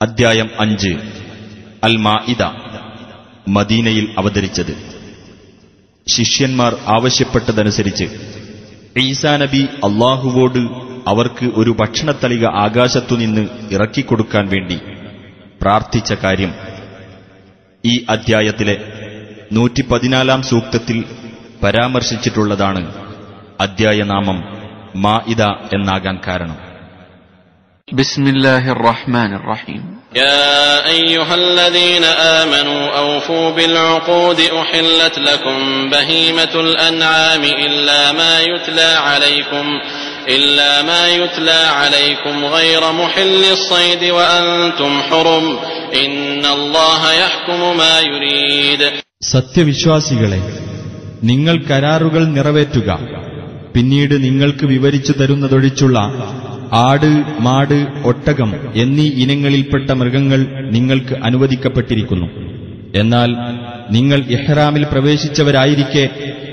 അദ്ധ്യായം 5 അൽ മാഇദ. മദീനയിൽ അവതരിച്ചത്. ശിഷ്യന്മാർ ആവശ്യപ്പെട്ടതനുസരിച്ച് ഈസാ നബി അല്ലാഹുവോട് അവർക്ക് ഒരു ഭക്ഷണത്തളിക ആകാശത്തുനിന്ന് ഇറക്കിക്കൊടുക്കാൻ വേണ്ടി പ്രാർത്ഥിച്ച കാര്യം ഈ അദ്ധ്യായത്തിലെ 114 സൂക്തത്തിൽ പരാമർശിച്ചിട്ടുള്ളതാണ്. അദ്ധ്യായനാമം മാഇദ എന്നാകാൻ കാരണം. ബിസ്മില്ലാഹിർ റഹ്മാനിർ റഹീം. يا أيها الذين آمنوا أوفوا بالعقود أحلت لكم بهيمة الأنعام إلا ما يتلى عليكم غير محل الصيد وأنتم حرم إن الله يحكم ما يريد. സത്യവിശ്വാസികളെ, നിങ്ങൾ കരാറുകൾ നിറവേറ്റുക. പിന്നീട് നിങ്ങൾക്ക് വിവരിച്ചു തരുന്നതൊഴിച്ചുള്ള ആട്, മാട്, ഒട്ടകം എന്നീ ഇനങ്ങളിൽപ്പെട്ട മൃഗങ്ങൾ നിങ്ങൾക്ക് അനുവദിക്കപ്പെട്ടിരിക്കുന്നു. എന്നാൽ നിങ്ങൾ ഇഹ്റാമിൽ പ്രവേശിച്ചവരായിരിക്കെ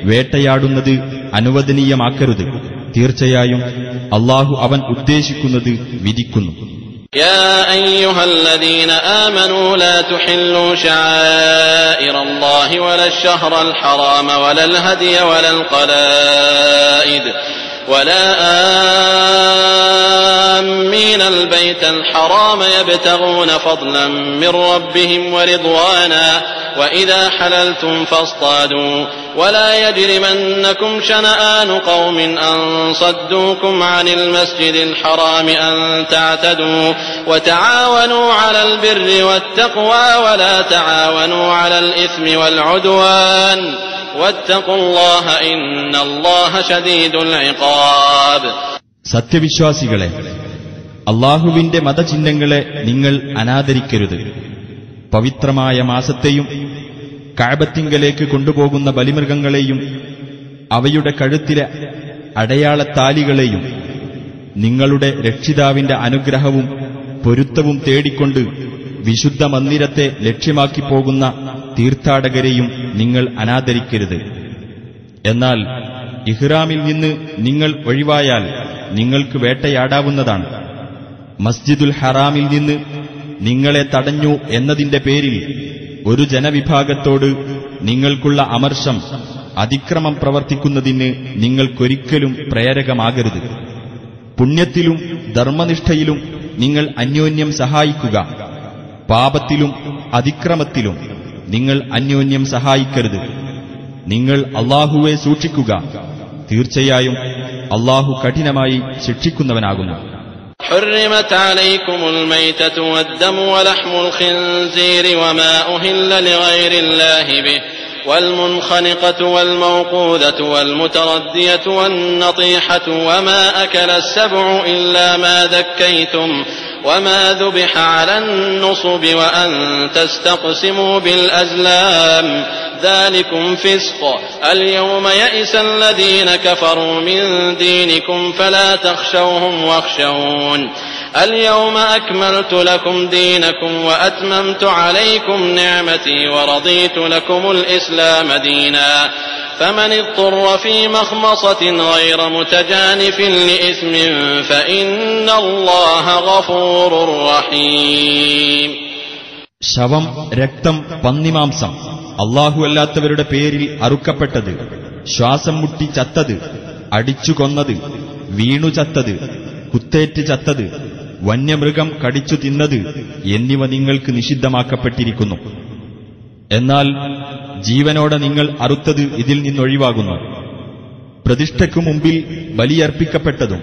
വേട്ടയാടുന്നത് അനുവദനീയമാക്കരുത്. തീർച്ചയായും അല്ലാഹു അവൻ ഉദ്ദേശിക്കുന്നത് വിധിക്കുന്നു. يا أيها الذين آمنوا لا تحلوا شعائر الله ولا الشهر الحرام ولا الهدي ولا القلائد ولا آمين البيت الحرام يبتغون فضلا من ربهم ورضوانا وإذا حللتم فاصطادوا ولا يجرمنكم شنآن قوم أن صدوكم عن المسجد الحرام أن تعتدوا وتعاونوا على البر والتقوى ولا تعاونوا على الإثم والعدوان واتقوا الله إن الله شديد العقاب. സത്യവിശ്വാസികളെ, അല്ലാഹുവിന്റെ മതചിഹ്നങ്ങളെ നിങ്ങൾ അനാദരിക്കരുത്. പവിത്രമായ മാസത്തെയും കഅബത്തിങ്കലേക്ക് കൊണ്ടുപോകുന്ന ബലിമൃഗങ്ങളെയും അവയുടെ കഴുത്തിലെ അടയാളത്താലികളെയും നിങ്ങളുടെ രക്ഷിതാവിന്റെ അനുഗ്രഹവും പൊരുത്തവും തേടിക്കൊണ്ട് വിശുദ്ധ മന്ദിരത്തെ ലക്ഷ്യമാക്കി പോകുന്ന തീർത്ഥാടകരെയും നിങ്ങൾ അനാദരിക്കരുത്. എന്നാൽ ഇഹ്റാമിൽ നിന്ന് നിങ്ങൾ ഒഴിവായാൽ നിങ്ങൾക്ക് വേട്ടയാടാവുന്നതാണ്. മസ്ജിദുൽ ഹറാമിൽ നിന്ന് നിങ്ങളെ തടഞ്ഞു എന്നതിന്റെ പേരിൽ ഒരു ജനവിഭാഗത്തോട് നിങ്ങൾക്കുള്ള അമർഷം, അതിക്രമം പ്രവർത്തിക്കുന്നതിന് നിങ്ങൾക്കൊരിക്കലും പ്രേരകമാകരുത്. പുണ്യത്തിലും ധർമ്മനിഷ്ഠയിലും നിങ്ങൾ അന്യോന്യം സഹായിക്കുക. പാപത്തിലും അതിക്രമത്തിലും നിങ്ങൾ അന്യോന്യം സഹായിക്കരുത്. നിങ്ങൾ അല്ലാഹുവെ സൂക്ഷിക്കുക. തീർച്ചയായും അല്ലാഹു കഠിനമായി ശിക്ഷിക്കുന്നവനാകുന്നു. حرمت عليكم الميتة والدم ولحم الخنزير وما أهل لغير الله به والمنخنقة والموقوذة والمتردية والنطيحة وما أكل السبع إلا ما ذكيتم وما ذبح على النصب وأن تستقسموا بالأزلام ذلكم فسق اليوم يئس الذين كفروا من دينكم فلا تخشوهم واخشون اليوم أكملت لكم دينكم وأتممت عليكم نعمتي ورضيت لكم الإسلام دينا فمن اضطر في مخمصة غير متجانف لإثم فإن الله غفور رحيم. ശവം, രക്തം, പന്നിമാംസം, അല്ലാഹുവല്ലാത്തവരുടെ പേരിൽ അറുക്കപ്പെട്ടത്, ശ്വാസം മുട്ടി ചത്തത്, അടിച്ചു കൊന്നത്, വീണു ചത്തത്, കുത്തേറ്റ് ചത്തത്, വന്യമൃഗം കടിച്ചു തിന്നത് എന്നിവ നിങ്ങൾക്ക് നിഷിദ്ധമാക്കപ്പെട്ടിരിക്കുന്നു. എന്നാൽ ജീവനോടെ നിങ്ങൾ അറുത്തത് ഇതിൽ നിന്നൊഴിവാകുന്നു. പ്രതിഷ്ഠയ്ക്കു മുമ്പിൽ ബലിയർപ്പിക്കപ്പെട്ടതും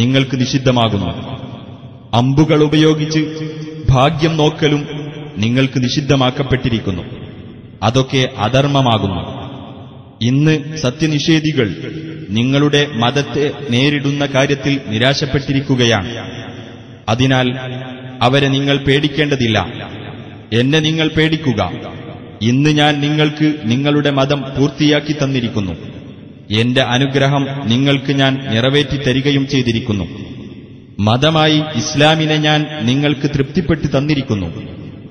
നിങ്ങൾക്ക് നിഷിദ്ധമാകുന്നു. അമ്പുകൾ ഉപയോഗിച്ച് ഭാഗ്യം നോക്കലും നിങ്ങൾക്ക് നിഷിദ്ധമാക്കപ്പെട്ടിരിക്കുന്നു. അതൊക്കെ അധർമ്മമാകുന്നു. ഇന്ന് സത്യനിഷേധികൾ നിങ്ങളുടെ മതത്തെ നേരിടുന്ന കാര്യത്തിൽ നിരാശപ്പെട്ടിരിക്കുകയാണ്. അതിനാൽ അവരെ നിങ്ങൾ പേടിക്കേണ്ടതില്ല. എന്നെ നിങ്ങൾ പേടിക്കുക. ഇന്ന് ഞാൻ നിങ്ങൾക്ക് നിങ്ങളുടെ മതം പൂർത്തിയാക്കി തന്നിരിക്കുന്നു. എന്റെ അനുഗ്രഹം നിങ്ങൾക്ക് ഞാൻ നിറവേറ്റിത്തരികയും ചെയ്തിരിക്കുന്നു. മതമായി ഇസ്ലാമിനെ ഞാൻ നിങ്ങൾക്ക് തൃപ്തിപ്പെട്ട് തന്നിരിക്കുന്നു.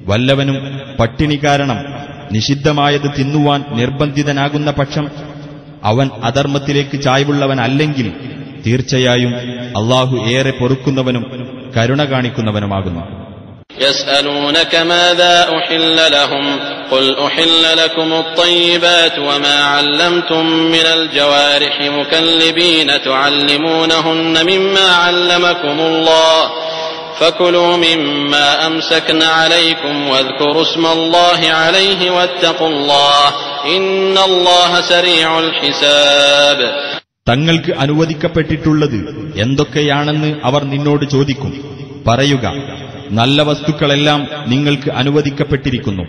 വല്ലവനും പട്ടിണി കാരണം നിഷിദ്ധമായത് തിന്നുവാൻ നിർബന്ധിതനാകുന്ന പക്ഷം അവൻ അധർമ്മത്തിലേക്ക് ചായ്വുള്ളവനല്ലെങ്കിൽ തീർച്ചയായും അല്ലാഹു ഏറെ പൊറുക്കുന്നവനും കരുണ കാണിക്കുന്നവനുമാകുന്നു. يسألونك ماذا أحل لهم قل أحل لكم الطيبات وما علمتم من الجوارح مكلبين تعلمونهن مما علمكم الله فكلوا مما أمسكن عليكم واذكروا اسم الله عليه واتقوا الله إن الله سريع الحساب. തങ്ങൾക്ക് അനുവദിക്കപ്പെട്ടിട്ടുള്ളത് എന്തൊക്കെയാണെന്ന് അവർ നിന്നോട് ചോദിക്കും. പറയുക, നല്ല വസ്തുക്കളെല്ലാം നിങ്ങൾക്ക് അനുവദിക്കപ്പെട്ടിരിക്കുന്നു.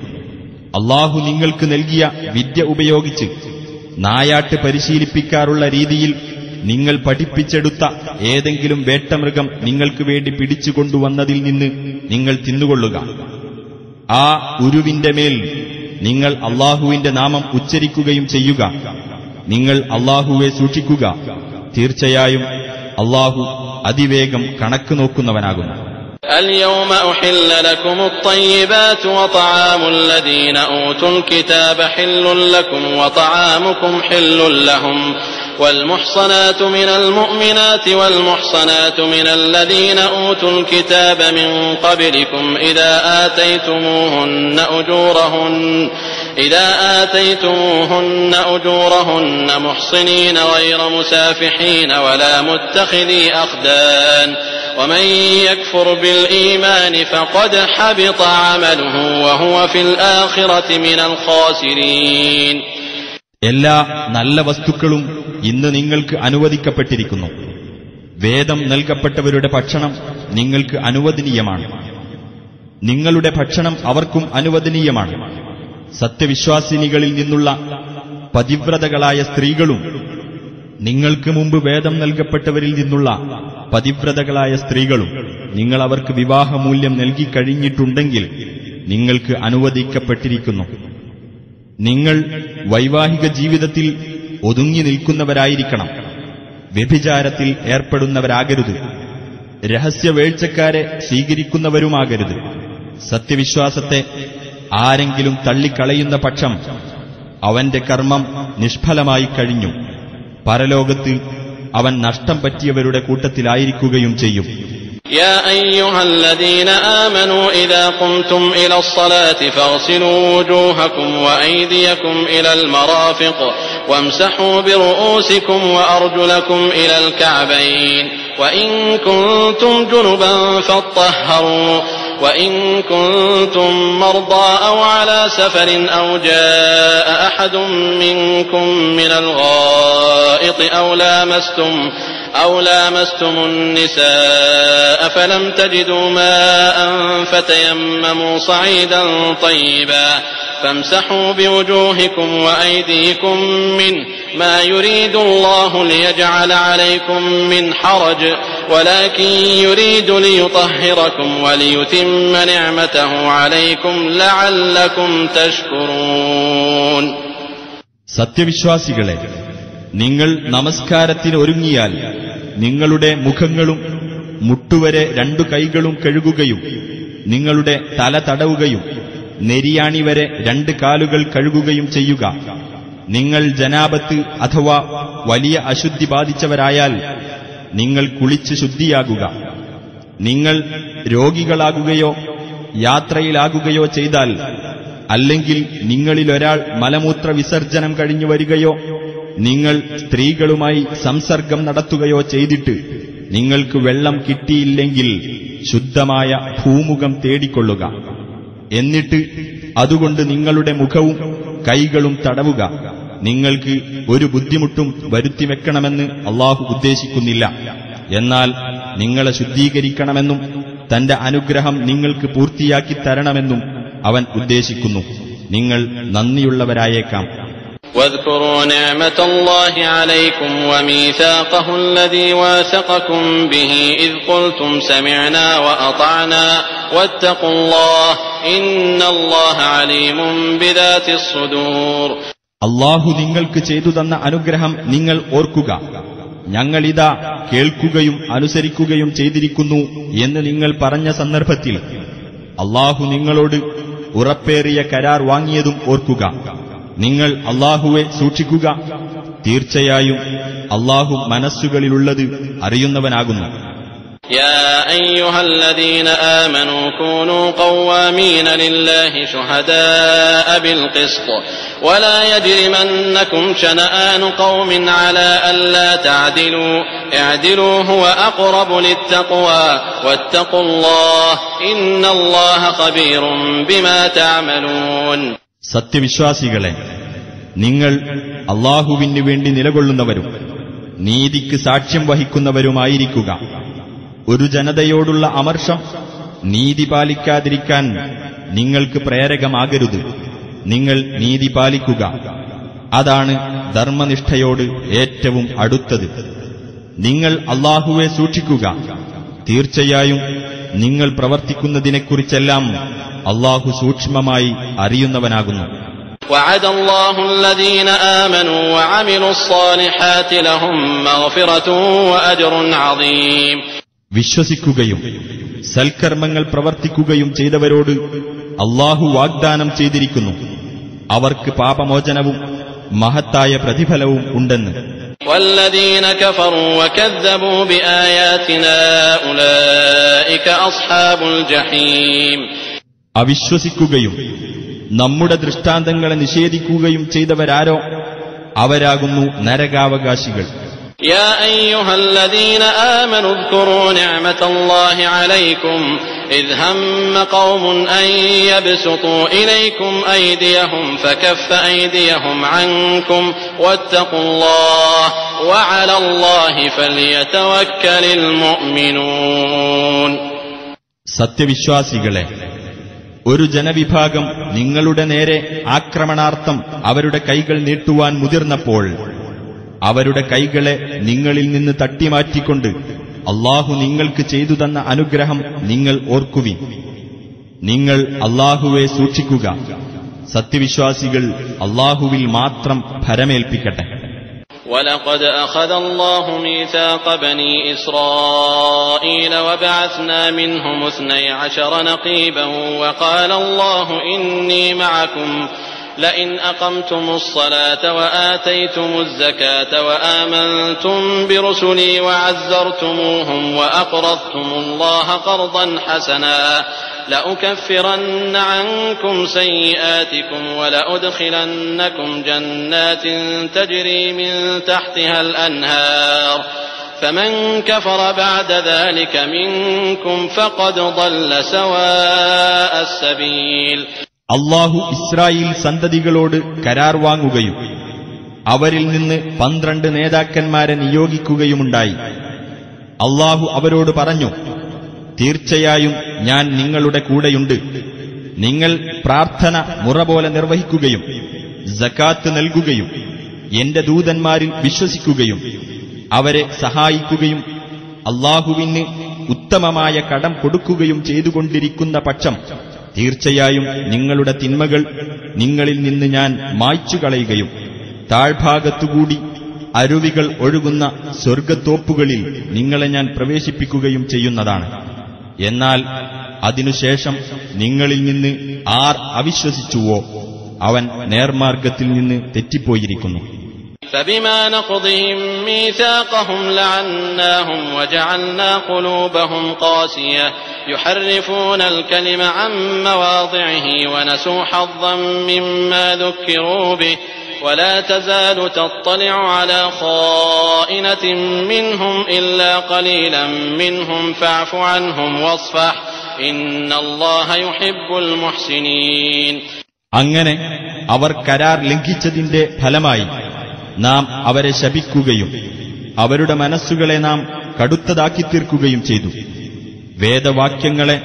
അല്ലാഹു നിങ്ങൾക്ക് നൽകിയ വിദ്യ ഉപയോഗിച്ച് നായാട്ട് പരിശീലിപ്പിക്കാറുള്ള രീതിയിൽ നിങ്ങൾ പഠിപ്പിച്ചെടുത്ത ഏതെങ്കിലും വേട്ടമൃഗം നിങ്ങൾക്ക് വേണ്ടി പിടിച്ചുകൊണ്ടുവന്നതിൽ നിന്ന് നിങ്ങൾ തിന്നുകൊള്ളുക. ആ ഉരുവിന്റെ മേൽ നിങ്ങൾ അല്ലാഹുവിന്റെ നാമം ഉച്ചരിക്കുകയും ചെയ്യുക. നിങ്ങൾ അല്ലാഹുവെ സൂക്ഷിക്കുക. തീർച്ചയായും അല്ലാഹു അതിവേഗം കണക്ക് നോക്കുന്നവനാകുന്നു. اليوم أحل لكم الطيبات وطعام الذين أوتوا الكتاب حل لكم وطعامكم حل لهم والمحصنات من المؤمنات والمحصنات من الذين أوتوا الكتاب من قبلكم إذا آتيتموهن أجورهن محصنين غير مسافحين ولا متخذي أخدان ومن يكفر بالإيمان فقد حبط عمله وهو في الآخرة من الخاسرين. എല്ലാ നല്ല വസ്തുക്കളും ഇന്ന് നിങ്ങൾക്ക് അനുവദിക്കപ്പെട്ടിരിക്കുന്നു. വേദം നൽകപ്പെട്ടവരുടെ ഭക്ഷണം നിങ്ങൾക്ക് അനുവദനീയമാണ്. നിങ്ങളുടെ ഭക്ഷണം അവർക്കും അനുവദനീയമാണ്. സത്യവിശ്വാസിനികളിൽ നിന്നുള്ള പതിവ്രതകളായ സ്ത്രീകളും നിങ്ങൾക്ക് മുമ്പ് വേദം നൽകപ്പെട്ടവരിൽ നിന്നുള്ള പതിവ്രതകളായ സ്ത്രീകളും നിങ്ങൾ അവർക്ക് വിവാഹമൂല്യം നൽകിക്കഴിഞ്ഞിട്ടുണ്ടെങ്കിൽ നിങ്ങൾക്ക് അനുവദിക്കപ്പെട്ടിരിക്കുന്നു. നിങ്ങൾ വൈവാഹിക ജീവിതത്തിൽ ഒതുങ്ങി നിൽക്കുന്നവരായിരിക്കണം. വ്യഭിചാരത്തിൽ ഏർപ്പെടുന്നവരാകരുത്. രഹസ്യവേഴ്ചക്കാരെ സ്വീകരിക്കുന്നവരുമാകരുത്. സത്യവിശ്വാസത്തെ ആരെങ്കിലും തള്ളിക്കളയുന്ന പക്ഷം അവന്റെ കർമ്മം നിഷ്ഫലമായി കഴിഞ്ഞു. പരലോകത്ത് അവൻ നഷ്ടം പറ്റിയവരുടെ കൂട്ടത്തിലായിരിക്കുകയും ചെയ്യും. يا أيها الذين آمنوا إذا قمتم إلى الصلاة فاغسلوا وجوهكم وأيديكم إلى المرافق وامسحوا برؤوسكم وأرجلكم إلى الكعبين وإن كنتم جنبا فاطهروا وإن كنتم مرضى أو على سفر أو جاء أحد منكم من الغائط أو لامستم النساء فلم تجدوا ماء فتيمموا صعيدا طيبا فامسحوا بوجوهكم وأيديكم منه ما يريد الله ليجعل عليكم من حرج ولكن يريد ليطهركم وليتم نعمته عليكم لعلكم تشكرون. സത്യവിശ്വാസികളെ, നിങ്ങൾ നമസ്കാരത്തിന് ഒരുങ്ങിയാൽ നിങ്ങളുടെ മുഖങ്ങളും മുട്ടുവരെ 2 കൈകളും കഴുകുകയും നിങ്ങളുടെ തല തടവുകയും നെരിയാണി വരെ 2 കാലുകൾ കഴുകുകയും ചെയ്യുക. നിങ്ങൾ ജനാബത്ത് അഥവാ വലിയ അശുദ്ധി ബാധിച്ചവരായാൽ നിങ്ങൾ കുളിച്ച് ശുദ്ധിയാകുക. നിങ്ങൾ രോഗികളാകുകയോ യാത്രയിലാകുകയോ ചെയ്താൽ, അല്ലെങ്കിൽ നിങ്ങളിലൊരാൾ മലമൂത്ര വിസർജനം കഴിഞ്ഞു വരികയോ നിങ്ങൾ സ്ത്രീകളുമായി സംസർഗം നടത്തുകയോ ചെയ്തിട്ട് നിങ്ങൾക്ക് വെള്ളം കിട്ടിയില്ലെങ്കിൽ ശുദ്ധമായ ഭൂമുഖം തേടിക്കൊള്ളുക. എന്നിട്ട് അതുകൊണ്ട് നിങ്ങളുടെ മുഖവും കൈകളും തടവുക. നിങ്ങൾക്ക് ഒരു ബുദ്ധിമുട്ടും വരുത്തിവെക്കണമെന്ന് അല്ലാഹു ഉദ്ദേശിക്കുന്നില്ല. എന്നാൽ നിങ്ങളെ ശുദ്ധീകരിക്കണമെന്നും തന്റെ അനുഗ്രഹം നിങ്ങൾക്ക് പൂർത്തിയാക്കി തരണമെന്നും അവൻ ഉദ്ദേശിക്കുന്നു. നിങ്ങൾ നന്ദിയുള്ളവരായേക്കാം. واذكروا نعمة الله عليكم وميثاقه الذي واثقكم به إذ قلتم سمعنا وأطعنا واتقوا الله إن الله عليم بذات الصدور. അല്ലാഹു നിങ്ങൾക്ക് ചെയ്തു തന്ന അനുഗ്രഹം നിങ്ങൾ ഓർക്കുക. ഞങ്ങളിതാ കേൾക്കുകയും അനുസരിക്കുകയും ചെയ്തിരിക്കുന്നു എന്ന് നിങ്ങൾ പറഞ്ഞ സന്ദർഭത്തിൽ അല്ലാഹു നിങ്ങളോട് ഉറപ്പേറിയ കരാർ വാങ്ങിയതും ഓർക്കുക. നിങ്ങൾ അല്ലാഹുവെ സൂക്ഷിക്കുക. തീർച്ചയായും അല്ലാഹു മനസ്സുകളിലുള്ളത് അറിയുന്നവനാകുന്നു. يا أيها الذين آمنوا كونوا قوامين لله شهداء بالقسط ولا يجرمنكم شنآن قوم على ألا تعدلوا اعدلوا هو أقرب للتقوى واتقوا الله إن الله خبير بما تعملون. സത്യവിശ്വാസികളെ, നിങ്ങൾ അല്ലാഹുവിന് വേണ്ടി നിലകൊള്ളുന്നവരും നീതിക്ക് സാക്ഷ്യം വഹിക്കുന്നവരുമായിരിക്കുക. ഒരു ജനതയോടുള്ള അമർഷം നീതി പാലിക്കാതിരിക്കാൻ നിങ്ങൾക്ക് പ്രേരകമാകരുത്. നിങ്ങൾ നീതി പാലിക്കുക. അതാണ് ധർമ്മനിഷ്ഠയോട് ഏറ്റവും അടുത്തത്. നിങ്ങൾ അല്ലാഹുവെ സൂക്ഷിക്കുക. തീർച്ചയായും നിങ്ങൾ പ്രവർത്തിക്കുന്നതിനെക്കുറിച്ചെല്ലാം അല്ലാഹു സൂക്ഷ്മമായി അറിയുന്നവനാകുന്നു. وعد الله الذين آمنوا وعملوا الصالحات لهم مغفرة وأجر عظيم. വിശ്വസിക്കുകയും സൽക്കർമ്മങ്ങൾ പ്രവർത്തിക്കുകയും ചെയ്തവരോട് അല്ലാഹു വാഗ്ദാനം ചെയ്തിരിക്കുന്നു, അവർക്ക് പാപമോചനവും മഹത്തായ പ്രതിഫലവും ഉണ്ടെന്ന്. والذين كفروا وكذبوا بآياتنا أولئك أصحاب الجحيم. അവിശ്വസിക്കുകയും നമ്മുടെ ദൃഷ്ടാന്തങ്ങളെ നിഷേധിക്കുകയും ചെയ്തവരാരോ അവരാകുന്നു നരകാവകാശികൾ. يا أيها الذين آمنوا اذكروا نعمة الله عليكم إذ هم قوم أن يبسطوا إليكم أيديهم فكف أيديهم عنكم واتقوا الله وعلى الله فليتوكل المؤمنون. സത്യവിശ്വാസികളെ, ഒരു ജനവിഭാഗം നിങ്ങളുടെ നേരെ ആക്രമണാർത്ഥം അവരുടെ കൈകൾ നീട്ടുവാൻ മുതിർന്നപ്പോൾ അവരുടെ കൈകളെ നിങ്ങളിൽ നിന്ന് തട്ടിമാറ്റിക്കൊണ്ട് അല്ലാഹു നിങ്ങൾക്ക് ചെയ്തു തന്ന അനുഗ്രഹം നിങ്ങൾ ഓർക്കുവിൻ. നിങ്ങൾ അല്ലാഹുവെ സൂക്ഷിക്കുക. സത്യവിശ്വാസികൾ അല്ലാഹുവിൽ മാത്രം ഭരമേൽപ്പിക്കട്ടെ. ولقد أخذ الله ميثاق بني إسرائيل وبعثنا منهم 12 نقيبا وقال الله إني معكم لئن أقمتم الصلاة وآتيتم الزكاة وآمنتم برسلي وعزرتموهم وأقرضتم الله قرضا حسنا لأكفرن عنكم سيئاتكم ولأدخلنكم جنات تجري من تحتها الأنهار فمن كفر بعد ذلك منكم فقد ضل سواء السبيل. അല്ലാഹു ഇസ്രായേൽ സന്തതികളോട് കരാർ വാങ്ങുകയും അവരിൽ നിന്ന് 12 നേതാക്കന്മാരെ നിയോഗിക്കുകയുമുണ്ടായി. അല്ലാഹു അവരോട് പറഞ്ഞു, തീർച്ചയായും ഞാൻ നിങ്ങളുടെ കൂടെയുണ്ട്. നിങ്ങൾ പ്രാർത്ഥന മുറ പോലെ നിർവഹിക്കുകയും സകാത്ത് നൽകുകയും എന്റെ ദൂതന്മാരിൽ വിശ്വസിക്കുകയും അവരെ സഹായിക്കുകയും അല്ലാഹുവിന് ഉത്തമമായ കടം കൊടുക്കുകയും ചെയ്തുകൊണ്ടിരിക്കുന്ന പക്ഷം തീർച്ചയായും നിങ്ങളുടെ തിന്മകൾ നിങ്ങളിൽ നിന്ന് ഞാൻ മായ്ച്ചുകളയുകയും താഴ്ഭാഗത്തുകൂടി അരുവികൾ ഒഴുകുന്ന സ്വർഗ്ഗത്തോപ്പുകളിൽ നിങ്ങളെ ഞാൻ പ്രവേശിപ്പിക്കുകയും ചെയ്യുന്നതാണ്. എന്നാൽ അതിനുശേഷം നിങ്ങളിൽ നിന്ന് ആർ അവിശ്വസിച്ചുവോ അവൻ നേർമാർഗത്തിൽ നിന്ന് തെറ്റിപ്പോയിരിക്കുന്നു. فبما نقضهم ميثاقهم لعناهم وجعلنا قلوبهم قاسية يحرفون الكلم عن مواضعه ونسوا حظا مما ذكروا به ولا تزال تطلع على خائنة منهم إلا قليلا منهم فاعف عنهم واصفح إن الله يحب المحسنين. അങ്ങനെ അവർ കരാർ ലംഘിച്ചതിന്റെ ഫലമായി നാം അവരെ ശപിക്കുകയും അവരുടെ മനസ്സുകളെ നാം കടുത്തതാക്കി തീർക്കുകയും ചെയ്തു. വേദവാക്യങ്ങളെ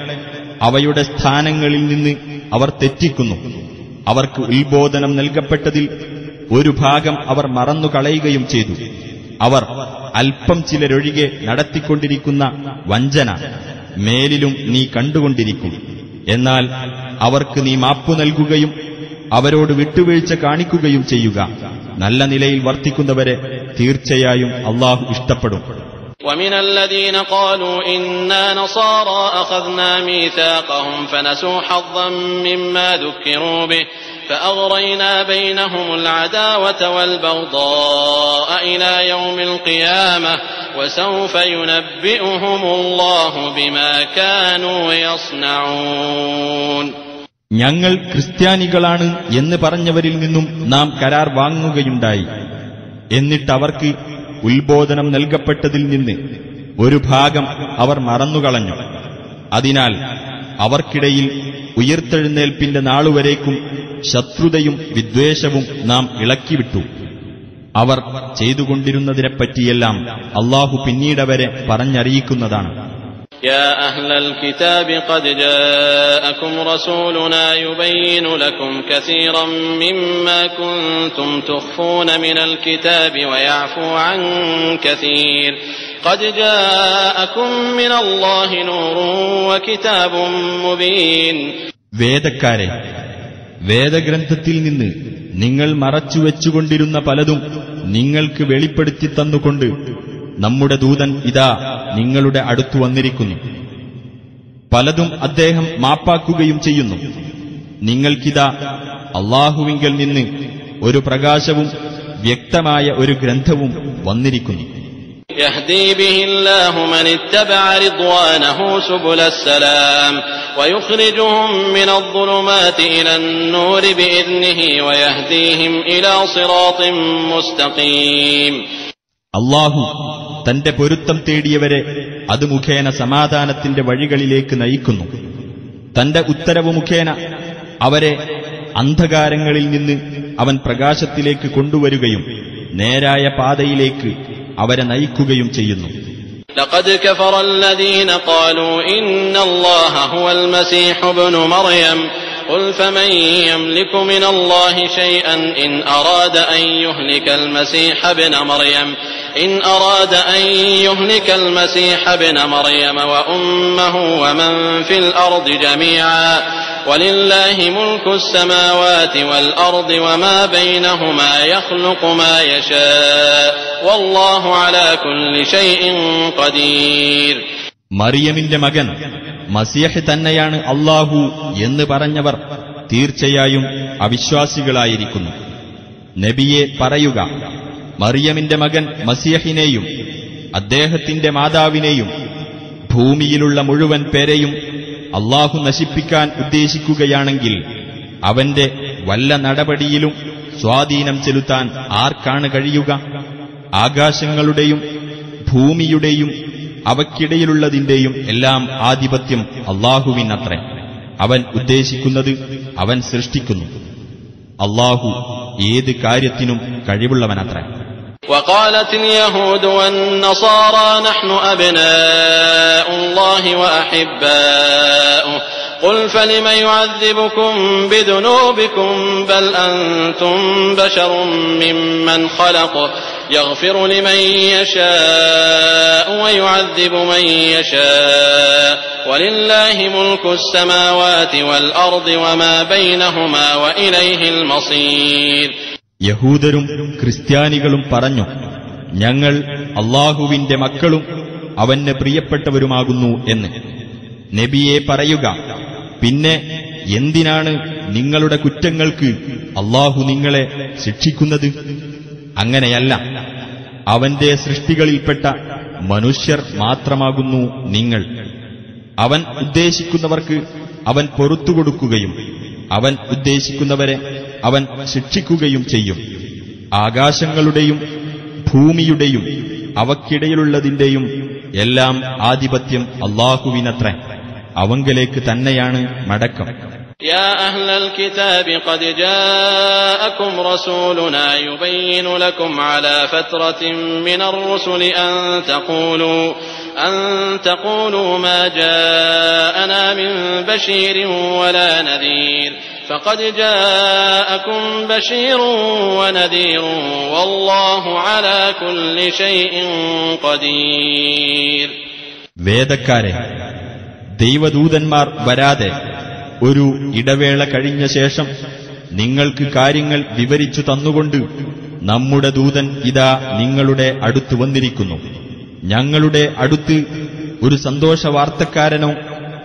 അവയുടെ സ്ഥാനങ്ങളിൽ നിന്ന് അവർ തെറ്റിക്കുന്നു. അവർക്ക് ഉത്ബോധനം നൽകപ്പെട്ടതിൽ ഒരു ഭാഗം അവർ മറന്നുകളയുകയും ചെയ്തു. അവർ അല്പം ചിലരൊഴികെ നടത്തിക്കൊണ്ടിരിക്കുന്ന വഞ്ചന മേലിലും നീ കണ്ടുകൊണ്ടിരിക്കും. എന്നാൽ അവർക്ക് നീ മാപ്പു നൽകുകയും അവരോട് വിട്ടുവീഴ്ച കാണിക്കുകയും ചെയ്യുക. നല്ല നിലയിൽ വർത്തിക്കുന്നവരെ തീർച്ചയായും അല്ലാഹു ഇഷ്ടപ്പെടും. ومن الذين قالوا إنا نصارى أخذنا ميثاقهم فنسوا حظا مما ذكروا به فأغرينا بينهم العداوة والبغضاء إلى يوم القيامة وسوف ينبئهم الله بما كانوا يصنعون. ഞങ്ങൾ ക്രിസ്ത്യാനികളാണ് എന്ന് പറഞ്ഞവരിൽ നിന്നും നാം കരാർ വാങ്ങുകയുണ്ടായി. എന്നിട്ടവർക്ക് ഉത്ബോധനം നൽകപ്പെട്ടതിൽ നിന്ന് ഒരു ഭാഗം അവർ മറന്നുകളഞ്ഞു. അതിനാൽ അവർക്കിടയിൽ ഉയിർത്തെഴുന്നേൽപ്പിന്റെ നാളുവരേക്കും ശത്രുതയും വിദ്വേഷവും നാം ഇളക്കിവിട്ടു. അവർ ചെയ്തുകൊണ്ടിരുന്നതിനെപ്പറ്റിയെല്ലാം അല്ലാഹു പിന്നീടവരെ പറഞ്ഞറിയിക്കുന്നതാണ്. يا أهل الكتاب قد جاءكم رسولنا يبين لكم كثيرا مما كنتم تخفون من الكتاب ويعفو عن كثير قد جاءكم من الله نور وكتاب مبين. വേദക്കാരെ, വേദഗ്രന്ഥത്തിൽ നിന്ന് നിങ്ങൾ മറച്ചുവെച്ചുകൊണ്ടിരുന്ന പലതും നിങ്ങൾക്ക് വെളിപ്പെടുത്തി തന്നുകൊണ്ട് നമ്മുടെ ദൂതൻ ഇതാ നിങ്ങളുടെ അടുത്തു വന്നിരിക്കുന്നു. പലതും അദ്ദേഹം മാപ്പാക്കുകയും ചെയ്യുന്നു. നിങ്ങൾക്കിതാ അല്ലാഹുവിങ്കൽ നിന്ന് ഒരു പ്രകാശവും വ്യക്തമായ ഒരു ഗ്രന്ഥവും വന്നിരിക്കുന്നു. يهدي به الله من اتبع رضوانه سبل السلام ويخرجهم من الظلمات إلى النور بإذنه ويهديهم إلى صراط مستقيم. അല്ലാഹു തന്റെ പൊരുത്തം തേടിയവരെ അത് മുഖേന സമാധാനത്തിന്റെ വഴികളിലേക്ക് നയിക്കുന്നു. തന്റെ ഉത്തരവ് മുഖേന അവരെ അന്ധകാരങ്ങളിൽ നിന്ന് അവൻ പ്രകാശത്തിലേക്ക് കൊണ്ടുവരികയും നേരായ പാതയിലേക്ക് അവരെ നയിക്കുകയും ചെയ്യുന്നു. لقد كفر الذين قالوا إن الله هو المسيح ابن مريم قل فمن يملك من الله شيئا إن أراد أن يهلك المسيح ابن مريم وأمه ومن في الأرض جميعا ولله ملك السماوات والأرض وما بينهما يخلق ما يشاء والله على كل شيء قدير. മറിയമിന്റെ മകൻ മസീഹ് തന്നെയാണ് അല്ലാഹു എന്ന് പറഞ്ഞവർ തീർച്ചയായും അവിശ്വാസികളായിരിക്കുന്നു. നബിയെ പറയുക, മറിയമിന്റെ മകൻ മസീഹിനെയും അദ്ദേഹത്തിന്റെ മാതാവിനെയും ഭൂമിയിലുള്ള മുഴുവൻ പേരെയും അല്ലാഹു നശിപ്പിക്കാൻ ഉദ്ദേശിക്കുകയാണെങ്കിൽ അവന്റെ വല്ല നടപടിയിലും സ്വാധീനം ചെലുത്താൻ ആർക്കാണ് കഴിയുക? ആകാശങ്ങളുടെയും ഭൂമിയുടെയും അവയ്ക്കിടയിലുള്ളതിന്റെയും എല്ലാം ആധിപത്യം അല്ലാഹുവിനത്രേ. അവൻ ഉദ്ദേശിക്കുന്നത് അവൻ സൃഷ്ടിക്കുന്നു. അല്ലാഹു ഏത് കാര്യത്തിനും കഴിവുള്ളവനത്രേ. وقالت اليهود والنصارى نحن أبناء الله وأحباؤه قل فلم يعذبكم بذنوبكم بل أنتم بشر ممن خلق يغفر لمن يشاء ويعذب من يشاء ولله ملك السماوات والأرض وما بينهما وإليه المصير. യഹൂദരും ക്രിസ്ത്യാനികളും പറഞ്ഞു, ഞങ്ങൾ അല്ലാഹുവിന്റെ മക്കളും അവന് പ്രിയപ്പെട്ടവരുമാകുന്നു എന്ന്. നബിയെ പറയുക, പിന്നെ എന്തിനാണ് നിങ്ങളുടെ കുറ്റങ്ങൾക്ക് അല്ലാഹു നിങ്ങളെ ശിക്ഷിക്കുന്നത്? അങ്ങനെയല്ല, അവന്റെ സൃഷ്ടികളിൽപ്പെട്ട മനുഷ്യർ മാത്രമാകുന്നു നിങ്ങൾ. അവൻ ഉദ്ദേശിക്കുന്നവർക്ക് അവൻ പൊറുത്തുകൊടുക്കുകയും അവൻ ഉദ്ദേശിക്കുന്നവരെ അവൻ ശിക്ഷിക്കുകയും ചെയ്യും. ആകാശങ്ങളുടെയും ഭൂമിയുടെയും അവയ്ക്കിടയിലുള്ളതിന്റെയും എല്ലാം ആധിപത്യം അല്ലാഹുവിനത്രേ. അവങ്കലേക്ക് തന്നെയാണ് മടക്കം. يا أهل الكتاب قد جاءكم رسولنا يبين لكم على فترة من الرسل أن تقولوا ما جاءنا من بشير ولا نذير فقد جاءكم بشير ونذير والله على كل شيء قدير. വേദക്കാരെ, ദൈവദൂതന്മാർ വരാതെ ഒരു ഇടവേള കഴിഞ്ഞ ശേഷം നിങ്ങൾക്ക് കാര്യങ്ങൾ വിവരിച്ചു തന്നുകൊണ്ട് നമ്മുടെ ദൂതൻ ഇതാ നിങ്ങളുടെ അടുത്ത് വന്നിരിക്കുന്നു. ഞങ്ങളുടെ അടുത്ത് ഒരു സന്തോഷവാർത്തക്കാരനോ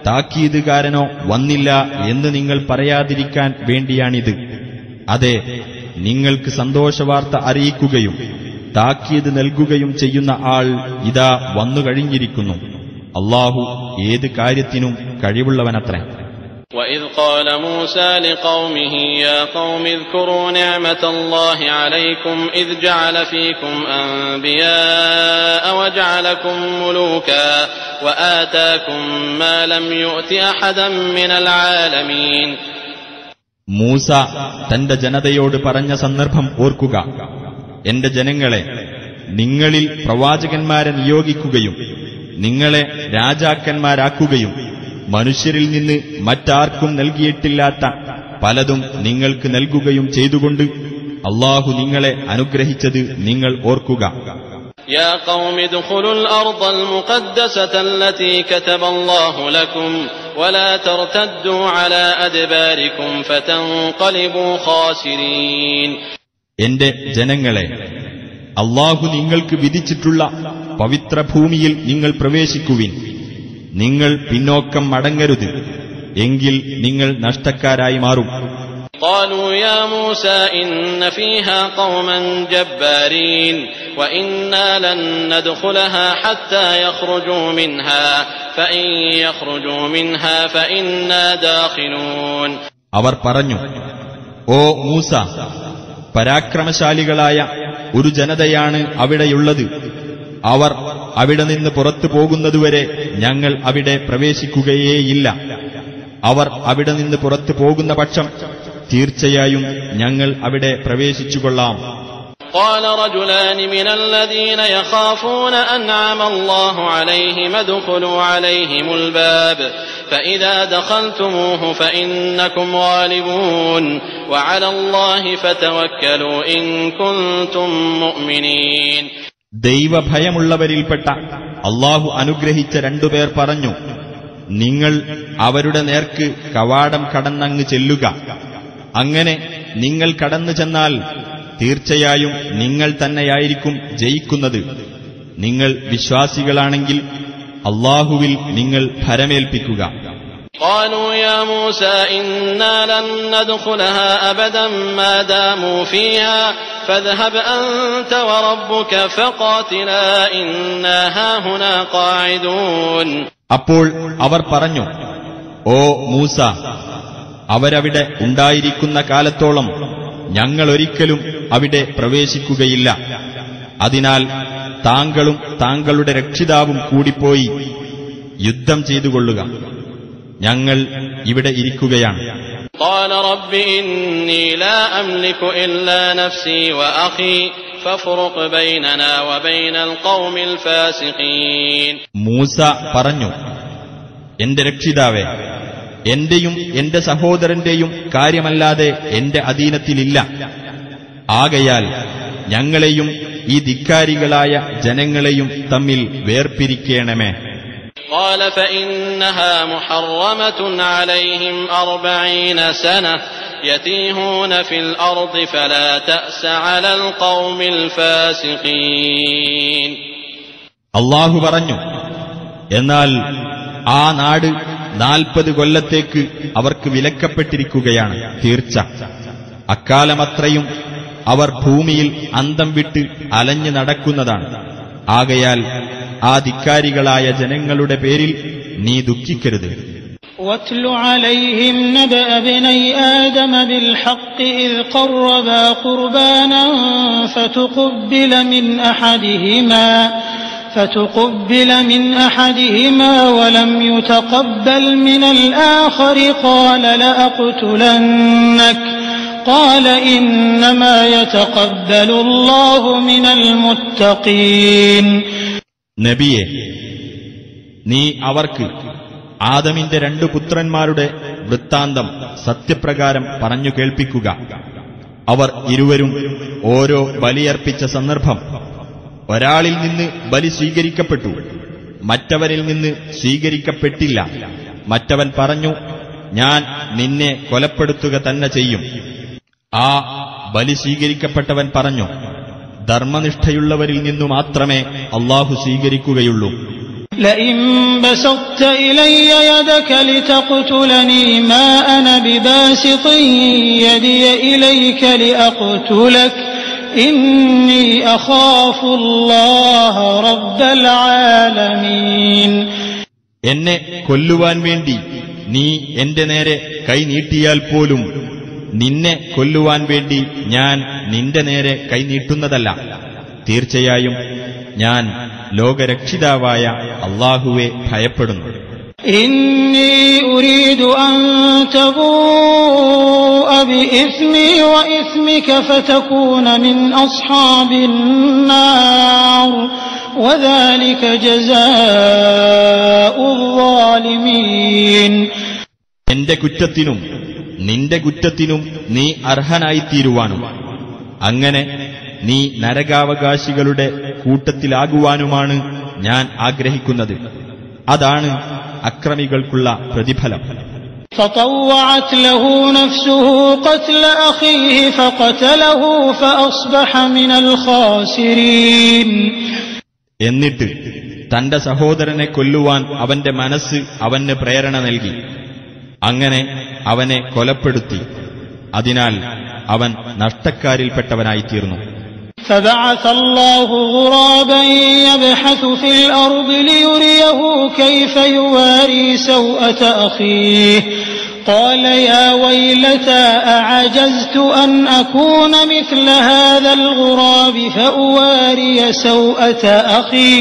താക്കീതുകാരനോ വന്നില്ല എന്ന് നിങ്ങൾ പറയാതിരിക്കാൻ വേണ്ടിയാണിത്. അതെ, നിങ്ങൾക്ക് സന്തോഷവാർത്ത അറിയിക്കുകയും താക്കീത് നൽകുകയും ചെയ്യുന്ന ആൾ ഇതാ വന്നുകഴിഞ്ഞിരിക്കുന്നു. അല്ലാഹു ഏത് കാര്യത്തിനും കഴിവുള്ളവനത്രേ. وَإِذْ قَالَ مُوسَى لِقَوْمِهِ يَا قَوْمِ اذْكُرُوا نِعْمَةَ اللَّهِ عَلَيْكُمْ إِذْ جَعَلَ فِيكُمْ أَنْبِيَاءَ وَجَعَلَكُمْ مُلُوكًا وَآتَاكُمْ مَا لَمْ يُؤْتِ أَحَدًا مِنَ الْعَالَمِينَ. മൂസ തന്റെ ജനതയോട് പറഞ്ഞ സന്ദർഭം ഓർക്കുക. എന്റെ ജനങ്ങളെ, നിങ്ങളിൽ പ്രവാചകന്മാരെ നിയോഗിക്കുകയും നിങ്ങളെ രാജാക്കന്മാരാക്കുകയും മനുഷ്യരിൽ നിന്ന് മറ്റാർക്കും നൽകിയിട്ടില്ലാത്ത പലതും നിങ്ങൾക്ക് നൽകുകയും ചെയ്തുകൊണ്ട് അല്ലാഹു നിങ്ങളെ അനുഗ്രഹിച്ചത് നിങ്ങൾ ഓർക്കുക. يا قوم ادخلوا الأرض المقدسة التي كتب الله لكم ولا ترتدوا على أدباركم فتنقلبوا خاسرين. എന്റെ ജനങ്ങളെ, അല്ലാഹു നിങ്ങൾക്ക് വിധിച്ചിട്ടുള്ള പവിത്ര ഭൂമിയിൽ നിങ്ങൾ പ്രവേശിക്കുവിൻ. നിങ്ങൾ പിന്നോക്കം മടങ്ങരുത്, എങ്കിൽ നിങ്ങൾ നഷ്ടക്കാരായി മാറും. قالوا يا موسى إن فيها قوما جبارين وإنا لن ندخلها حتى يخرجوا منها فإن يخرجوا منها فإنا داخلون. അവർ പറഞ്ഞു, ഓ മൂസ, പരാക്രമശാലികളായ ഒരു ജനതയാണ് അവിടെയുള്ളത്. അവർ അവിടെ നിന്ന് പുറത്തു പോകുന്നതുവരെ ഞങ്ങൾ അവിടെ പ്രവേശിക്കുകയേയില്ല. അവർ അവിടെ നിന്ന് പുറത്തു പോകുന്ന പക്ഷം തീർച്ചയായും ഞങ്ങൾ അവിടെ പ്രവേശിച്ചുകൊള്ളാം. قال رجلان من الذين يخافون أنعم الله عليهم ادخلوا عليهم الباب فإذا دخلتموه فإنكم غالبون وعلى الله فتوكلوا إن كنتم مؤمنين. ദൈവഭയമുള്ളവരിൽപ്പെട്ട അല്ലാഹു അനുഗ്രഹിച്ച രണ്ടുപേർ പറഞ്ഞു, നിങ്ങൾ അവരുടെ നേർക്ക് കവാടം കടന്നങ്ങ് ചെല്ലുക. അങ്ങനെ നിങ്ങൾ കടന്നു ചെന്നാൽ തീർച്ചയായും നിങ്ങൾ തന്നെയായിരിക്കും ജയിക്കുന്നത്. നിങ്ങൾ വിശ്വാസികളാണെങ്കിൽ അല്ലാഹുവിൽ നിങ്ങൾ ഭരമേൽപ്പിക്കുക. قالوا يا موسى إنا لن ندخلها أبدا ما داموا فيها فاذهب أنت وربك فقاتلا إنا هاهنا قاعدون. അപ്പോൾ അവർ പറഞ്ഞു, ഓ മൂസ, അവരവിടെ ഉണ്ടായിരിക്കുന്ന കാലത്തോളം ഞങ്ങൾ ഒരിക്കലും അവിടെ പ്രവേശിക്കുകയില്ല. അതിനാൽ താങ്കളും താങ്കളുടെ രക്ഷിതാവും കൂടിപ്പോയി യുദ്ധം ചെയ്തുകൊള്ളുക. ഞങ്ങൾ ഇവിടെ ഇരിക്കുകയാണ്. قال رب إني لا أملك إلا نفسي وأخي فافرق بيننا وبين القوم الفاسقين. മൂസ പറഞ്ഞു, എന്റെ രക്ഷിതാവേ, എന്റെയും എന്റെ സഹോദരന്റെയും കാര്യമല്ലാതെ എന്റെ അധീനത്തിലില്ല. ആകയാൽ ഞങ്ങളെയും ഈ ധിക്കാരികളായ ജനങ്ങളെയും തമ്മിൽ വേർപിരിക്കണമേ. قال فإنها محرمة عليهم 40 سنة يتيهون في الأرض فلا تأس على القوم الفاسقين. അല്ലാഹു പറഞ്ഞു, എന്നാൽ ആ നാട് 40 കൊല്ലത്തേക്ക് അവർക്ക് വിലക്കപ്പെട്ടിരിക്കുകയാണ്. തീർച്ച അക്കാലമത്രയും അവർ ഭൂമിയിൽ അന്തം വിട്ട് അലഞ്ഞു നടക്കുന്നതാണ്. ആകയാൽ ആ ധിക്കാരികളായ ജനങ്ങളുടെ പേരിൽ നീ ദുഃഖിക്കരുത്. واتل عليهم نبأ ابني آدم بالحق إذ قربا قربانا فتقبل من أحدهما ولم يتقبل من الآخر قال لأقتلنك قال إنما يتقبل الله من المتقين. നബിയെ, നീ അവർക്ക് ആദമിന്റെ 2 പുത്രന്മാരുടെ വൃത്താന്തം സത്യപ്രകാരം പറഞ്ഞു കേൾപ്പിക്കുക. അവർ ഇരുവരും ഓരോ ബലിയർപ്പിച്ച സന്ദർഭം ഒരാളിൽ നിന്ന് ബലി സ്വീകരിക്കപ്പെട്ടു, മറ്റവരിൽ നിന്ന് സ്വീകരിക്കപ്പെട്ടില്ല. മറ്റവൻ പറഞ്ഞു, ഞാൻ നിന്നെ കൊലപ്പെടുത്തുക തന്നെ ചെയ്യും. ആ ബലി സ്വീകരിക്കപ്പെട്ടവൻ പറഞ്ഞു, ധർമ്മനിഷ്ഠയുള്ളവരിൽ നിന്നു മാത്രമേ അല്ലാഹു സ്വീകരിക്കുകയുള്ളൂ. لئن بسطت إلي يدك لتقتلني ما أنا بباسط يدي إليك لأقتلك إني أخاف الله رب العالمين. എന്നെ കൊല്ലുവാൻ വേണ്ടി നീ എന്റെ നേരെ കൈ നീട്ടിയാൽ പോലും നിന്നെ കൊല്ലുവാൻ വേണ്ടി ഞാൻ നിന്റെ നേരെ കൈ നീട്ടുന്നതല്ല. തീർച്ചയായും ഞാൻ ലോകരക്ഷിതാവായ അല്ലാഹുവെ ഭയപ്പെടുന്നു. إني أريد أن تبوء بإثمي وإثمك فتكون من أصحاب النار وذلك جزاء الظالمين. എന്റെ കുറ്റത്തിനും നിന്റെ കുറ്റത്തിനും നീ അർഹനായിത്തീരുവാനും അങ്ങനെ നീ നരകാവകാശികളുടെ കൂട്ടത്തിലാകുവാനുമാണ് ഞാൻ ആഗ്രഹിക്കുന്നത്. അതാണ് അക്രമികൾക്കുള്ള പ്രതിഫലം. فطوعت له نفسه قتل أخيه فقتله فأصبح من الخاسرين. എന്നിട്ട് തന്റെ സഹോദരനെ കൊല്ലുവാൻ അവന്റെ മനസ്സ് അവന് പ്രേരണ നൽകി. അങ്ങനെ അവനെ കൊലപ്പെടുത്തി. അതിനാൽ അവൻ നഷ്ടക്കാരിൽപ്പെട്ടവനായിത്തീർന്നു. فبعث الله غرابا يبحث في الأرض ليريه كيف يواري سوءة أخيه قال يا ويلتى أعجزت أن أكون مثل هذا الغراب فأواري سوءة أخي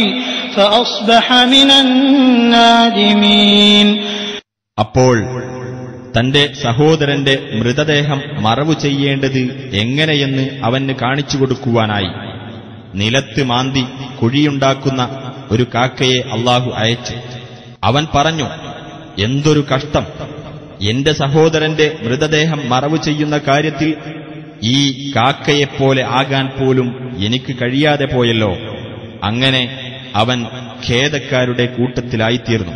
فأصبح من النادمين. അപ്പോൾ തന്റെ സഹോദരന്റെ മൃതദേഹം മറവു ചെയ്യേണ്ടത് എങ്ങനെയെന്ന് അവന് കാണിച്ചു കൊടുക്കുവാനായി നിലത്ത് മാന്തി കുഴിയുണ്ടാക്കുന്ന ഒരു കാക്കയെ അല്ലാഹു അയച്ചു. അവൻ പറഞ്ഞു, എന്തൊരു കഷ്ടം! എന്റെ സഹോദരന്റെ മൃതദേഹം മറവു ചെയ്യുന്ന കാര്യത്തിൽ ഈ കാക്കയെപ്പോലെ ആകാൻ പോലും എനിക്ക് കഴിയാതെ പോയല്ലോ. അങ്ങനെ അവൻ ഖേദക്കാരുടെ കൂട്ടത്തിലായിത്തീർന്നു.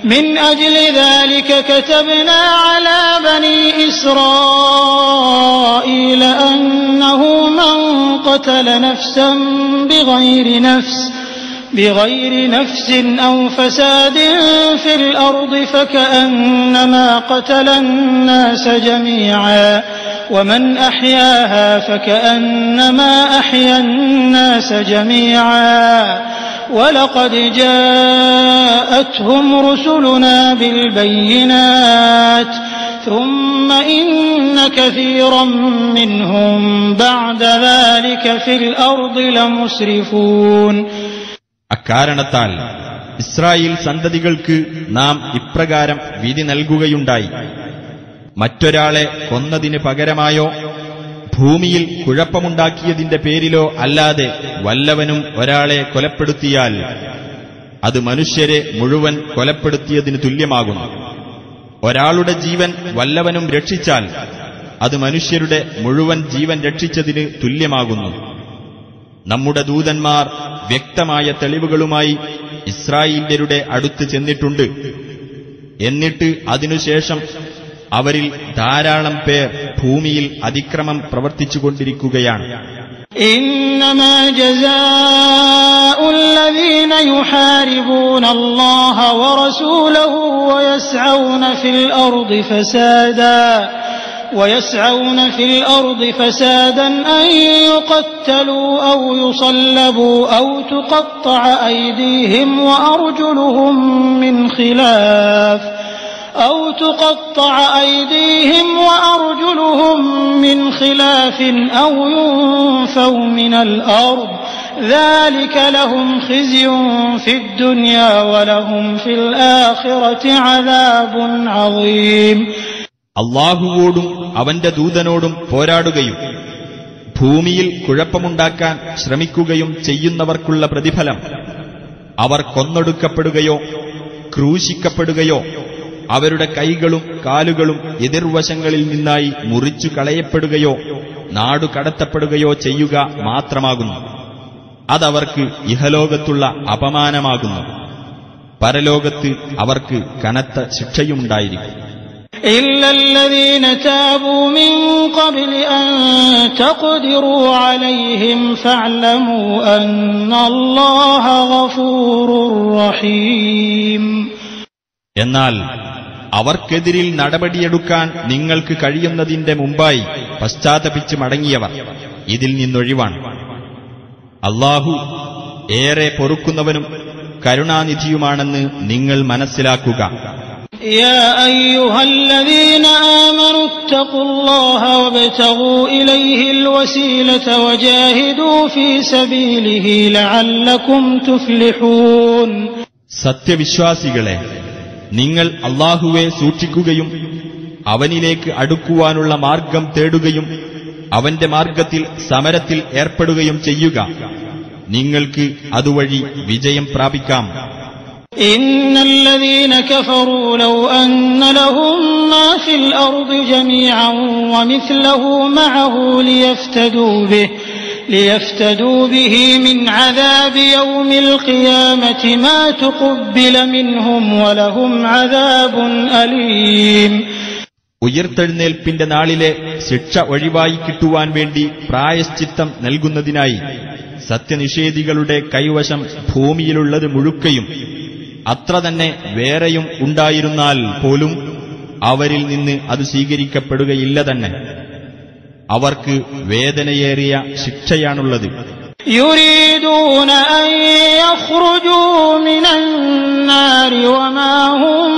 من أجل ذلك كتبنا على بني إسرائيل أنه من قتل نفسا بغير نفس أو فساد في الأرض فكأنما قتل الناس جميعا ومن أحياها فكأنما أحيا الناس جميعا ولقد جاءتهم رسلنا بالبينات ثم إن كثيرا منهم بعد ذلك في الأرض لمسرفون. അക്കാരണത്താൽ ഇസ്രായേൽ സന്തതികൾക്ക് നാം ഇപ്രകാരം വിധി നൽകുകയുണ്ടായി. മറ്റൊരാളെ കൊന്നതിന് പകരമായോ ഭൂമിയിൽ കുഴപ്പമുണ്ടാക്കിയതിന്റെ പേരിലോ അല്ലാതെ വല്ലവനും ഒരാളെ കൊലപ്പെടുത്തിയാൽ അത് മനുഷ്യരെ മുഴുവൻ കൊലപ്പെടുത്തിയതിന് തുല്യമാകുന്നു. ഒരാളുടെ ജീവൻ വല്ലവനും രക്ഷിച്ചാൽ അത് മനുഷ്യരുടെ മുഴുവൻ ജീവൻ രക്ഷിച്ചതിന് തുല്യമാകുന്നു. നമ്മുടെ ദൂതന്മാർ വ്യക്തമായ തെളിവുകളുമായി ഇസ്രായേല്യരുടെ അടുത്ത് ചെന്നിട്ടുണ്ട്. എന്നിട്ട് അതിനുശേഷം അവരിൽ ധാരാളം പേർ ഭൂമിയിൽ അതിക്രമം പ്രവർത്തിച്ചുകൊണ്ടിരിക്കുകയാണ്. إنما جزاء الذين يحاربون الله ورسوله ويسعون في الأرض فسادا أن يقتلوا أو يصلبوا أو تقطع أيديهم وأرجلهم من خلاف أو ينفوا من الأرض ذلك لهم خزي في الدنيا ولهم في الآخرة عذاب عظيم. അല്ലാഹുവോടും അവന്റെ ദൂതനോടും പോരാടുകയും ഭൂമിയിൽ കുഴപ്പമുണ്ടാക്കാൻ ശ്രമിക്കുകയും ചെയ്യുന്നവർക്കുള്ള പ്രതിഫലം അവർ കൊന്നൊടുക്കപ്പെടുകയോ ക്രൂശിക്കപ്പെടുകയോ അവരുടെ കൈകളും കാലുകളും എതിർവശങ്ങളിൽ നിന്നായി മുറിച്ചു കളയപ്പെടുകയോ നാടുകടത്തപ്പെടുകയോ ചെയ്യുക മാത്രമാകുന്നു. അതവർക്ക് ഇഹലോകത്തുള്ള അപമാനമാകുന്നു. പരലോകത്ത് അവർക്ക് കനത്ത ശിക്ഷയുണ്ടായിരിക്കും. إلا الذين تابوا من قبل أن تقدروا عليهم فاعلموا أن الله غفور رحيم. എന്നാൽ അവർക്കെതിരിൽ നടപടിയെടുക്കാൻ നിങ്ങൾക്ക് കഴിയുന്നതിന്റെ മുമ്പായി പശ്ചാത്തപിച്ച് മടങ്ങിയവർ ഇതിൽ നിന്നൊഴിവാണ്. അല്ലാഹു ഏറെ പൊറുക്കുന്നവനും കരുണാനിധിയുമാണെന്ന് നിങ്ങൾ മനസ്സിലാക്കുക. يا أيها الذين آمنوا اتقوا الله وابتغوا إليه الوسيلة وجاهدوا في سبيله لعلكم تفلحون. സത്യവിശ്വാസികളെ, നിങ്ങൾ അല്ലാഹുവെ സൂക്ഷിക്കുകയും അവനിലേക്ക് അടുക്കുവാനുള്ള മാർഗം തേടുകയും അവന്റെ മാർഗത്തിൽ സമരത്തിൽ ഏർപ്പെടുകയും ചെയ്യുക. നിങ്ങൾക്ക് അതുവഴി വിജയം പ്രാപിക്കാം. إن الذين كفروا لو أن لهم ما في الأرض جميعا ومثله معه ليفتدوا به من عذاب يوم القيامة ما تقبل منهم ولهم عذاب أليم. ഉയർത്തെഴുന്നേൽപ്പിന്റെ നാളിലെ ശിക്ഷ ഒഴിവായി കിട്ടുവാൻ വേണ്ടി പ്രായശ്ചിത്തം നൽകുന്നതിനായി സത്യനിഷേധികളുടെ കൈവശം ഭൂമിയിലുള്ളത് മുഴുക്കയും അത്ര തന്നെ വേറെയും ഉണ്ടായിരുന്നാൽ പോലും അവരിൽ നിന്ന് അത് സ്വീകരിക്കപ്പെടുകയില്ല തന്നെ. അവർക്ക് വേദനയേറിയ ശിക്ഷയാണുള്ളത്. يريدون أن يخرجوا من النار وما هم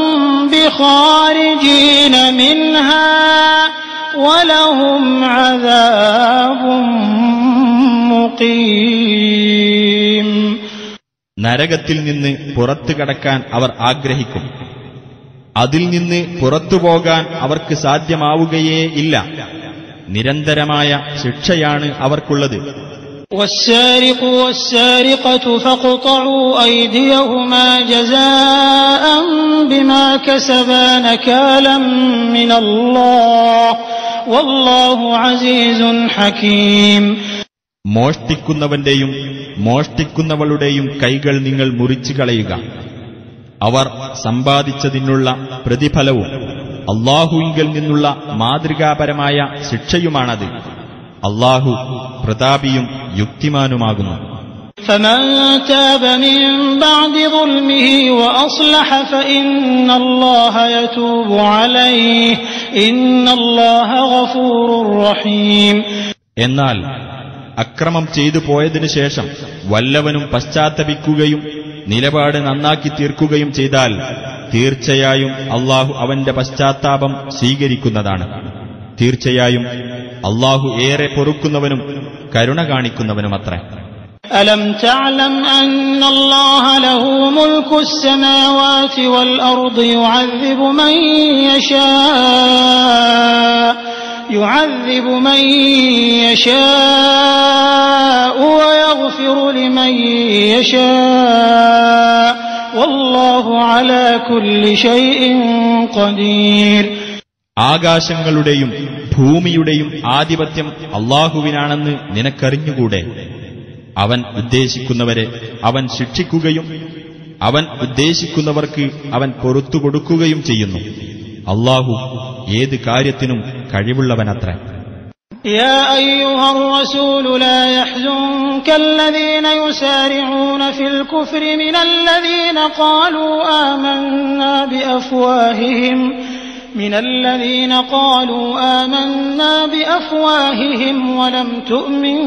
بخارجين منها ولهم عذاب മുഖീം. നരകത്തിൽ നിന്ന് പുറത്തു കടക്കാൻ അവർ ആഗ്രഹിക്കും. അതിൽ നിന്ന് പുറത്തുപോകാൻ അവർക്ക് സാധ്യമാവുകയേ ഇല്ല. നിരന്തരമായ ശിക്ഷയാണ് അവർക്കുള്ളത്. والسارق والسارقة فاقطعوا أيديهما جزاء بما كسبا نكالا من الله والله عزيز حكيم. മോഷ്ടിക്കുന്നവന്റെയും മോഷ്ടിക്കുന്നവളുടെയും കൈകൾ നിങ്ങൾ മുറിച്ചു കളയുക. അവർ സമ്പാദിച്ചതിനുള്ള പ്രതിഫലവും അല്ലാഹുവിങ്കൽ നിന്നുള്ള മാതൃകാപരമായ ശിക്ഷയുമാണത്. അല്ലാഹു പ്രതാപിയും യുക്തിമാനുമാകുന്നു. فمن تاب من بعد ظلمه وأصلح فإن الله يتوب عليه إن الله غفور رحيم. എന്നാൽ അക്രമം ചെയ്തു പോയതിനു ശേഷം വല്ലവനും പശ്ചാത്തപിക്കുകയും നിലപാട് നന്നാക്കി തീർക്കുകയും ചെയ്താൽ തീർച്ചയായും അല്ലാഹു അവന്റെ പശ്ചാത്താപം സ്വീകരിക്കുന്നതാണ്. തീർച്ചയായും അല്ലാഹു ഏറെ പൊറുക്കുന്നവനും കരുണ കാണിക്കുന്നവനുമത്രേ. ألم تعلم أن الله له ملك السماوات والأرض يعذب من يشاء ويغفر لمن يشاء والله على كل شيء قدير. ആകാശങ്ങളുടെയും ഭൂമിയുടെയും ആധിപത്യം അല്ലാഹുവിനാണെന്ന് നിനക്കറിഞ്ഞുകൂടെ? അവൻ ഉദ്ദേശിക്കുന്നവരെ അവൻ ശിക്ഷിക്കുകയും അവൻ ഉദ്ദേശിക്കുന്നവർക്ക് അവൻ പൊറുത്തു കൊടുക്കുകയും ചെയ്യുന്നു. അല്ലാഹു ഏത് കാര്യത്തിനും കഴിവുള്ളവനത്രേ. يا أيها الرسول لا يحزنك الذين يسارعون في الكفر من الذين قالوا آمنا بأفواههم ولم تؤمن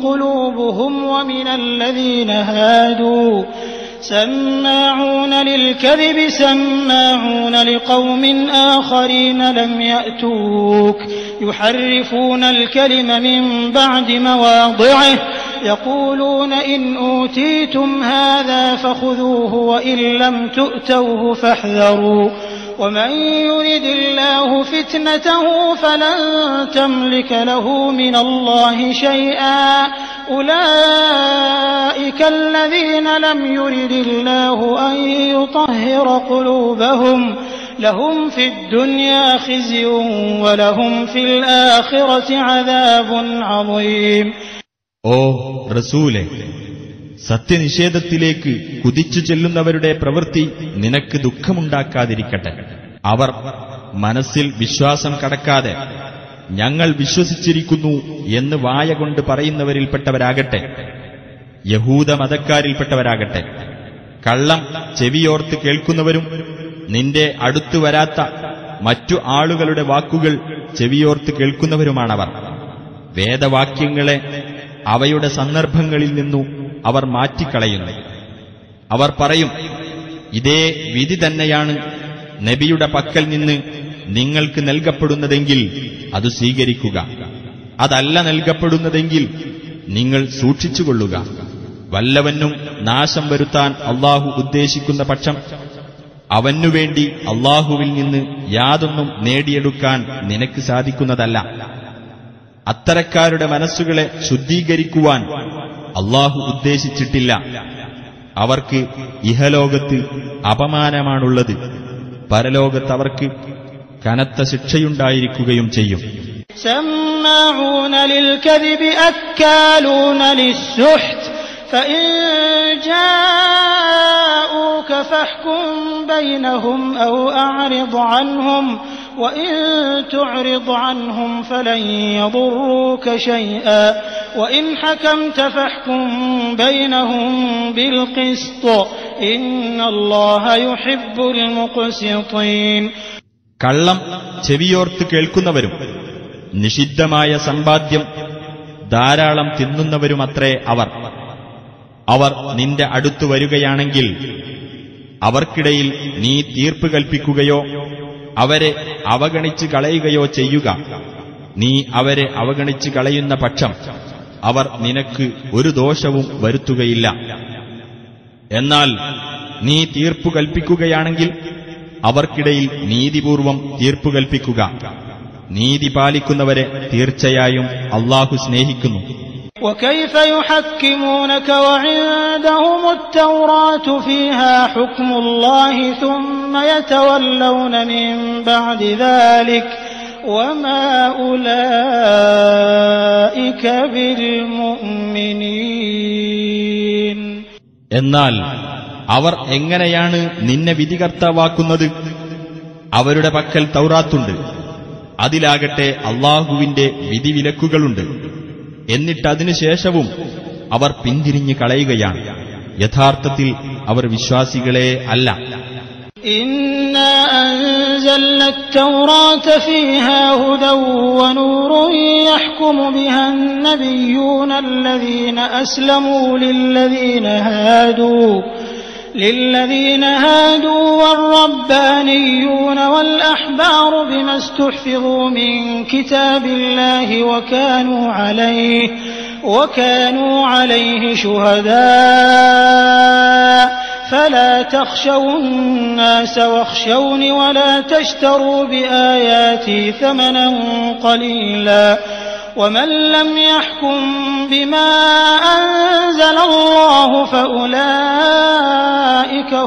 قلوبهم ومن الذين هادوا سماعون للكذب سماعون لقوم آخرين لم يأتوك يحرفون الكلم من بعد مواضعه يقولون إن أوتيتم هذا فخذوه وإن لم تؤتوه فاحذروا ومن يرد الله فتنته فلن تملك له من الله شيئا أولئك الذين لم يرد الله أن يطهر قلوبهم لهم في الدنيا خزي ولهم في الآخرة عذاب عظيم. ഓ റസൂലേ, സത്യനിഷേധത്തിലേക്ക് കുതിച്ചു ചെല്ലുന്നവരുടെ പ്രവൃത്തി നിനക്ക് ദുഃഖമുണ്ടാക്കാതിരിക്കട്ടെ. അവർ മനസ്സിൽ വിശ്വാസം കടക്കാതെ ഞങ്ങൾ വിശ്വസിച്ചിരിക്കുന്നു എന്ന് വായ കൊണ്ട് പറയുന്നവരിൽപ്പെട്ടവരാകട്ടെ, യഹൂദ മതക്കാരിൽപ്പെട്ടവരാകട്ടെ, കള്ളം ചെവിയോർത്ത് കേൾക്കുന്നവരും നിന്റെ അടുത്തു വരാത്ത മറ്റു ആളുകളുടെ വാക്കുകൾ ചെവിയോർത്ത് കേൾക്കുന്നവരുമാണവർ. വേദവാക്യങ്ങളെ അവയുടെ സന്ദർഭങ്ങളിൽ നിന്നു അവർ മാറ്റിക്കളയുന്നു. അവർ പറയും, ഇതേ വിധി തന്നെയാണ് നബിയുടെ പക്കൽ നിന്ന് നിങ്ങൾക്ക് നൽകപ്പെടുന്നതെങ്കിൽ അത് സ്വീകരിക്കുക, അതല്ല നൽകപ്പെടുന്നതെങ്കിൽ നിങ്ങൾ സൂക്ഷിച്ചുകൊള്ളുക. വല്ലവനും നാശം വരുത്താൻ അള്ളാഹു ഉദ്ദേശിക്കുന്ന പക്ഷം അവനുവേണ്ടി അള്ളാഹുവിൽ നിന്ന് യാതൊന്നും നേടിയെടുക്കാൻ നിനക്ക് സാധിക്കുന്നതല്ല. അത്തരക്കാരുടെ മനസ്സുകളെ ശുദ്ധീകരിക്കുവാൻ അള്ളാഹു ഉദ്ദേശിച്ചിട്ടില്ല. അവർക്ക് ഇഹലോകത്ത് അപമാനമാണുള്ളത്, പരലോകത്ത് അവർക്ക് കനത്ത ശിക്ഷയുണ്ടായിരിക്കുകയും ചെയ്യും. سماعون للكذب أكالون للسحت فإن جاءوك فاحكم بينهم أو أعرض عنهم وإن تعرض عنهم فلن يضروك شيئا وإن حكمت فاحكم بينهم بالقسط إن الله يحب المقسطين. കള്ളം ചെവിയോർത്ത് കേൾക്കുന്നവരും നിഷിദ്ധമായ സമ്പാദ്യം ധാരാളം തിന്നുന്നവരുമത്രേ അവർ നിന്റെ അടുത്തു വരികയാണെങ്കിൽ അവർക്കിടയിൽ നീ തീർപ്പ് കൽപ്പിക്കുകയോ അവരെ അവഗണിച്ച് കളയുകയോ ചെയ്യുക. നീ അവരെ അവഗണിച്ച് കളയുന്ന പക്ഷം അവർ നിനക്ക് ഒരു ദോഷവും വരുത്തുകയില്ല. എന്നാൽ നീ തീർപ്പു കൽപ്പിക്കുകയാണെങ്കിൽ അവർക്കിടയിൽ നീതിപൂർവം തീർപ്പു കൽപ്പിക്കുക. നീതി പാലിക്കുന്നവരെ തീർച്ചയായും അല്ലാഹു സ്നേഹിക്കുന്നു. وكيف يحكمونك وعندهم التوراة فيها حكم الله ثم يتولون من بعد ذلك وما أولئك بالمؤمنين. എന്നാൽ അവർ എങ്ങനെയാണ് നിന്നെ വിധികർത്താവാക്കുന്നത്? അവരുടെ പക്കൽ തൗറാത്തുണ്ട്, അതിലാകട്ടെ അള്ളാഹുവിന്റെ വിധിവിലക്കുകളുണ്ട്. എന്നിട്ടതിനുശേഷവും അവർ പിന്തിരിഞ്ഞു കളയുകയാണ്. യഥാർത്ഥത്തിൽ അവർ വിശ്വാസികളെ അല്ല. إنا أنزلنا التوراة فيها هدى ونور يحكم بها النبيون الذين أسلموا للذين هادوا والربانيون والأحبار بما استحفظوا من كتاب الله وكانوا عليه شهداء فلا تخشوا الناس واخشون ولا تشتروا بآياتي ثمنا قليلا ومن لم يحكم بما أنزل الله فأولئك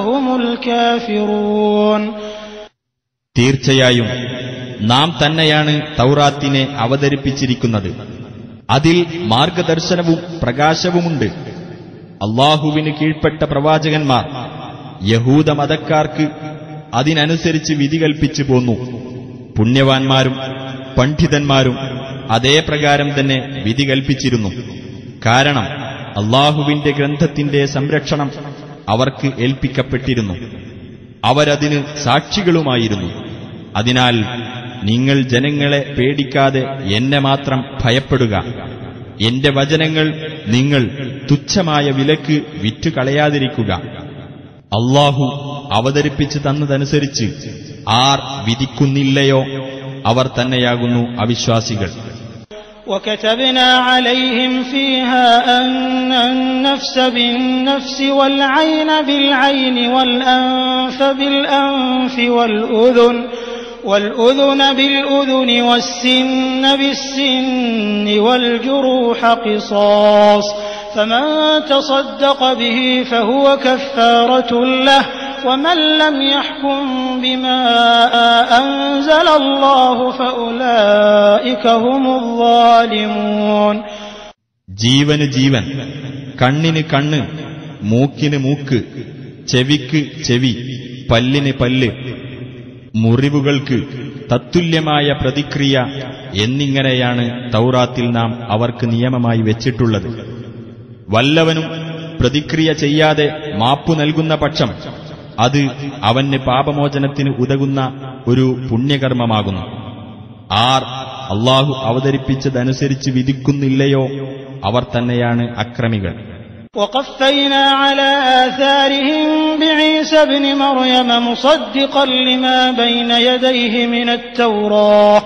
هم الكافرون. തീർച്ചയായും നാം തന്നെയാണ് തൗറാത്തിനെ അവതരിപ്പിച്ചിരിക്കുന്നത്. അതിൽ മാർഗദർശനവും പ്രകാശവുമുണ്ട്. അള്ളാഹുവിന് കീഴ്പ്പെട്ട പ്രവാചകന്മാർ യഹൂദ മതക്കാർക്ക് അതിനനുസരിച്ച് വിധി കൽപ്പിച്ചു പോന്നു. പുണ്യവാന്മാരും പണ്ഡിതന്മാരും അതേ പ്രകാരം തന്നെ വിധി കൽപ്പിച്ചിരുന്നു. കാരണം അള്ളാഹുവിന്റെ ഗ്രന്ഥത്തിന്റെ സംരക്ഷണം അവർക്ക് ഏൽപ്പിക്കപ്പെട്ടിരുന്നു. അവരതിന് സാക്ഷികളുമായിരുന്നു. അതിനാൽ നിങ്ങൾ ജനങ്ങളെ പേടിക്കാതെ എന്നെ മാത്രം ഭയപ്പെടുക. എന്റെ വചനങ്ങൾ നിങ്ങൾ തുച്ഛമായ വിലക്ക് വിറ്റുകളയാതിരിക്കുക. അള്ളാഹു അവതരിപ്പിച്ചു തന്നതനുസരിച്ച് ആർ വിധിക്കുന്നില്ലയോ അവർ തന്നെയാകുന്നു അവിശ്വാസികൾ. وكتبنا عليهم فيها أن النفس بالنفس والعين بالعين والأنف بالأنف والأذن بالأذن والسن بالسن والجروح قصاص فمن تصدق به فهو كفارة له ومن لم يحكم بما أنزل الله فأولئك هم الظالمون. ജീവന് ജീവൻ, കണ്ണിന് കണ്ണ്, മൂക്കിന് മൂക്ക്, ചെവിക്ക് ചെവി, പല്ലിന് പല്ല്, മുറിവുകൾക്ക് തത്തുല്യമായ പ്രതിക്രിയ എന്നിങ്ങനെയാണ് തൗറാത്തിൽ നാം അവർക്ക് നിയമമായി വെച്ചിട്ടുള്ളത്. വല്ലവനും പ്രതിക്രിയ ചെയ്യാതെ മാപ്പു നൽകുന്ന പക്ഷം അത് അവന് പാപമോചനത്തിന് ഉതകുന്ന ഒരു പുണ്യകർമ്മമാകുന്നു. ആർ അള്ളാഹു അവതരിപ്പിച്ചതനുസരിച്ച് വിധിക്കുന്നില്ലയോ അവർ തന്നെയാണ് അക്രമികൾ. وقفينا على آثارهم بعيسى ابن مريم مصدقا لما بين يديه من التوراة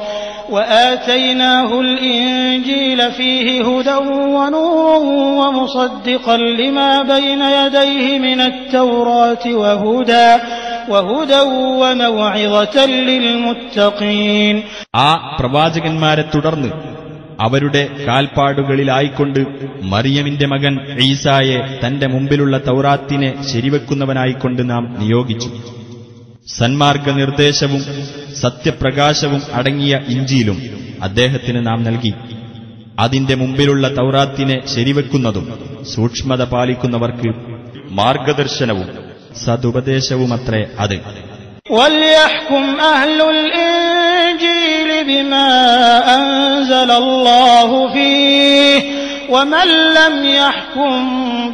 وآتيناه الإنجيل فيه هدى ونور ومصدقا لما بين يديه من التوراة وهدى وموعظة للمتقين. ആ പ്രവാചകന്മാരെ തുടർന്ന് അവരുടെ കാൽപ്പാടുകളിലായിക്കൊണ്ട് മറിയമിന്റെ മകൻ ഈസായെ തന്റെ മുമ്പിലുള്ള തൗറാത്തിനെ ശരിവെക്കുന്നവനായിക്കൊണ്ട് നാം നിയോഗിച്ചു. സന്മാർഗനിർദ്ദേശവും സത്യപ്രകാശവും അടങ്ങിയ ഇഞ്ചീലും അദ്ദേഹത്തിന് നാം നൽകി. അതിന്റെ മുമ്പിലുള്ള തൗറാത്തിനെ ശരിവെക്കുന്നതും സൂക്ഷ്മത പാലിക്കുന്നവർക്ക് മാർഗദർശനവും സതുപദേശവുമത്രേ അത്. وَلْيَحْكُمْ أَهْلُ الْإِنجِيلِ بِمَا أَنزَلَ اللَّهُ فِيهِ وَمَنْ لَمْ يَحْكُمْ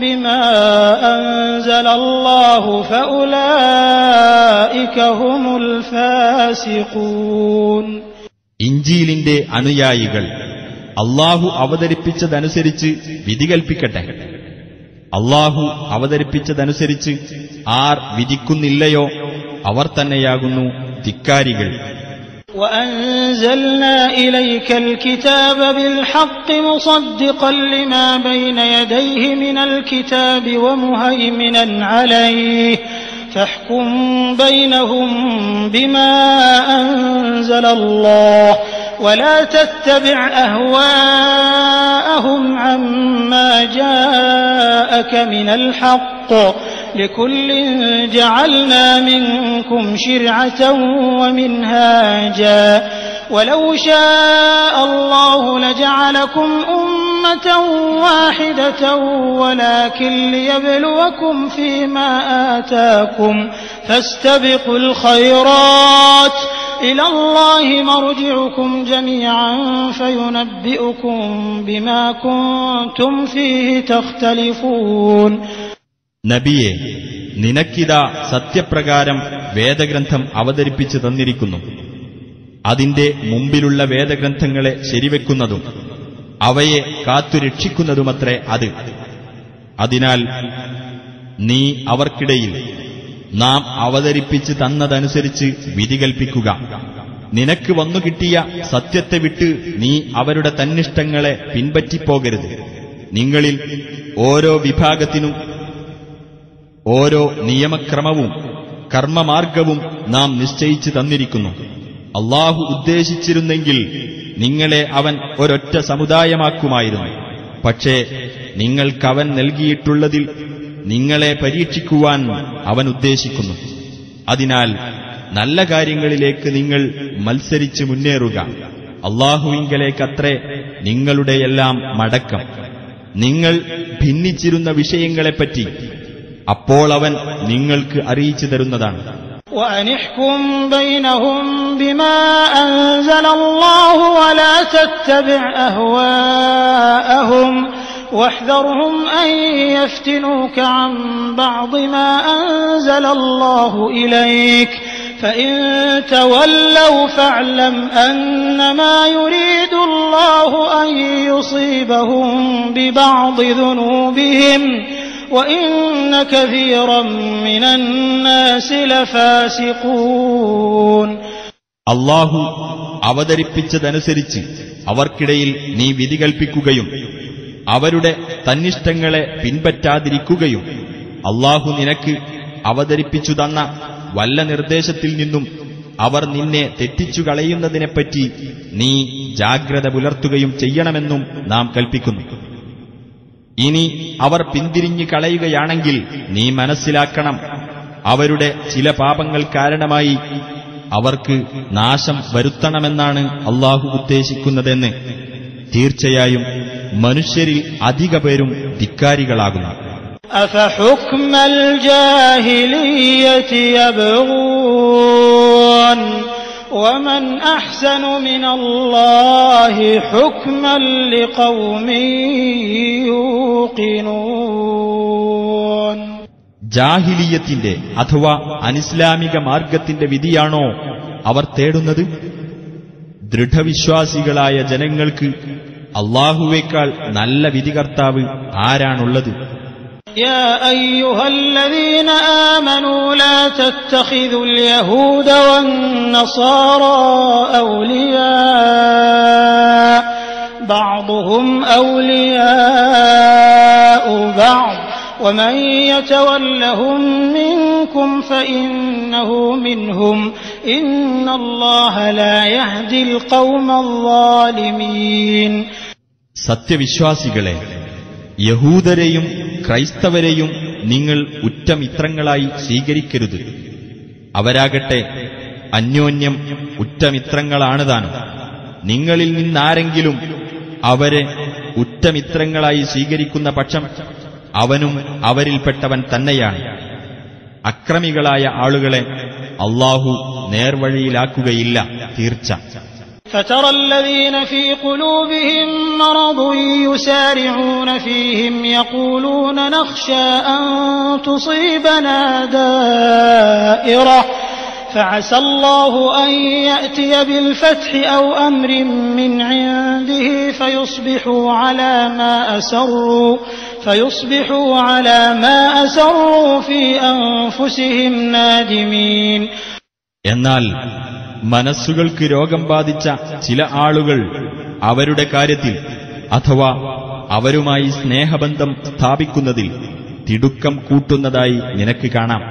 بِمَا أَنزَلَ اللَّهُ فَأُولَئِكَ هُمُ الْفَاسِقُونَ. ഇഞ്ചീലിന്റെ അനുയായികൾ അള്ളാഹു അവതരിപ്പിച്ചതനുസരിച്ച് വിധി കൽപ്പിക്കട്ടെ. അള്ളാഹു അവതരിപ്പിച്ചതനുസരിച്ച് ആർ വിധിക്കുന്നില്ലയോ അവർ തന്നെയാകുന്നു ധിക്കാരികൾ. وَأَنزَلْنَا إِلَيْكَ الْكِتَابَ بِالْحَقِّ مُصَدِّقًا لِمَا بَيْنَ يَدَيْهِ مِنَ الْكِتَابِ وَمُهَيْمِنًا عَلَيْهِ فَاحْكُم بَيْنَهُم بِمَا أَنزَلَ اللَّهُ وَلَا تَتَّبِعْ أَهْوَاءَهُمْ عَمَّا جَاءَكَ مِنَ الْحَقِّ لِكُلٍّ جَعَلْنَا مِنكُمْ شِرْعَةً وَمِنْهَاجًا وَلَوْ شَاءَ اللَّهُ لَجَعَلَكُمْ أُمَّةً وَاحِدَةً وَلَكِنْ لِيَبْلُوَكُمْ فِيمَا آتَاكُمْ فَاسْتَبِقُوا الْخَيْرَاتِ إِلَى اللَّهِ مَرْجِعُكُمْ جَمِيعًا فَيُنَبِّئُكُم بِمَا كُنتُمْ فِيهِ تَخْتَلِفُونَ. നബിയെ, നിനക്കിതാ സത്യപ്രകാരം വേദഗ്രന്ഥം അവതരിപ്പിച്ചു തന്നിരിക്കുന്നു. അതിന്റെ മുമ്പിലുള്ള വേദഗ്രന്ഥങ്ങളെ ശരിവെക്കുന്നതും അവയെ കാത്തുരക്ഷിക്കുന്നതുമത്രേ അത്. അതിനാൽ നീ അവർക്കിടയിൽ നാം അവതരിപ്പിച്ചു തന്നതനുസരിച്ച് വിധി കൽപ്പിക്കുക. നിനക്ക് വന്നുകിട്ടിയ സത്യത്തെ വിട്ട് നീ അവരുടെ തന്നിഷ്ടങ്ങളെ പിൻപറ്റിപ്പോകരുത്. നിങ്ങളിൽ ഓരോ വിഭാഗത്തിനും ഓരോ നിയമക്രമവും കർമ്മമാർഗവും നാം നിശ്ചയിച്ചു തന്നിരിക്കുന്നു. അള്ളാഹു ഉദ്ദേശിച്ചിരുന്നെങ്കിൽ നിങ്ങളെ അവൻ ഒരൊറ്റ സമുദായമാക്കുമായിരുന്നു. പക്ഷേ നിങ്ങൾക്കവൻ നൽകിയിട്ടുള്ളതിൽ നിങ്ങളെ പരീക്ഷിക്കുവാൻ അവൻ ഉദ്ദേശിക്കുന്നു. അതിനാൽ നല്ല കാര്യങ്ങളിലേക്ക് നിങ്ങൾ മത്സരിച്ച് മുന്നേറുക. അള്ളാഹുവിങ്കലേക്കത്രേ നിങ്ങളുടെയെല്ലാം മടക്കം. നിങ്ങൾ ഭിന്നിച്ചിരുന്ന വിഷയങ്ങളെപ്പറ്റി അപ്പോൾ അവൻ നിങ്ങൾക്ക് അറിയിച്ചു തരുന്നതാണ്. وَأَنِحْكُمْ بَيْنَهُم بِمَا أَنزَلَ اللَّهُ وَلَا تَتَّبِعْ أَهْوَاءَهُمْ وَاحْذَرْهُمْ أَن يَفْتِنُوكَ عَن بَعْضِ مَا أَنزَلَ اللَّهُ إِلَيْكَ فَإِن تَوَلَّوْا فَاعْلَمْ أَنَّمَا يُرِيدُ اللَّهُ أَن يُصِيبَهُم بِبَعْضِ ذُنُوبِهِمْ وَإِنَّ كَثِيرًا مِنَ النَّاسِ لَفَاسِقُونَ. അള്ളാഹു അവതരിപ്പിച്ചതനുസരിച്ച് അവർക്കിടയിൽ നീ വിധി കൽപ്പിക്കുകയും അവരുടെ തന്നിഷ്ടങ്ങളെ പിൻപറ്റാതിരിക്കുകയും അള്ളാഹു നിനക്ക് അവതരിപ്പിച്ചു തന്ന വല്ല നിർദ്ദേശത്തിൽ നിന്നും അവർ നിന്നെ തെറ്റിച്ചു കളയുന്നതിനെപ്പറ്റി നീ ജാഗ്രത പുലർത്തുകയും ചെയ്യണമെന്നും നാം കൽപ്പിക്കുന്നു. ഇനി അവർ പിന്തിരിഞ്ഞു കളയുകയാണെങ്കിൽ നീ മനസ്സിലാക്കണം, അവരുടെ ചില പാപങ്ങൾ കാരണമായി അവർക്ക് നാശം വരുത്തണമെന്നാണ് അള്ളാഹു ഉദ്ദേശിക്കുന്നതെന്ന്. തീർച്ചയായും മനുഷ്യരിൽ അധിക പേരും ധിക്കാരികളാകുന്നു. أَفَحُكْمَ الْجَاهِلِيَّةِ يَبْغُونَ وَمَنْ أَحْسَنُ مِنَ اللَّهِ حُكْمًا لِقَوْمٍ يُوقِنُونَ. ജാഹിലിയത്തിന്റെ അഥവാ അനിസ്ലാമിക മാർഗത്തിന്റെ വിധിയാണോ അവർ തേടുന്നത്? ദൃഢവിശ്വാസികളായ ജനങ്ങൾക്ക് അല്ലാഹുവേക്കാൾ നല്ല വിധികർത്താവ് ആരാണുള്ളത്? يا أيها الذين آمنوا لا تتخذوا اليهود والنصارى أولياء بعضهم أولياء بعض ومن يتولهم منكم فإنه منهم إن الله لا يهدي القوم الظالمين. സത്യവിശ്വാസികളെ, യഹൂദരെയും ക്രൈസ്തവരെയും നിങ്ങൾ ഉറ്റമിത്രങ്ങളായി സ്വീകരിക്കരുത്. അവരാകട്ടെ അന്യോന്യം ഉറ്റമിത്രങ്ങളാണ് താനും. നിങ്ങളിൽ നിന്നാരെങ്കിലും അവരെ ഉറ്റമിത്രങ്ങളായി സ്വീകരിക്കുന്ന പക്ഷം അവനും അവരിൽപ്പെട്ടവൻ തന്നെയാണ്. അക്രമികളായ ആളുകളെ അല്ലാഹു നേർവഴിയിലാക്കുകയില്ല, തീർച്ച. فترى الذين في قلوبهم مرض يسارعون فيهم يقولون نخشى أن تصيبنا دائرة فعسى الله أن يأتي بالفتح أو أمر من عنده فيصبحوا على ما أسروا في أنفسهم نادمين. എന്നാൽ മനസ്സുകൾക്ക് രോഗം ബാധിച്ച ചില ആളുകൾ അവരുടെ കാര്യത്തിൽ അഥവാ അവരുമായി സ്നേഹബന്ധം സ്ഥാപിക്കുന്നതിൽ തിടുക്കം കൂട്ടുന്നതായി നിനക്ക് കാണാം.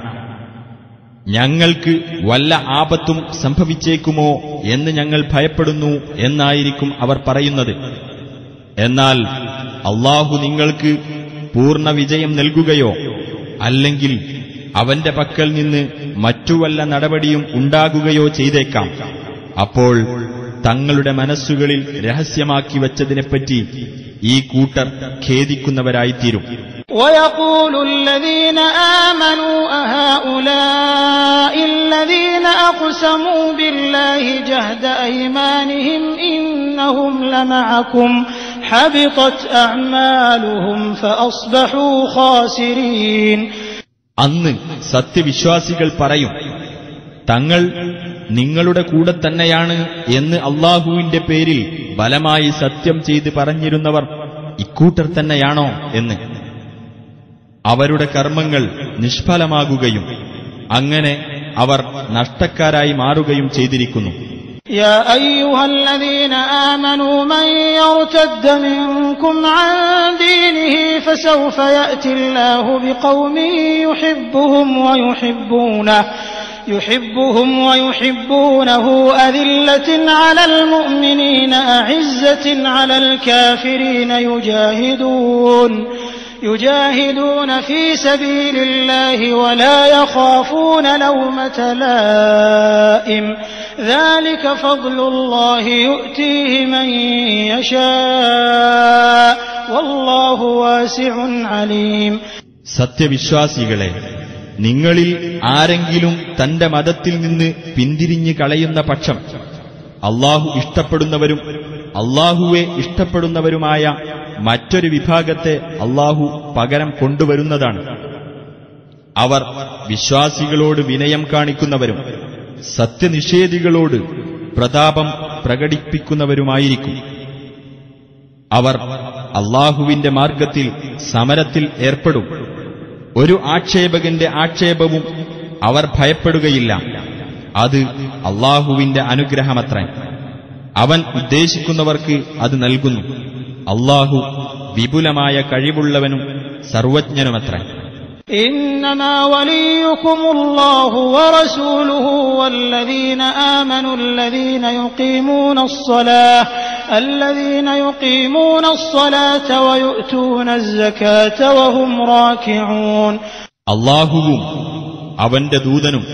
ഞങ്ങൾക്ക് വല്ല ആപത്തും സംഭവിച്ചേക്കുമോ എന്ന് ഞങ്ങൾ ഭയപ്പെടുന്നു എന്നായിരിക്കും അവർ പറയുന്നത്. എന്നാൽ അല്ലാഹു നിങ്ങൾക്ക് പൂർണ്ണ വിജയം നൽകുകയോ അല്ലെങ്കിൽ അവന്റെ പക്കൽ നിന്ന് മറ്റു വല്ല നടപടിയും ഉണ്ടാകുകയോ ചെയ്തേക്കാം. അപ്പോൾ തങ്ങളുടെ മനസ്സുകളിൽ രഹസ്യമാക്കി വച്ചതിനെപ്പറ്റി ഈ കൂട്ടർ ഖേദിക്കുന്നവരായിത്തീരും. وَيَقُولُ الَّذِينَ آمَنُوا أَهَؤُلَاءِ الَّذِينَ أَقْسَمُوا بِاللَّهِ جَهْدَ أَيْمَانِهِمْ إِنَّهُمْ لَمَعَكُمْ حَبِطَتْ أَعْمَالُهُمْ فَأَصْبَحُوا خَاسِرِينَ. അന്ന് സത്യവിശ്വാസികൾ പറയും, തങ്ങൾ നിങ്ങളുടെ കൂടെ തന്നെയാണ് എന്ന് അല്ലാഹുവിന്റെ പേരിൽ ബലമായി സത്യം ചെയ്ത് പറഞ്ഞിരുന്നവർ ഇക്കൂട്ടർ തന്നെയാണോ എന്ന്. അവരുടെ കർമ്മങ്ങൾ നിഷ്ഫലമാകുകയും അങ്ങനെ അവർ നഷ്ടക്കാരായി മാറുകയും ചെയ്തിരിക്കുന്നു. يا أيها الذين آمنوا من يرتد منكم عن دينه فسوف يأتي الله بقوم يحبهم ويحبونه أذلة على المؤمنين أعزة على الكافرين يجاهدون في سبيل الله ولا يخافون لومة لائم ذلك فضل الله يؤتيه من يشاء والله واسع عليم. സത്യവിശ്വാസികളെ, നിങ്ങളിൽ ആരെങ്കിലും തന്റെ മതത്തിൽ നിന്ന് പിന്തിരിഞ്ഞു കളയുന്ന പക്ഷം അല്ലാഹു ഇഷ്ടപ്പെടുന്നവരും അല്ലാഹുവെ ഇഷ്ടപ്പെടുന്നവരുമായ മറ്റൊരു വിഭാഗത്തെ അല്ലാഹു പകരം കൊണ്ടുവരുന്നതാണ്. അവർ വിശ്വാസികളോട് വിനയം കാണിക്കുന്നവരും സത്യനിഷേധികളോട് പ്രതാപം പ്രകടിപ്പിക്കുന്നവരുമായിരിക്കും. അവർ അല്ലാഹുവിന്റെ മാർഗത്തിൽ സമരത്തിൽ ഏർപ്പെടും. ഒരു ആക്ഷേപകന്റെ ആക്ഷേപവും അവർ ഭയപ്പെടുകയില്ല. അത് അല്ലാഹുവിന്റെ അനുഗ്രഹമത്രേ. അവൻ ഉദ്ദേശിക്കുന്നവർക്ക് അത് നൽകുന്നു. അല്ലാഹു വിപുലമായ കഴിവുള്ളവനും സർവജ്ഞനുമത്രേ. إنما وليكم الله ورسوله والذين آمنوا الذين يقيمون الصلاة ويؤتون الزكاة وهم راكعون. അല്ലാഹുവും അവന്റെ ദൂതനും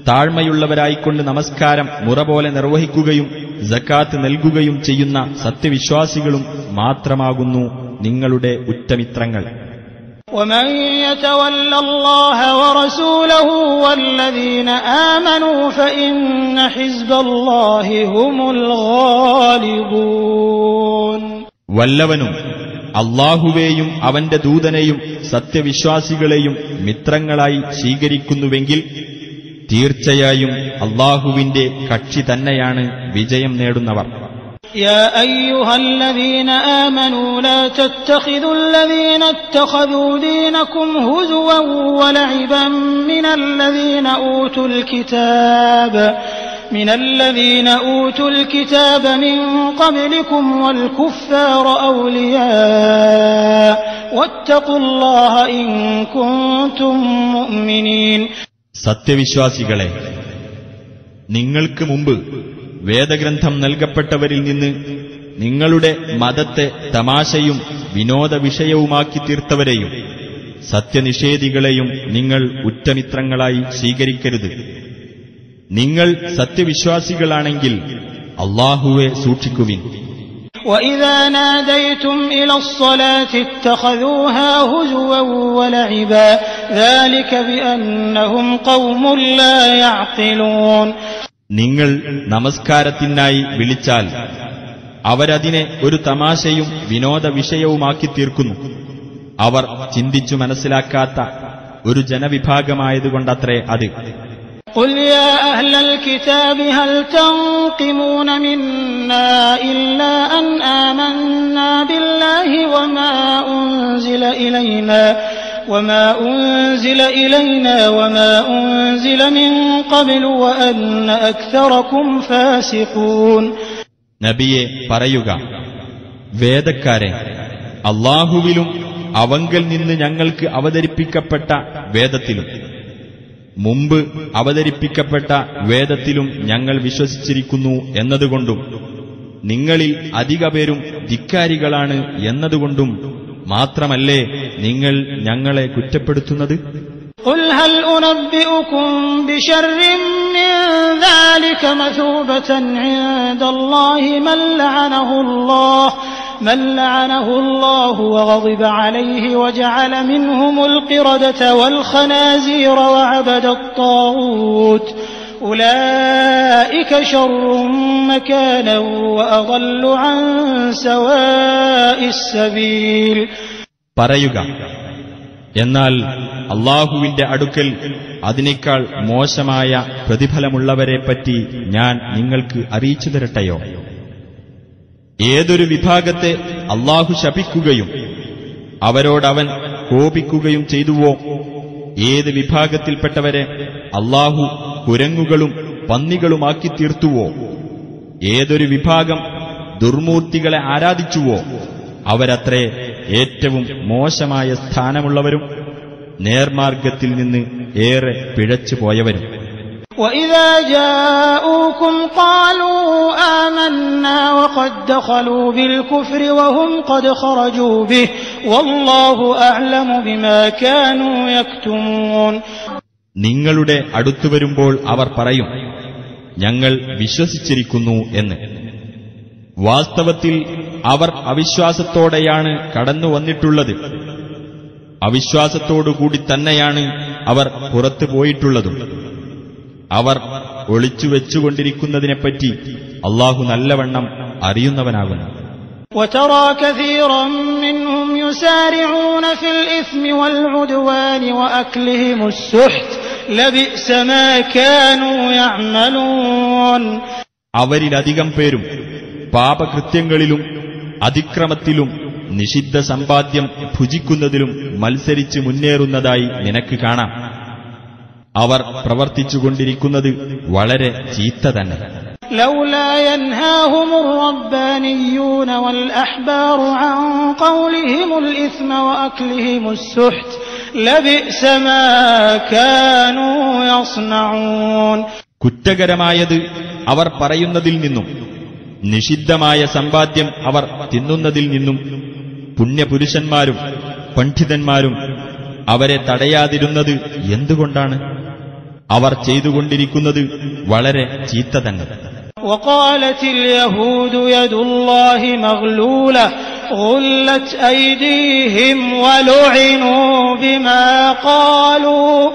താഴ്മയുള്ളവരായിക്കൊണ്ട് നമസ്കാരം മുറ പോലെ നിർവഹിക്കുകയും സക്കാത്ത് നൽകുകയും ചെയ്യുന്ന സത്യവിശ്വാസികളും മാത്രമാകുന്നു നിങ്ങളുടെ ഉറ്റമിത്രങ്ങൾ. ومن يتول الله ورسوله والذين آمنوا فإن حزب الله هم الغالبون. വല്ലവനും അല്ലാഹുവേയും അവന്റെ ദൂതനെയും സത്യവിശ്വാസികളെയും മിത്രങ്ങളായി സ്വീകരിക്കുന്നുവെങ്കിൽ തീർച്ചയായും അല്ലാഹുവിന്റെ കക്ഷി തന്നെയാണ് വിജയം നേടുന്നവർ. يا أيها الذين آمنوا لا تتخذوا الذين اتخذوا دينكم هزوا ولعبا من الذين أوتوا الكتاب من قبلكم والكفار أولياء واتقوا الله إن كنتم مؤمنين. സത്യവിശ്വാസികളെ, നിങ്ങൾക്ക് മുമ്പ് വേദഗ്രന്ഥം നൽകപ്പെട്ടവരിൽ നിന്ന് നിങ്ങളുടെ മതത്തെ തമാശയും വിനോദ വിഷയവുമാക്കി തീർത്തവരെയും സത്യനിഷേധികളെയും നിങ്ങൾ ഉറ്റമിത്രങ്ങളായി സ്വീകരിക്കരുത്. നിങ്ങൾ സത്യവിശ്വാസികളാണെങ്കിൽ അല്ലാഹുവെ സൂക്ഷിക്കുവിൻ. وَإِذَا نَادَيْتُمْ إِلَى الصَّلَاةِ اتَّخَذُوهَا هُزُوًا وَلَعِبًا ذَلِكَ بِأَنَّهُمْ قَوْمٌ لَّا يَعْقِلُونَ. നിങ്ങൾ നമസ്കാരത്തിനായി വിളിച്ചാൽ അവരതിനെ ഒരു തമാശയും വിനോദ വിഷയവുമാക്കി തീർക്കുന്നു. അവർ ചിന്തിച്ചു മനസ്സിലാക്കാത്ത ഒരു ജനവിഭാഗമായതുകൊണ്ടത്രേ അത്. قُلْ يَا أَهْلَ الْكِتَابِ هَلْ تَنقِمُونَ مِنَّا إِلَّا أَنْ آمَنَّا بِاللَّهِ وَمَا أُنزِلَ إِلَيْنَا وَمَا أُنزِلَ مِن قَبْلُ وَأَنَّ أَكْثَرَكُمْ فَاسِقُونَ. നബിയെ പറയുക, വേദക്കാരെ, അല്ലാഹുവിലും അവങ്കൽ നിന്ന് ഞങ്ങൾക്ക് അവതരിപ്പിക്കപ്പെട്ട വേദത്തിലും മുമ്പ് അവതരിപ്പിക്കപ്പെട്ട വേദത്തിലും ഞങ്ങൾ വിശ്വസിച്ചിരിക്കുന്നു എന്നതുകൊണ്ടും നിങ്ങളിൽ അധിക പേരും ധിക്കാരികളാണ് എന്നതുകൊണ്ടും മാത്രമല്ലേ നിങ്ങൾ ഞങ്ങളെ കുറ്റപ്പെടുത്തുന്നത്? قُلْ هَلْ أُنَبِّئُكُم بِشَرٍّ مِّن ذَلِكَ مَثُوبَةً عِندَ اللَّهِ من لعنه الله وغضب عليه وجعل منهم القردة والخنازير وعبد الطاغوت أولئك شر مكانا وأضل عن سواء السبيل. പറയുക, എന്നാൽ അല്ലാഹുവിന്റെ അടുക്കൽ അതിനേക്കാൾ മോശമായ പ്രതിഫലമുള്ളവരെപ്പറ്റി ഞാൻ നിങ്ങൾക്ക് അറിയിച്ചു തരട്ടെയോ? ഏതൊരു വിഭാഗത്തെ അല്ലാഹു ശപിക്കുകയും അവരോടവൻ കോപിക്കുകയും ചെയ്തുവോ, ഏത് വിഭാഗത്തിൽപ്പെട്ടവരെ അല്ലാഹു കുരങ്ങുകളും പന്നികളുമാക്കി തീർത്തുവോ, ഏതൊരു വിഭാഗം ദുർമൂർത്തികളെ ആരാധിച്ചുവോ, അവരത്രേ ഏറ്റവും മോശമായ സ്ഥാനമുള്ളവരും നേർമാർഗത്തിൽ നിന്ന് ഏറെ പിഴച്ചുപോയവരും. وَإِذَا جَاءُوكُمْ قَالُوا آمَنَّا وَقَدْ دَخَلُوا بِالْكُفْرِ وَهُمْ قَدْ خَرَجُوا بِهِ وَاللَّهُ أَعْلَمُ بِمَا كَانُوا يَكْتُمُونَ. നിങ്ങളുടെ അടുത്തു വരുമ്പോൾ അവർ പറയും, ഞങ്ങൾ വിശ്വസിച്ചിരിക്കുന്നു എന്ന്. വാസ്തവത്തിൽ അവർ അവിശ്വാസത്തോടെയാണ് കടന്നു വന്നിട്ടുള്ളത്. അവിശ്വാസത്തോടുകൂടി തന്നെയാണ് അവർ പുറത്തു പോയിട്ടുള്ളതും. അവർ ഒളിച്ചുവെച്ചുകൊണ്ടിരിക്കുന്നതിനെപ്പറ്റി അല്ലാഹു നല്ലവണ്ണം അറിയുന്നവനാകുന്നു. وَتَرَى كَثِيرًا مِّنْهُمْ يُسَارِعُونَ فِي الْإِثْمِ وَالْعُدْوَانِ وَأَكْلِهِمُ السُّحْتَ لَبِئْسَ مَا كَانُوا يَعْمَلُونَ. അവരിലധികം പേരും പാപകൃത്യങ്ങളിലും അതിക്രമത്തിലും നിഷിദ്ധ സമ്പാദ്യം ഭുജിക്കുന്നതിലും മത്സരിച്ച് മുന്നേറുന്നതായി നിനക്ക് കാണാം. അവർ പ്രവർത്തിച്ചുകൊണ്ടിരിക്കുന്നത് വളരെ ചീത്ത തന്നെ. لولا ينهاهم الربانيون والأحبار عن قولهم الإثم وأكلهم السحت لبئس ما كانوا يصنعون. കുറ്റകരമായത് അവർ പറയുന്നതിൽ നിന്നും നിഷിദ്ധമായ സമ്പാദ്യം അവർ തിന്നുന്നതിൽ നിന്നും പുണ്യപുരുഷന്മാരും പണ്ഡിതന്മാരും അവരെ തടയാതിരുന്നത് എന്തുകൊണ്ടാണ്? അവർ ചെയ്തുകൊണ്ടിരിക്കുന്നത് വളരെ ചീത്ത തന്നെ. وقالت اليهود يد الله مغلولة غلت أيديهم ولعنوا بما قالوا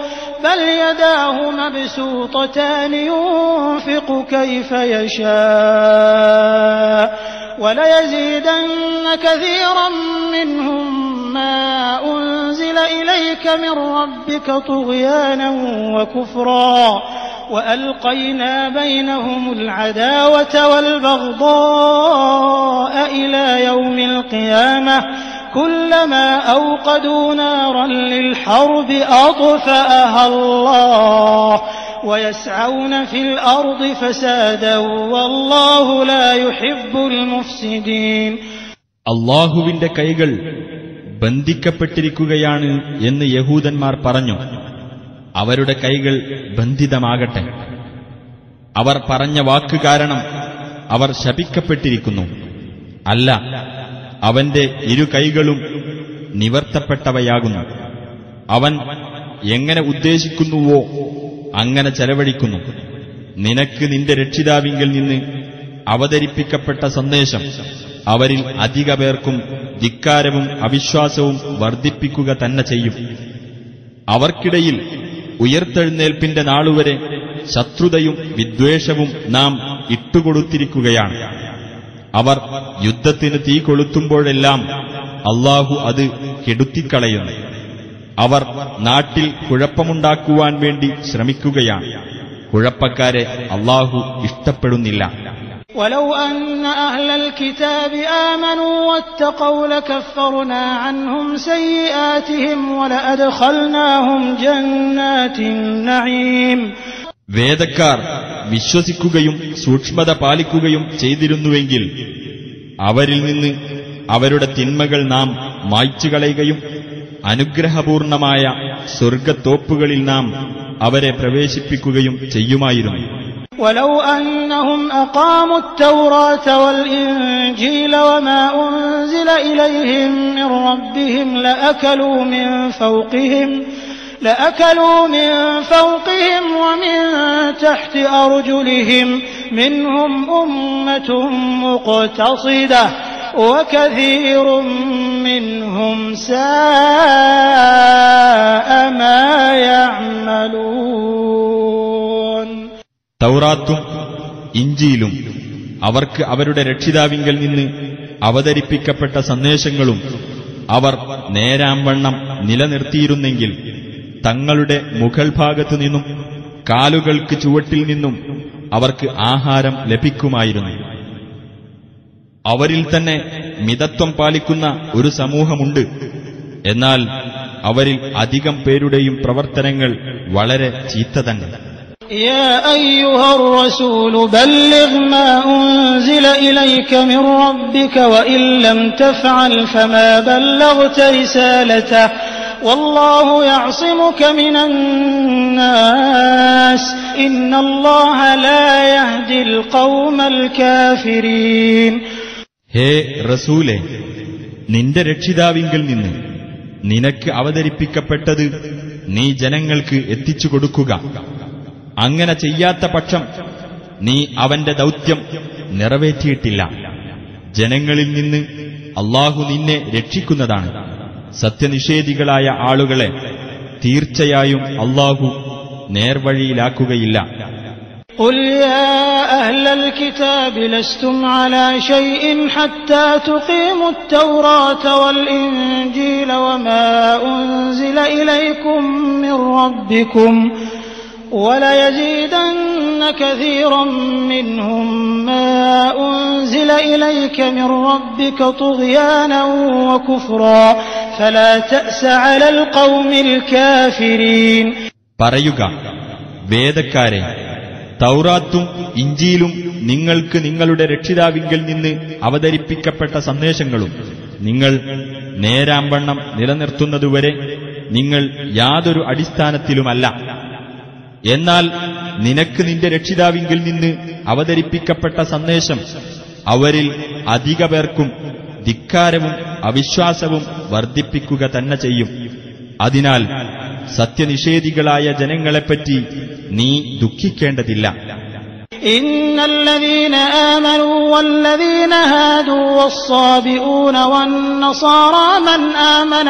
بل يداه مبسوطتان ينفق كيف يشاء وليزيدن كثيرا منهم ما أنزل إليك من ربك طغيانا وكفرا وألقينا بينهم العداوة والبغضاء إلى يوم القيامة كلما أوقدوا نارا للحرب أطفأها الله ويسعون في الأرض فسادا والله لا يحب المفسدين. അല്ലാഹുവിന്റെ കൈകൾ ബന്ധിക്കപ്പെട്ടിരിക്കുകയാണ് എന്ന് യഹൂദന്മാർ പറഞ്ഞു. അവരുടെ കൈകൾ ബന്ധിതമാകട്ടെ. അവർ പറഞ്ഞ വാക്ക് കാരണം അവർ ശപിക്കപ്പെട്ടിരിക്കുന്നു. അല്ല, അവന്റെ ഇരു കൈകളും നിവർത്തപ്പെട്ടവയാകുന്നു. അവൻ എങ്ങനെ ഉദ്ദേശിക്കുന്നുവോ അങ്ങനെ ചെലവഴിക്കുന്നു. നിനക്ക് നിന്റെ രക്ഷിതാവിങ്കിൽ നിന്ന് അവതരിപ്പിക്കപ്പെട്ട സന്ദേശം അവരിൽ അധിക പേർക്കും ധിക്കാരവും അവിശ്വാസവും വർദ്ധിപ്പിക്കുക തന്നെ ചെയ്യും. അവർക്കിടയിൽ ഉയർത്തെഴുന്നേൽപ്പിന്റെ നാളുവരെ ശത്രുതയും വിദ്വേഷവും നാം ഇട്ടുകൊടുത്തിരിക്കുകയാണ്. അവർ യുദ്ധത്തിന് തീ കൊളുത്തുമ്പോഴെല്ലാം അല്ലാഹു അത് കെടുത്തിക്കളയുന്നു. അവർ നാട്ടിൽ കുഴപ്പമുണ്ടാക്കുവാൻ വേണ്ടി ശ്രമിക്കുകയാണ്. കുഴപ്പക്കാരെ അല്ലാഹു ഇഷ്ടപ്പെടുന്നില്ല. ولو أن أهل الكتاب آمنوا واتقوا لكفرنا عنهم سيئاتهم ولأدخلناهم جنات النعيم. വേദക്കാർ വിശ്വസിക്കുകയും സൂക്ഷ്മത പാലിക്കുകയും ചെയ്തിരുന്നുവെങ്കിൽ അവരിൽ നിന്ന് അവരുടെ തിന്മകൾ നാം മായ്ച്ചുകളയുകയും അനുഗ്രഹപൂർണമായ സ്വർഗത്തോപ്പുകളിൽ നാം അവരെ പ്രവേശിപ്പിക്കുകയും ചെയ്യുമായിരുന്നു. ولو أنهم أقاموا التوراة والإنجيل وما أنزل إليهم من ربهم لأكلوا من فوقهم ومن تحت أرجلهم منهم أمة مقتصدة وكثير منهم ساء ما يعملون. തൗറാത്തും ഇഞ്ചീലും അവർക്ക് അവരുടെ രക്ഷിതാവിങ്കൽ നിന്ന് അവതരിപ്പിക്കപ്പെട്ട സന്ദേശങ്ങളും അവർ നേരാംവണ്ണം നിലനിർത്തിയിരുന്നെങ്കിൽ തങ്ങളുടെ മുകൾ ഭാഗത്തു നിന്നും കാലുകൾക്ക് ചുവട്ടിൽ നിന്നും അവർക്ക് ആഹാരം ലഭിക്കുമായിരുന്നു. അവരിൽ തന്നെ മിതത്വം പാലിക്കുന്ന ഒരു സമൂഹമുണ്ട്. എന്നാൽ അവരിൽ അധികം പേരുടെയും പ്രവർത്തനങ്ങൾ വളരെ ചീത്ത തന്നെ. يا أيها الرسول بلغ ما أنزل إليك من ربك وإن لم تفعل فما بلغت رسالته والله يعصمك من الناس إن الله لا يهدي القوم الكافرين. ഹേ റസൂലേ, നിന്റെ രക്ഷിതാവിങ്കൽ നിന്ന് നിനക്ക് അവതരിപ്പിക്കപ്പെട്ടത് നീ ജനങ്ങൾക്ക് എത്തിച്ചു കൊടുക്കുക. അങ്ങനെ ചെയ്യാത്ത പക്ഷം നീ അവന്റെ ദൗത്യം നിറവേറ്റിയിട്ടില്ല. ജനങ്ങളിൽ നിന്ന് അല്ലാഹു നിന്നെ രക്ഷിക്കുന്നതാണ്. സത്യനിഷേധികളായ ആളുകളെ തീർച്ചയായും അല്ലാഹു നേർവഴിയിലാക്കുകയില്ല. قل يا أهل الكتاب لستم على شيء حتى تقيموا التوراة والإنجيل وما أنزل إليكم من ربكم وَلَيَزِيدَنَّ كَثِيرًا مِّنْهُم مَّا أُنزِلَ إِلَيْكَ مِن رَّبِّكَ طُغْيَانًا وَكُفْرًا فَلَا تَأْسَ عَلَى الْقَوْمِ الْكَافِرِينَ. പറയുക, വേദക്കാരെ, തൗറാത്തും ഇഞ്ചീലും നിങ്ങൾക്ക് നിങ്ങളുടെ രക്ഷിതാവിങ്കൽ നിന്ന് അവതരിപ്പിക്കപ്പെട്ട സന്ദേശങ്ങളും നിങ്ങൾ നേരാംവണ്ണം നിലനിർത്തുന്നതുവരെ നിങ്ങൾ യാതൊരു അടിസ്ഥാനത്തിലുമല്ല. എന്നാൽ നിനക്ക് നിന്റെ രക്ഷിതാവിങ്കിൽ നിന്ന് അവതരിപ്പിക്കപ്പെട്ട സന്ദേശം അവരിൽ അധിക പേർക്കും ധിക്കാരവും അവിശ്വാസവും വർദ്ധിപ്പിക്കുക തന്നെ ചെയ്യും. അതിനാൽ സത്യനിഷേധികളായ ജനങ്ങളെപ്പറ്റി നീ ദുഃഖിക്കേണ്ടതില്ല. إن الذين آمنوا والذين هادوا والصابئون والنصارى من آمن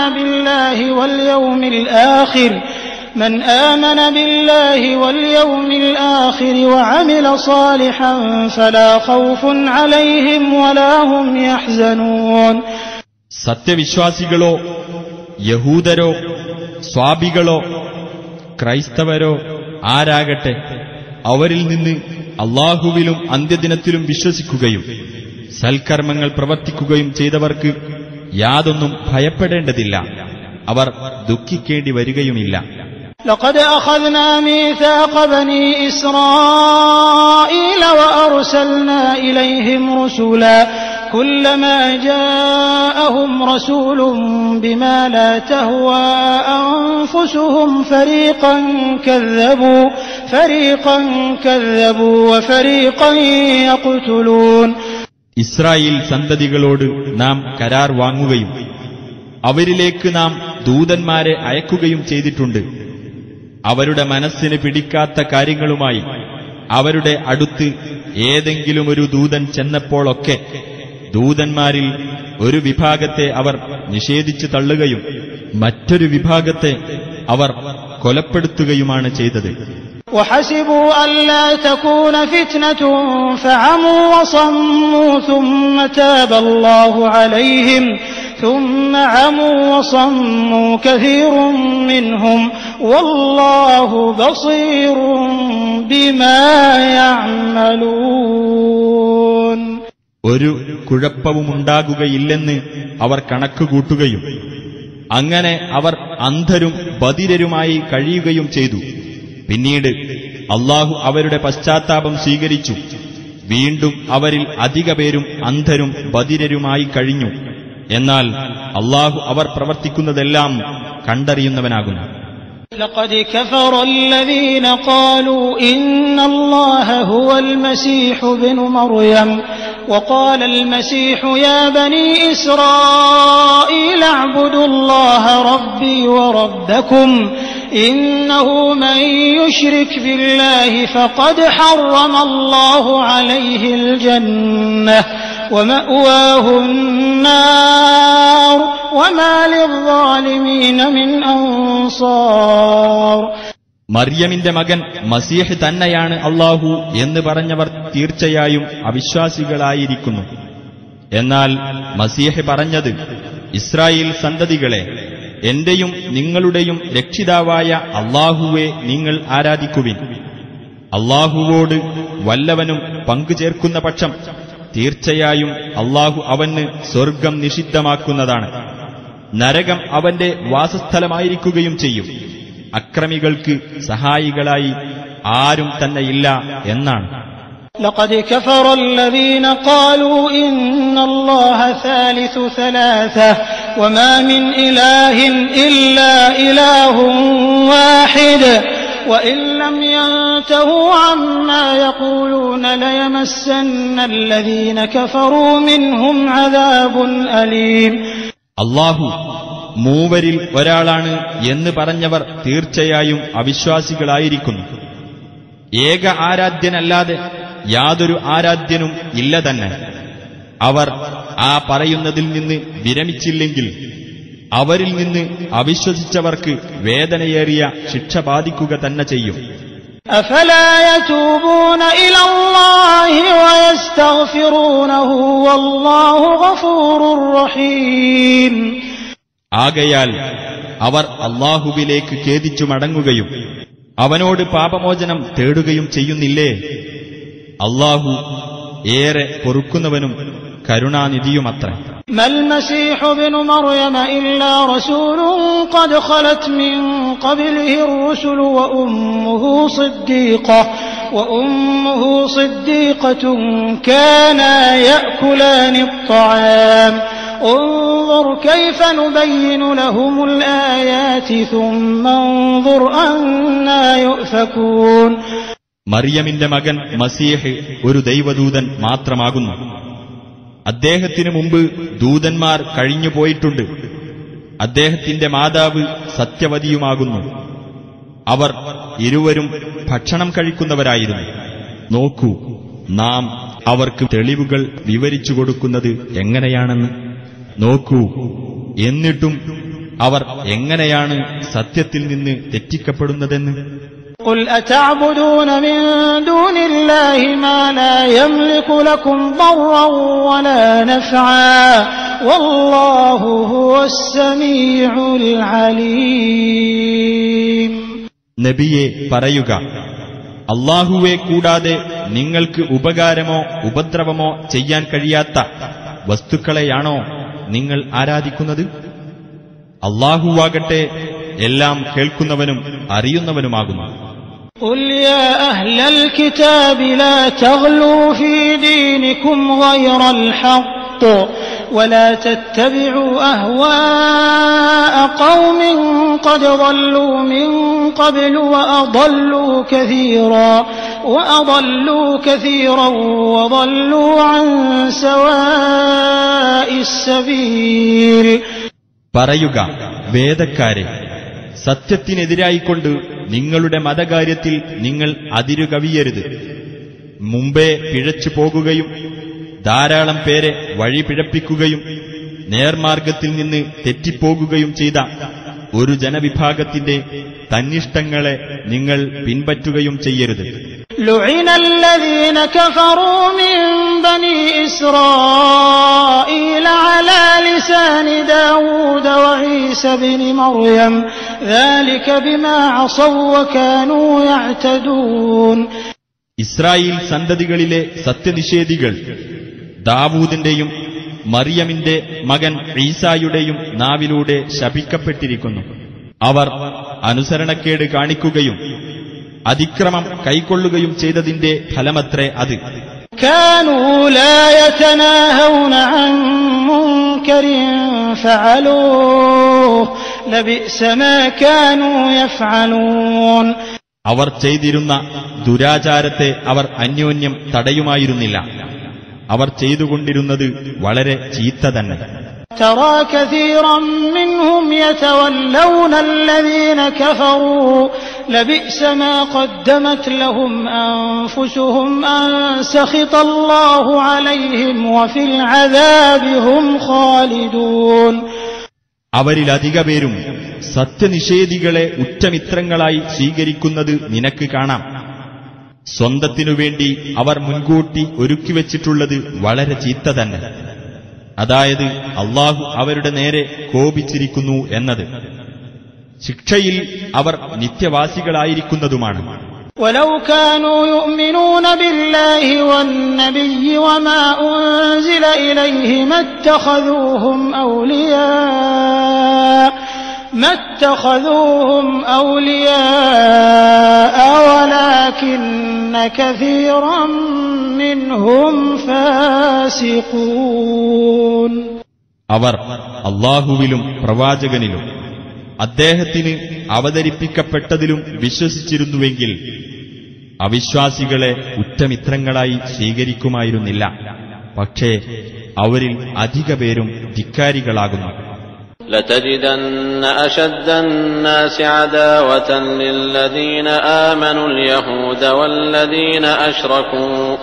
بالله واليوم الآخر وعمل صالحا فلا خوف عليهم ولا هم يحزنون. സത്യവിശ്വാസികളോ യഹൂദരോ സ്വാബികളോ ക്രൈസ്തവരോ ആരാകട്ടെ, അവരിൽ നിന്ന് അല്ലാഹുവിലും അന്ത്യദിനത്തിലും വിശ്വസിക്കുകയും സൽക്കർമ്മങ്ങൾ പ്രവർത്തിക്കുകയും ചെയ്തവർക്ക് യാതൊന്നും ഭയപ്പെടേണ്ടതില്ല, അവർ ദുഃഖിക്കേണ്ടി വരികയുമില്ല. لقد أخذنا ميثاق بني إسرائيل وأرسلنا إليهم رسلا كلما جاءهم رسول بما لا تهوى أنفسهم فريقا كذبوا وفريقا يقتلون. ഇസ്രായേൽ സന്തതികളോട് നാം കരാർ വാങ്ങുകയും അവരിലേക്ക് നാം ദൂതന്മാരെ അയക്കുകയും ചെയ്തിട്ടുണ്ട്. അവരുടെ മനസ്സിന് പിടിക്കാത്ത കാര്യങ്ങളുമായി അവരുടെ അടുത്ത് ഏതെങ്കിലും ഒരു ദൂതൻ ചെന്നപ്പോഴൊക്കെ ദൂതന്മാരിൽ ഒരു വിഭാഗത്തെ അവർ നിഷേധിച്ചു തള്ളുകയും മറ്റൊരു വിഭാഗത്തെ അവർ കൊലപ്പെടുത്തുകയുമാണ് ചെയ്തത്. وحسبوا ألا تكون فتنة فعموا وصموا ثم تاب الله عليهم ثم عموا وصموا كثير منهم والله بصير بما يعملون. ഒരു കുഴപ്പവുമുണ്ടാകുകയില്ലെന്ന് അവർ കണക്കുകൂട്ടുകയും അങ്ങനെ അവർ അന്ധരും ബധിരരുമായി കഴിയുകയും ചെയ്തു. പിന്നീട് അല്ലാഹു അവരുടെ പശ്ചാത്താപം സ്വീകരിച്ചു. വീണ്ടും അവരിൽ അധിക പേരും അന്ധരും ബധിരരുമായി കഴിഞ്ഞു. എന്നാൽ അല്ലാഹു അവർ പ്രവർത്തിക്കുന്നതെല്ലാം കണ്ടറിയുന്നവനാകുന്നു. لقد كفر الذين قالوا إن الله هو المسيح ابن مريم وقال المسيح يا بني إسرائيل اعبدوا الله ربي وربكم إنه من يشرك بالله فقد حرم الله عليه الجنة ومأواه النار وما للظالمين من أنصار. മറിയമിന്റെ മകൻ മസീഹ് തന്നെയാണ് അല്ലാഹു എന്ന് പറഞ്ഞവർ തീർച്ചയായും അവിശ്വാസികളായിരിക്കുന്നു. എന്നാൽ മസീഹ് പറഞ്ഞത്, ഇസ്രായേൽ സന്തതികളെ, എന്റെയും നിങ്ങളുടെയും രക്ഷിതാവായ അല്ലാഹുവെ നിങ്ങൾ ആരാധിക്കുവിൻ. അല്ലാഹുവോട് വല്ലവനും പങ്കുചേർക്കുന്ന പക്ഷം തീർച്ചയായും അല്ലാഹു അവന് സ്വർഗം നിഷിദ്ധമാക്കുന്നതാണ്. നരകം അവന്റെ വാസസ്ഥലമായിരിക്കുകയും ചെയ്യും. അക്രമികൾക്ക് സഹായികളായി ആരും തന്നെയില്ല എന്നാണ്. لقد كفر الذين قالوا إن الله ثالث ثلاثة وما من إله إلا إله واحد وإن لم ينتهوا عما يقولون ليمسن الذين كفروا منهم عذاب أليم. അല്ലാഹു മൂവരിൽ ഒരാളാണ് എന്ന് പറഞ്ഞവർ തീർച്ചയായും അവിശ്വാസികളായിരിക്കുന്നു. ഏക ആരാധ്യനല്ലാതെ യാതൊരു ആരാധ്യനും ഇല്ല തന്നെ. അവർ ആ പറയുന്നതിൽ നിന്ന് വിരമിച്ചില്ലെങ്കിൽ അവരിൽ നിന്ന് അവിശ്വസിച്ചവർക്ക് വേദനയേറിയ ശിക്ഷ ബാധിക്കുക തന്നെ ചെയ്യും. أفلا يتوبون إلى الله ويستغفرونه والله غفور رحيم. ആകയാൽ അവർ അല്ലാഹുവിലേക്ക് ഖേദിച്ചു മടങ്ങുകയും അവനോട് പാപമോചനം തേടുകയും ചെയ്യുന്നില്ലേ? അല്ലാഹു ഏറെ പൊറുക്കുന്നവനും കരുണാനിധിയുമത്രേ. ما المسيح ابن مريم إلا رسول قد خلت من قبله الرسل وأمه صديقة كانا يأكلان الطعام انظر كيف نبين لهم الآيات ثم انظر أنا يؤفكون. മറിയമിന്റെ മകൻ മസീഹ് ഒരു ദൈവദൂതൻ മാത്രമാകുന്നു. അദ്ദേഹത്തിനു മുമ്പ് ദൂതന്മാർ കഴിഞ്ഞുപോയിട്ടുണ്ട്. അദ്ദേഹത്തിന്റെ മാതാവ് സത്യവതിയുമാകുന്നു. അവർ ഇരുവരും ഭക്ഷണം കഴിക്കുന്നവരായിരുന്നു. നോക്കൂ, നാം അവർക്ക് തെളിവുകൾ വിവരിച്ചു കൊടുക്കുന്നത് എങ്ങനെയാണെന്ന് നോക്കൂ. എന്നിട്ടും അവർ എങ്ങനെയാണ് സത്യത്തിൽ നിന്ന് തെറ്റിക്കപ്പെടുന്നതെന്ന്. قل أتعبدون من دون الله ما لا يملك لكم ضرا ولا نفعا والله هو السميع العليم. നബിയെ പറയുക, അല്ലാഹുവെ കൂടാതെ നിങ്ങൾക്ക് ഉപകാരമോ ഉപദ്രവമോ ചെയ്യാൻ കഴിയാത്ത വസ്തുക്കളെയാണോ നിങ്ങൾ ആരാധിക്കുന്നത്? അല്ലാഹുവാകട്ടെ എല്ലാം കേൾക്കുന്നവനും അറിയുന്നവനുമാകുന്നു. قل يا أهل الكتاب لا تغلوا في دينكم غير الحق ولا تتبعوا أهواء قوم قد ضلوا من قبل وأضلوا كثيرا وضلوا عن سواء السبيل. പറയുക, വേദക്കാരെ, സത്യത്തിനെതിരായിക്കൊണ്ട് നിങ്ങളുടെ മതകാര്യത്തിൽ നിങ്ങൾ അതിരുകവിയരുത്. മുമ്പേ പിഴച്ചു പോകുകയും ധാരാളം പേരെ വഴി പിഴപ്പിക്കുകയും നേർമാർഗത്തിൽ നിന്ന് തെറ്റിപ്പോകുകയും ചെയ്ത ഒരു ജനവിഭാഗത്തിന്റെ തന്നിഷ്ടങ്ങളെ നിങ്ങൾ പിൻപറ്റുകയും ചെയ്യരുത്. لعن الذين كفروا من بني إسرائيل على لسان داود وعيسى بن مريم ذلك بما عصوا وكانوا يعتدون. ഇസ്രായേൽ സന്തതികളിലെ സത്യനിഷേധികൾ ദാവൂദിന്റെയും മറിയമിന്റെ മകൻ ഈസായുടെയും നാവിലൂടെ ശപിക്കപ്പെട്ടിരിക്കുന്നു. അവർ അനുസരണക്കേട് കാണിക്കുകയും അതിക്രമം കൈക്കൊള്ളുകയും ചെയ്തതിന്റെ ഫലമത്രേ അത്. كانوا لا يتناهون عن منكر فعلوه لبئس ما كانوا يفعلون. അവർ ചെയ്തിരുന്ന ദുരാചാരത്തെ അവർ അന്യോന്യം തടയുമായിരുന്നില്ല. അവർ ചെയ്തുകൊണ്ടിരുന്നത് വളരെ ചീത്ത തന്നെ. ترى كثيرا منهم يتولون الذين كفروا لبئس ما قدمت لهم أنفسهم أن سخط الله عليهم وفي العذاب هم خالدون. അവരിലധിക പേരും സത്യനിഷേധികളെ ഉറ്റമിത്രങ്ങളായി സ്വീകരിക്കുന്നത് നിനക്ക് കാണാം. സ്വന്തത്തിനുവേണ്ടി അവർ മുൻകൂട്ടി ഒരുക്കിവെച്ചിട്ടുള്ളത് വളരെ ചീത്ത തന്നെ. അതായത് അല്ലാഹു അവരുടെ നേരെ കോപിച്ചിരിക്കുന്നു എന്നത്. ശിക്ഷയിൽ അവർ നിത്യവാസികളായിരിക്കുന്നതുമാണ്. ولو كانوا يؤمنون بالله والنبي وما أنزل إليه ما اتخذوهم أولياء ولكن كثيرا منهم فاسقون. അവർ അല്ലാഹുവിലും പ്രവാചകനിലും അദ്ദേഹത്തിന് അവതരിപ്പിക്കപ്പെട്ടതിലും വിശ്വസിച്ചിരുന്നുവെങ്കിൽ അവിശ്വാസികളെ ഉറ്റമിത്രങ്ങളായി സ്വീകരിക്കുമായിരുന്നില്ല. പക്ഷേ അവരിൽ അധിക പേരും ധിക്കാരികളാകുന്നു. لتجدن أشد الناس عداوة للذين آمنوا اليهود والذين أشركوا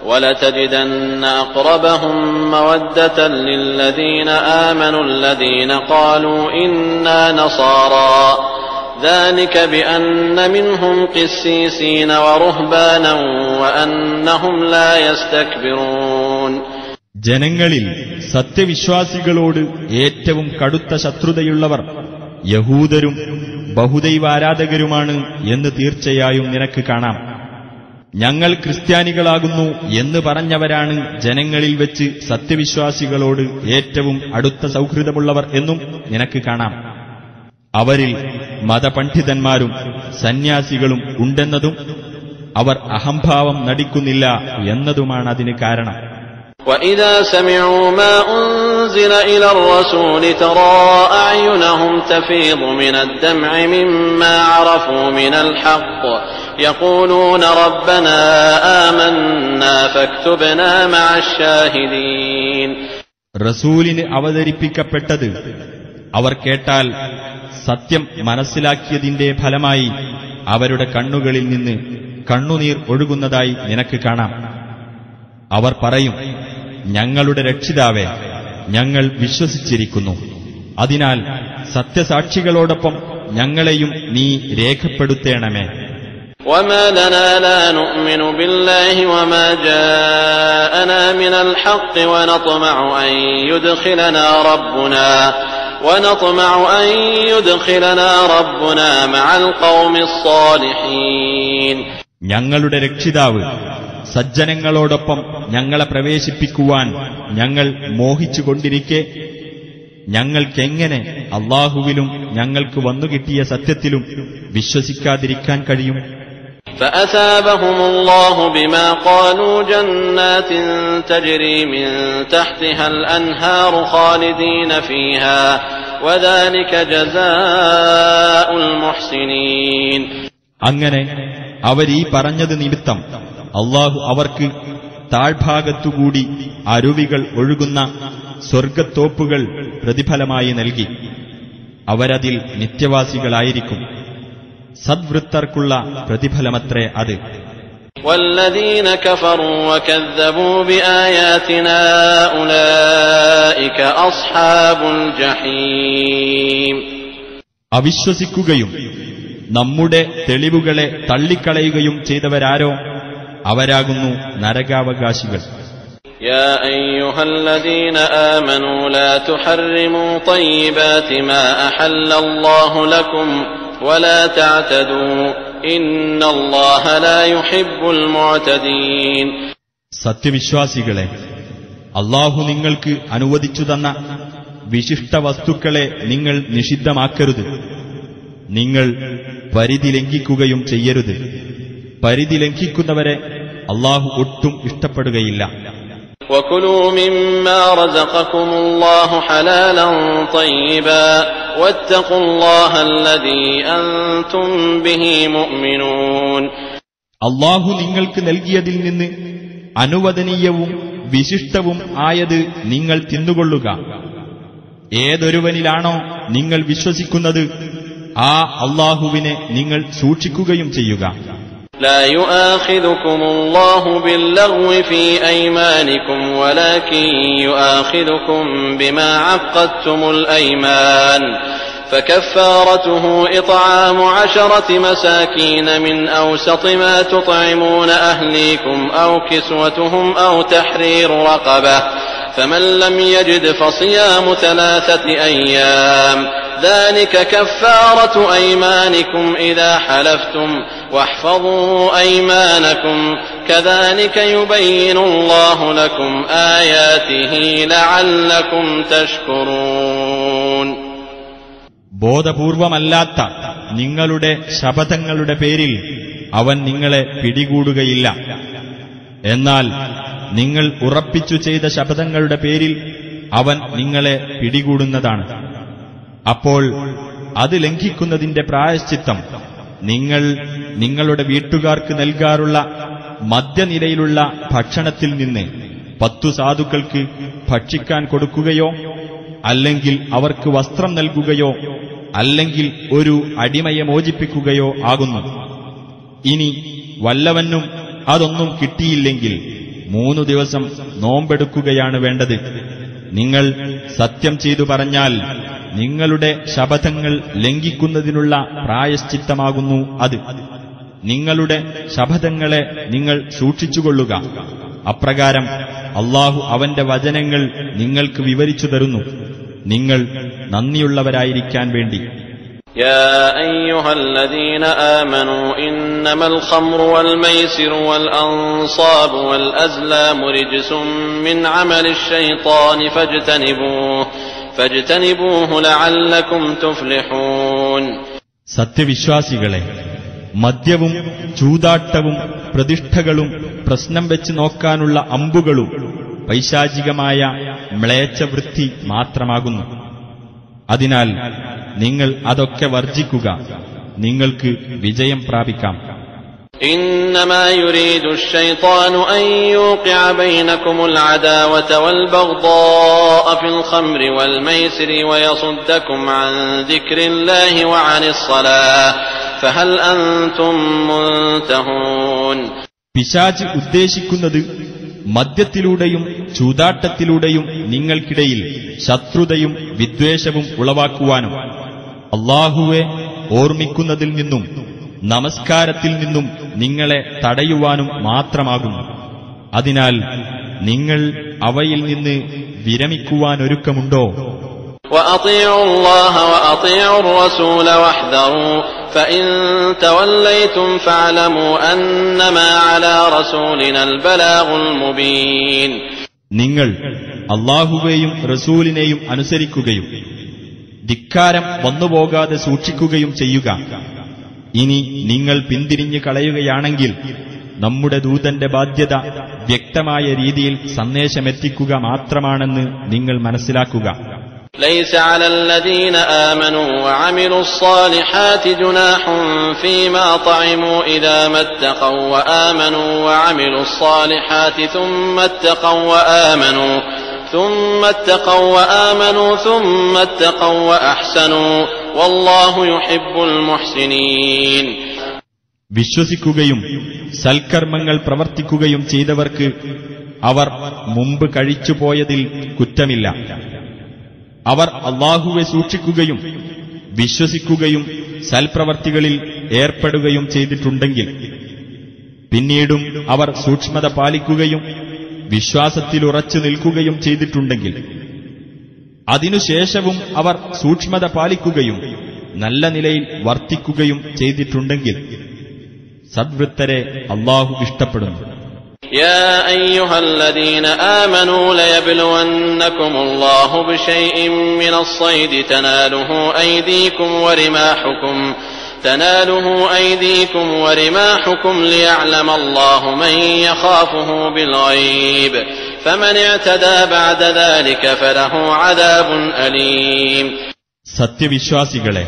ولتجدن أقربهم مودة للذين آمنوا الذين قالوا إنا نصارى ذلك بأن منهم قسيسين ورهبانا وأنهم لا يستكبرون. ജനങ്ങളിൽ സത്യവിശ്വാസികളോട് ഏറ്റവും കടുത്ത ശത്രുതയുള്ളവർ യഹൂദരും ബഹുദൈവാരാധകരുമാണ് എന്ന് തീർച്ചയായും നിനക്ക് കാണാം. ഞങ്ങൾ ക്രിസ്ത്യാനികളാകുന്നു എന്ന് പറഞ്ഞവരാണ് ജനങ്ങളിൽ വെച്ച് സത്യവിശ്വാസികളോട് ഏറ്റവും അടുത്ത സൗഹൃദമുള്ളവർ എന്നും നിനക്ക് കാണാം. അവരിൽ മതപണ്ഡിതന്മാരും സന്യാസികളും ഉണ്ടെന്നതും അവർ അഹംഭാവം നടിക്കുന്നില്ല എന്നതുമാണ് അതിന് കാരണം. وَإِذَا سَمِعُوا مَا أُنزِلَ إِلَى الرَّسُولِ تَرَى أَعْيُنَهُمْ تَفِيضُ مِنَ الدَّمْعِ مِمَّا عَرَفُوا مِنَ الْحَقِّ يَقُولُونَ رَبَّنَا آمَنَّا فَاكْتُبْنَا مَعَ الشَّاهِدِينَ. റസൂലിന് അവതരിപ്പിക്കപ്പെട്ടത് അവർ കേട്ടാൽ സത്യം മനസ്സിലാക്കിയതിന്റെ ഫലമായി അവരുടെ കണ്ണുകളിൽ നിന്ന് കണ്ണുനീർ ഒഴുകുന്നതായി നിനക്ക് കാണാം. അവർ പറയും, ഞങ്ങളുടെ രക്ഷിതാവേ, ഞങ്ങൾ വിശ്വസിച്ചിരിക്കുന്നു. അതിനാൽ സത്യസാക്ഷികളോടൊപ്പം ഞങ്ങളെയും നീ രേഖപ്പെടുത്തേണമേ. وما لنا لا نؤمن بالله وما جاءنا من الحق ونطمع أن يدخلنا ربنا مع القوم الصالحين. ഞങ്ങളുടെ രക്ഷിതാവ് സജ്ജനങ്ങളോടൊപ്പം ഞങ്ങളെ പ്രവേശിപ്പിക്കുവാൻ ഞങ്ങൾ മോഹിച്ചുകൊണ്ടിരിക്കെ ഞങ്ങൾക്കെങ്ങനെ അല്ലാഹുവിലും ഞങ്ങൾക്ക് വന്നുകിട്ടിയ സത്യത്തിലും വിശ്വസിക്കാതിരിക്കാൻ കഴിയും? فأثابهم الله بما قالوا جنات تجري من تحتها الأنهار خالدين فيها وذلك جزاء المحسنين. അങ്ങനെ അവരീ പറഞ്ഞത് നിമിത്തം അല്ലാഹു അവർക്ക് താഴ്ഭാഗത്തുകൂടി അരുവികൾ ഒഴുകുന്ന സ്വർഗത്തോപ്പുകൾ പ്രതിഫലമായി നൽകി. അവരതിൽ നിത്യവാസികളായിരിക്കും. സദ്വൃത്തർക്കുള്ള പ്രതിഫലമത്രേ അത്. والذين كفروا وكذبوا بآياتنا أولئك أصحاب الجحيم. അവിശ്വസിക്കുകയും നമ്മുടെ തെളിവുകളെ തള്ളിക്കളയുകയും ചെയ്തവരാരോ അവരാകുന്നു നരകാവകാശികൾ. يا أيها الذين آمنوا لا تحرموا طيبات ما أحل الله لكم ولا تعتدوا إن الله لا يحب المعتدين. സത്യവിശ്വാസികളെ, അല്ലാഹു നിങ്ങൾക്ക് അനുവദിച്ചു തന്ന വിശിഷ്ട വസ്തുക്കളെ നിങ്ങൾ നിഷിദ്ധമാക്കരുത്. നിങ്ങൾ പരിധി ലംഘിക്കുകയും ചെയ്യരുത്. പരിധി ലംഘിക്കുന്നവരെ അല്ലാഹു ഒട്ടും ഇഷ്ടപ്പെടുകയില്ല. وكلوا مما رزقكم الله حلالا طيبا واتقوا الله الذي أنتم به مؤمنون. അല്ലാഹു നിങ്ങൾക്ക് നൽകിയതിൽ നിന്ന് അനുവദനീയവും വിശിഷ്ടവും ആയത് നിങ്ങൾ തിന്നുകൊള്ളുക. ഏതൊരുവനിലാണോ നിങ്ങൾ വിശ്വസിക്കുന്നത് ആ അല്ലാഹുവിനെ നിങ്ങൾ സൂക്ഷിക്കുകയും ചെയ്യുക. لا يؤاخذكم الله باللغو في أيمانكم ولكن يؤاخذكم بما عقدتم الأيمان فكفارته إطعام 10 مساكين من أوسط ما تطعمون أهليكم أو كسوتهم أو تحرير رقبة فمن لم يجد فصيام 3 أيام ذلك كفارة أيمانكم إذا حلفتم واحفظوا أيمانكم كذلك يبين الله لكم آياته لعلكم تشكرون. ബോധപൂർവമല്ലാത്ത നിങ്ങളുടെ ശപഥങ്ങളുടെ പേരിൽ അവൻ നിങ്ങളെ പിടികൂടുകയില്ല. എന്നാൽ നിങ്ങൾ ഉറപ്പിച്ചു ചെയ്ത ശപഥങ്ങളുടെ പേരിൽ അവൻ നിങ്ങളെ പിടികൂടുന്നതാണ്. അപ്പോൾ അത് ലംഘിക്കുന്നതിന്റെ പ്രായശ്ചിത്തം നിങ്ങൾ നിങ്ങളുടെ വീട്ടുകാർക്ക് നൽകാറുള്ള മധ്യനിലയിലുള്ള ഭക്ഷണത്തിൽ നിന്ന് 10 സാധുക്കൾക്ക് ഭക്ഷിക്കാൻ കൊടുക്കുകയോ അല്ലെങ്കിൽ അവർക്ക് വസ്ത്രം നൽകുകയോ അല്ലെങ്കിൽ ഒരു അടിമയെ മോചിപ്പിക്കുകയോ ആകുന്നു. ഇനി വല്ലവനും അതൊന്നും കിട്ടിയില്ലെങ്കിൽ 3 ദിവസം നോമ്പെടുക്കുകയാണ് വേണ്ടത്. നിങ്ങൾ സത്യം ചെയ്തു പറഞ്ഞാൽ നിങ്ങളുടെ ശപഥങ്ങൾ ലംഘിക്കുന്നതിനുള്ള പ്രായശ്ചിത്തമാകുന്നു അത്. നിങ്ങളുടെ ശപഥങ്ങളെ നിങ്ങൾ സൂക്ഷിച്ചുകൊള്ളുക. അപ്രകാരം അല്ലാഹു അവന്റെ വചനങ്ങൾ നിങ്ങൾക്ക് വിവരിച്ചു തരുന്നു, നിങ്ങൾ നന്ദിയുള്ളവരായിരിക്കാൻ വേണ്ടി. يا أيها الذين آمنوا إنما الخمر والميسر والأنصاب والأزلام رجس من عمل الشيطان فاجتنبوه لعلكم تفلحون. സത്യവിശ്വാസികളെ, മദ്യവും ചൂതാട്ടവും പ്രതിഷ്ഠകളും പ്രശ്നം വെച്ച് നോക്കാനുള്ള അമ്പുകളും പൈശാചികമായ മ്ലേച്ഛവൃത്തി മാത്രമാകുന്നു. അതിനാൽ നിങ്ങൾ അതൊക്കെ വർജിക്കുക, നിങ്ങൾക്ക് വിജയം പ്രാപിക്കാം. إنما يريد الشيطان أن يوقع بينكم العداوة والبغضاء في الخمر والميسر ويصدكم عن ذكر الله وعن الصلاة فهل أنتم منتهون. പിശാച് ഉദ്ദേശിക്കുന്നത് മദ്യത്തിലൂടെയും ചൂതാട്ടത്തിലൂടെയും നിങ്ങൾക്കിടയിൽ ശത്രുതയും വിദ്വേഷവും ഉളവാക്കുവാനും അല്ലാഹുവെ ഓർമ്മിക്കുന്നതിൽ നിന്നും നമസ്കാരത്തിൽ നിന്നും നിങ്ങളെ തടയുവാനും മാത്രമാകുന്നു. അതിനാൽ നിങ്ങൾ അവയിൽ നിന്ന് വിരമിക്കുവാനൊരുക്കമുണ്ടോ? وأطيعوا الله وأطيعوا الرسول واحذروا فإن توليتم فاعلموا أنما على رسولنا البلاغ المبين. നിങ്ങൾ അല്ലാഹുവേയും റസൂലിനെയും അനുസരിക്കുകയും ധിക്കാരം വന്നുപോകാതെ സൂക്ഷിക്കുകയും ചെയ്യുക. ഇനി നിങ്ങൾ പിന്തിരിഞ്ഞു കളയുകയാണെങ്കിൽ നമ്മുടെ ദൂതന്റെ ബാധ്യത വ്യക്തമായ രീതിയിൽ സന്ദേശമെത്തിക്കുക മാത്രമാണെന്ന് നിങ്ങൾ മനസ്സിലാക്കുക. ليس على الذين آمنوا وعملوا الصالحات جناح فيما طعموا إذا ما اتقوا وآمنوا وعملوا الصالحات ثم اتقوا وآمنوا ثم اتقوا وأحسنوا والله يحب المحسنين. വിശ്വസിക്കുകയും സൽക്കർമ്മങ്ങൾ പ്രവർത്തിക്കുകയും ചെയ്തവർക്ക് അവർ മുമ്പ് കഴിച്ചുപോയതിൽ കുറ്റമില്ല. അവർ അല്ലാഹുവെ സൂക്ഷിക്കുകയും വിശ്വസിക്കുകയും സൽപ്രവർത്തികളിൽ ഏർപ്പെടുകയും ചെയ്തിട്ടുണ്ടെങ്കിൽ, പിന്നീടും അവർ സൂക്ഷ്മത പാലിക്കുകയും വിശ്വാസത്തിലുറച്ചു നിൽക്കുകയും ചെയ്തിട്ടുണ്ടെങ്കിൽ, അതിനുശേഷവും അവർ സൂക്ഷ്മത പാലിക്കുകയും നല്ല നിലയിൽ വർത്തിക്കുകയും ചെയ്തിട്ടുണ്ടെങ്കിൽ സദ്വൃത്തരെ അല്ലാഹു ഇഷ്ടപ്പെടുന്നു. يا أيها الذين آمنوا ليبلونكم الله بشيء من الصيد تناله أيديكم ورماحكم ليعلم الله من يخافه بالغيب فمن اعتدى بعد ذلك فله عذاب أليم. സത്യവിശ്വാസികളെ,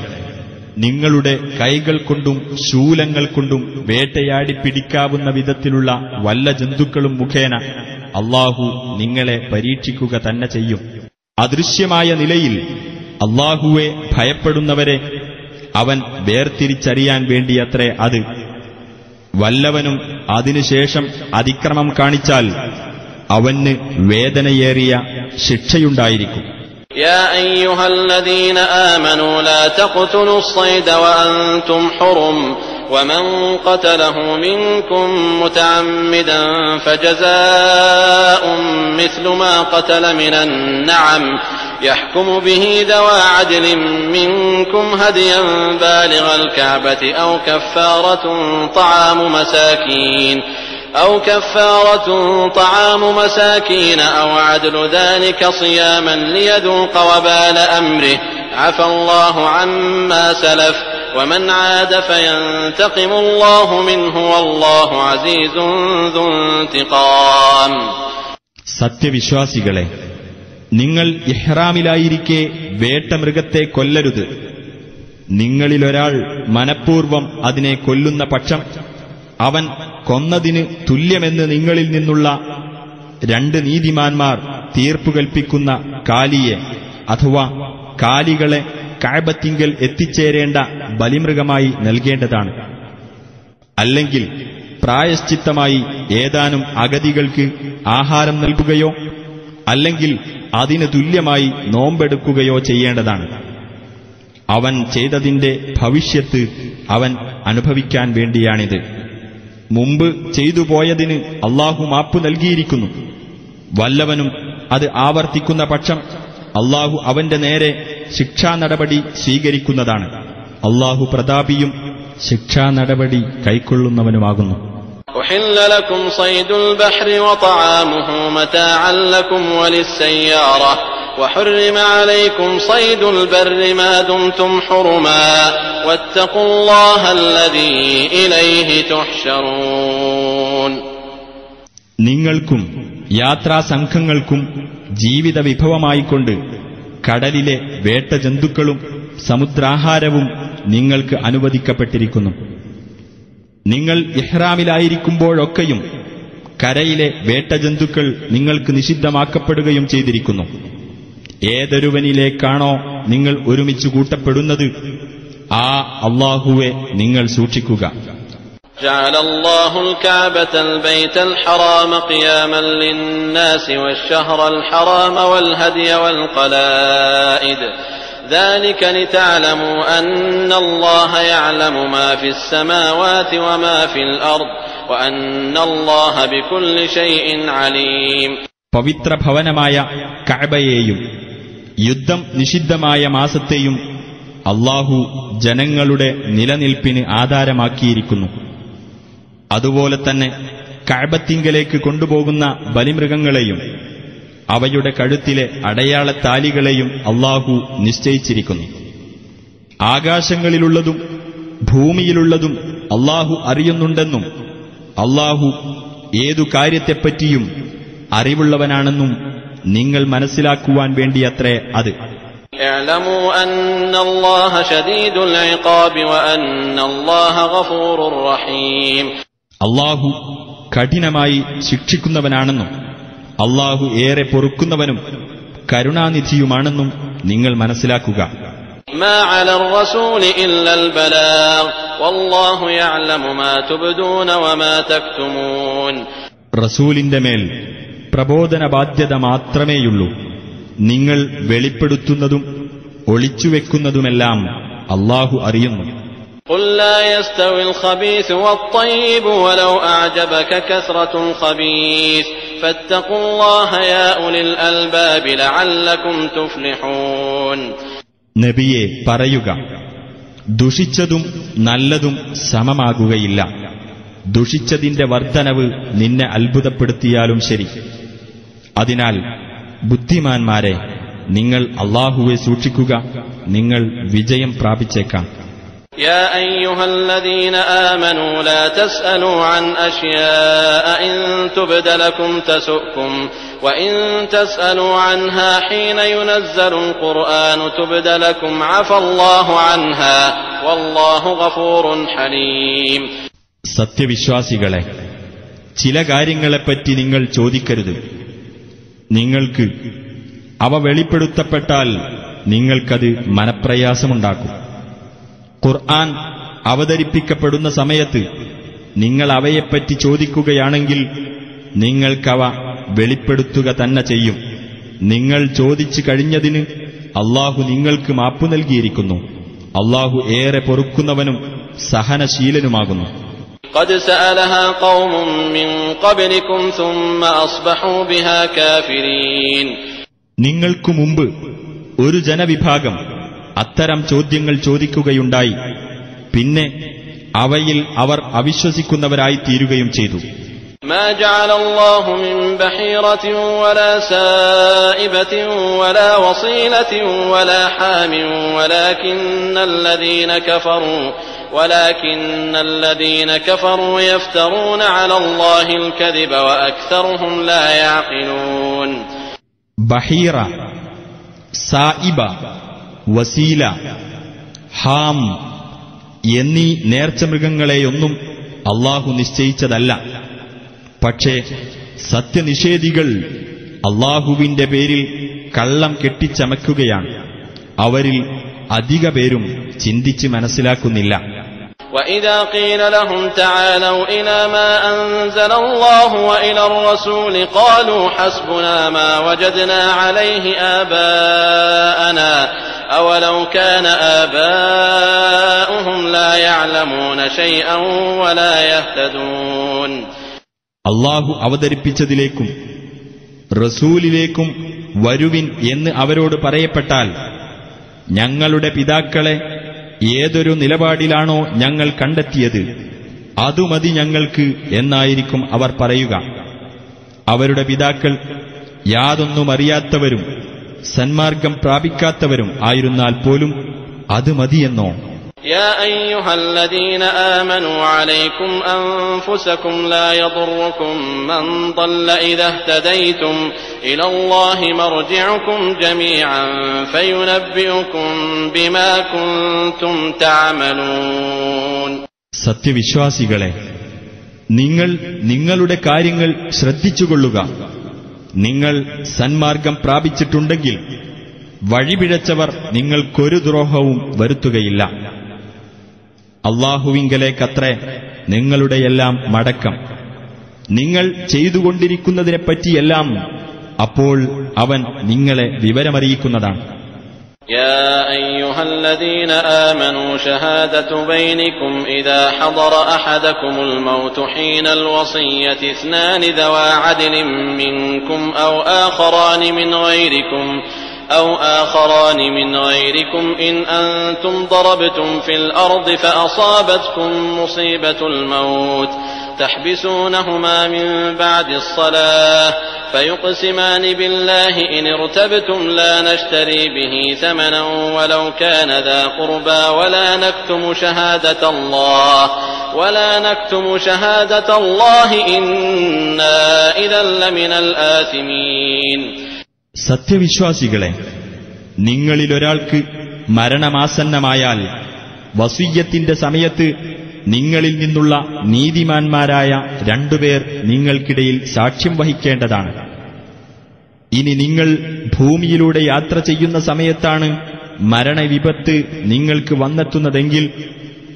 നിങ്ങളുടെ കൈകൾ കൊണ്ടും ശൂലങ്ങൾ കൊണ്ടും വേട്ടയാടി പിടിക്കാവുന്ന വിധത്തിലുള്ള വല്ല ജന്തുക്കളും മുഖേന അല്ലാഹു നിങ്ങളെ പരീക്ഷിക്കുക തന്നെ ചെയ്യും. അദൃശ്യമായ നിലയിൽ അല്ലാഹുവെ ഭയപ്പെടുന്നവരെ അവൻ വേർതിരിച്ചറിയാൻ വേണ്ടിയത്രേ അത്. വല്ലവനും അതിനുശേഷം അതിക്രമം കാണിച്ചാൽ അവന് വേദനയേറിയ ശിക്ഷയുണ്ടായിരിക്കും. يا أيها الذين آمنوا لا تقتلوا الصيد وأنتم حرم ومن قتله منكم متعمدا فجزاء مثل ما قتل من النعم يحكم به ذوى عدل منكم هديا بالغ الكعبة أو كفارة طعام مساكين أو عدل ذلك صياما ليذوق وبال أمره عفى الله عما سلف ومن عاد فينتقم الله منه والله عزيز ذو انتقام. സത്യവിശ്വാസികളെ, നിങ്ങൾ ഇഹ്റാമിലായിരിക്കെ വേട്ടമൃഗത്തെ കൊല്ലരുത്. നിങ്ങളിലൊരാൾ മനഃപൂർവ്വം അതിനെ കൊല്ലുന്ന പക്ഷം അവൻ കൊന്നതിന് തുല്യമെന്ന് നിങ്ങളിൽ നിന്നുള്ള 2 നീതിമാന്മാർ തീർപ്പു കൽപ്പിക്കുന്ന കാലിയെ അഥവാ കാലികളെ കഅബത്തിങ്കൽ എത്തിച്ചേരേണ്ട ബലിമൃഗമായി നൽകേണ്ടതാണ്. അല്ലെങ്കിൽ പ്രായശ്ചിത്തമായി ഏതാനും അഗതികൾക്ക് ആഹാരം നൽകുകയോ അല്ലെങ്കിൽ അതിന് തുല്യമായി നോമ്പെടുക്കുകയോ ചെയ്യേണ്ടതാണ്. അവൻ ചെയ്തതിന്റെ ഭവിഷ്യത്ത് അവൻ അനുഭവിക്കാൻ വേണ്ടിയാണിത്. മുമ്പ് ചെയ്തുപോയതിന് അല്ലാഹു മാപ്പ് നൽകിയിരിക്കുന്നു. വല്ലവനും അത് ആവർത്തിക്കുന്ന പക്ഷം അല്ലാഹു അവന്റെ നേരെ ശിക്ഷാ നടപടി സ്വീകരിക്കുന്നതാണ്. അല്ലാഹു പ്രതാപിയും ശിക്ഷാ നടപടി കൈക്കൊള്ളുന്നവനുമാകുന്നു. أحل لكم صيد البحر وطعامه متاعا لكم وللسيارة وحرم عليكم صيد البر ما دمتم حرما واتقوا الله الذي إليه تحشرون. നിങ്ങൾക്കും യാത്രാസംഘങ്ങൾക്കും ജീവിത വിഭവമായിക്കൊണ്ട് കടലിലെ വേട്ടജന്തുക്കളും സമുദ്രാഹാരവും നിങ്ങൾക്ക് അനുവദിക്കപ്പെട്ടിരിക്കുന്നു. നിങ്ങൾ ഇഹ്റാമിലായിരിക്കുമ്പോഴൊക്കെയും കരയിലെ വേട്ടജന്തുക്കൾ നിങ്ങൾക്ക് നിഷിദ്ധമാക്കപ്പെടുകയും ചെയ്തിരിക്കുന്നു. ഏതൊരുവനിലേക്കാണോ നിങ്ങൾ ഒരുമിച്ച് കൂട്ടപ്പെടുന്നത് ആ അല്ലാഹുവെ നിങ്ങൾ സൂക്ഷിക്കുക. جعل الله الكعبة البيت الحرام قياما للناس والشهر الحرام والهدي والقلائد ذلك لتعلموا أن الله يعلم ما في السماوات وما في الأرض وأن الله بكل شيء عليم. പവിത്ര ഭവനമായ കഅബയെയും യുദ്ധം നിഷിദ്ധമായ മാസത്തെയും അല്ലാഹു ജനങ്ങളുടെ നിലനിൽപ്പിന് ആധാരമാക്കിയിരിക്കുന്നു. അതുപോലെ തന്നെ കഅബത്തിങ്കലേക്ക് കൊണ്ടുപോകുന്ന ബലിമൃഗങ്ങളെയും അവയുടെ കഴുത്തിലെ അടയാളത്താലികളെയും അല്ലാഹു നിശ്ചയിച്ചിരിക്കുന്നു. ആകാശങ്ങളിലുള്ളതും ഭൂമിയിലുള്ളതും അല്ലാഹു അറിയുന്നുണ്ടെന്നും അല്ലാഹു ഏതു കാര്യത്തെപ്പറ്റിയും അറിവുള്ളവനാണെന്നും നിങ്ങൾ മനസ്സിലാക്കുവാൻ വേണ്ടിയത്രേ അത്. اعلموا أن الله شديد العقاب وأن الله غفور رحيم. അല്ലാഹു കഠിനമായി ശിക്ഷിക്കുന്നവനാണെന്നും അല്ലാഹു ഏറെ പൊറുക്കുന്നവനും കരുണാനിധിയുമാണെന്നും നിങ്ങൾ മനസ്സിലാക്കുക. ما على الرسول إلا البلاغ والله يعلم ما تبدون وما تكتمون. റസൂലിന്റെ മേൽ പ്രബോധന ബാധ്യത മാത്രമേയുള്ളൂ. നിങ്ങൾ വെളിപ്പെടുത്തുന്നതും ഒളിച്ചുവെക്കുന്നതുമെല്ലാം അല്ലാഹു അറിയുന്നു. قل لا يستوي الخبيث والطيب ولو أعجبك كثرة الخبيث فاتقوا الله يا أولي الألباب لعلكم تفلحون. നബിയെ പറയുക, ദുഷിച്ചതും നല്ലതും സമമാകുകയില്ല. ദുഷിച്ചതിന്റെ വർദ്ധനവ് നിന്നെ അത്ഭുതപ്പെടുത്തിയാലും ശരി. അതിനാൽ ബുദ്ധിമാന്മാരെ, നിങ്ങൾ അല്ലാഹുവെ സൂക്ഷിക്കുക, നിങ്ങൾ വിജയം പ്രാപിച്ചേക്കാം. يا أيها الذين آمنوا لا تسألوا عن أشياء إن تبد لكم تسؤكم وإن تسألوا عنها حين ينزل القرآن تبد لكم عفى الله عنها والله غفور حليم. സത്യവിശ്വാസികളെ, ചില കാര്യങ്ങളെപ്പറ്റി നിങ്ങൾ ചോദിക്കരുത്. നിങ്ങൾക്ക് അവ വെളിപ്പെടുത്തപ്പെട്ടാൽ നിങ്ങൾക്കത് മനപ്രയാസമുണ്ടാക്കും. ഖുർആൻ അവതരിപ്പിക്കപ്പെടുന്ന സമയത്ത് നിങ്ങൾ അവയെപ്പറ്റി ചോദിക്കുകയാണെങ്കിൽ നിങ്ങൾക്കവ വെളിപ്പെടുത്തുക തന്നെ ചെയ്യും. നിങ്ങൾ ചോദിച്ചു കഴിഞ്ഞതിന് അല്ലാഹു നിങ്ങൾക്ക് മാപ്പു നൽകിയിരിക്കുന്നു. അല്ലാഹു ഏറെ പൊറുക്കുന്നവനും സഹനശീലനുമാകുന്നു. قد سألها قوم من قبلكم ثم أصبحوا بها كافرين. നിങ്ങൾക്കു മുമ്പ് ഒരു ജനവിഭാഗം അത്തരം ചോദ്യങ്ങൾ ചോദിക്കുകയുണ്ടായി. പിന്നെ അവയിൽ അവർ അവിശ്വസിക്കുന്നവരായി തീരുകയും ചെയ്തു. ما جعل الله من بحيرة ولا سائبة ولا وصيلة ولا حام ولكن الذين كفروا يفترون على الله الكذب وأكثرهم لا يعقلون. ബഹീറ, സായിബ, വസീല, ഹാം എന്നീ നേർച്ചമൃഗങ്ങളെയൊന്നും അല്ലാഹു നിശ്ചയിച്ചതല്ല. പക്ഷേ സത്യനിഷേധികൾ അല്ലാഹുവിന്റെ പേരിൽ കള്ളം കെട്ടിച്ചമക്കുകയാണ്. അവരിൽ അധിക പേരും ചിന്തിച്ച് മനസ്സിലാക്കുന്നില്ല. وَإِذَا قِيلَ لَهُمْ تَعَالَوْا إِلَى مَا أَنزَلَ اللَّهُ وَإِلَى الرَّسُولِ قَالُوا حَسْبُنَا مَا وَجَدْنَا عَلَيْهِ آبَاءَنَا أَوَلَوْ كَانَ آبَاؤُهُمْ لَا يَعْلَمُونَ شَيْئًا وَلَا يَهْتَدُونَ. അല്ലാഹു അവതരിപ്പിച്ചതിലേക്കും റസൂലിലേക്കും വരുവിൻ എന്ന് അവരോട് പറയപ്പെട്ടാൽ, ഞങ്ങളുടെ പിതാക്കളെ ഏതൊരു നിലപാടിലാണോ ഞങ്ങൾ കണ്ടെത്തിയത് അതുമതി ഞങ്ങൾക്ക് എന്നായിരിക്കും അവർ പറയുക. അവരുടെ പിതാക്കൾ യാതൊന്നും അറിയാത്തവരും സന്മാർഗം പ്രാപിക്കാത്തവരും ആയിരുന്നാൽ പോലും അത് മതിയെന്നോ? يا أيها الذين آمنوا عليكم أنفسكم لا يضركم من ضل إذا اهتديتم إلى الله مرجعكم جميعا فينبئكم بما كنتم تعملون. സത്യവിശ്വാസികളെ, നിങ്ങൾ നിങ്ങളുടെ കാര്യങ്ങൾ ശ്രദ്ധിച്ചുകൊള്ളുക. നിങ്ങൾ സന്മാർഗം പ്രാപിച്ചിട്ടുണ്ടെങ്കിൽ വഴിപിഴച്ചവർ നിങ്ങൾക്കൊരു ദ്രോഹവും വരുത്തുകയില്ല. അല്ലാഹുവിങ്കലേക്കത്രേ നിങ്ങളുടെയെല്ലാം മടക്കം. നിങ്ങൾ ചെയ്തുകൊണ്ടിരിക്കുന്നതിനെപ്പറ്റിയെല്ലാം അപ്പോൾ അവൻ നിങ്ങളെ വിവരമറിയിക്കുന്നതാണ്. يا أيها الذين آمنوا شهادة بينكم إذا حضر أحدكم الموت حين الوصية اثنان ذوى عدل منكم أو آخران من غيركم أو آخران من غيركم إن أنتم ضربتم في الأرض فأصابتكم مصيبة الموت تحبسونهما من بعد الصلاة فيقسمان بالله إن ارتبتم لا نشتري به ثمنا ولو كان ذا قربى ولا نكتم شهادة الله إنا إذا لمن الآثمين. സത്യവിശ്വാസികളെ, നിങ്ങളിലൊരാൾക്ക് മരണമാസന്നമായാൽ വസിയ്യത്തിന്റെ സമയത്ത് നിങ്ങളിൽ നിന്നുള്ള നീതിമാന്മാരായ രണ്ടുപേർ നിങ്ങൾക്കിടയിൽ സാക്ഷ്യം വഹിക്കേണ്ടതാണ്. ഇനി നിങ്ങൾ ഭൂമിയിലൂടെ യാത്ര ചെയ്യുന്ന സമയത്താണ് മരണവിപത്ത് നിങ്ങൾക്ക് വന്നെത്തുന്നതെങ്കിൽ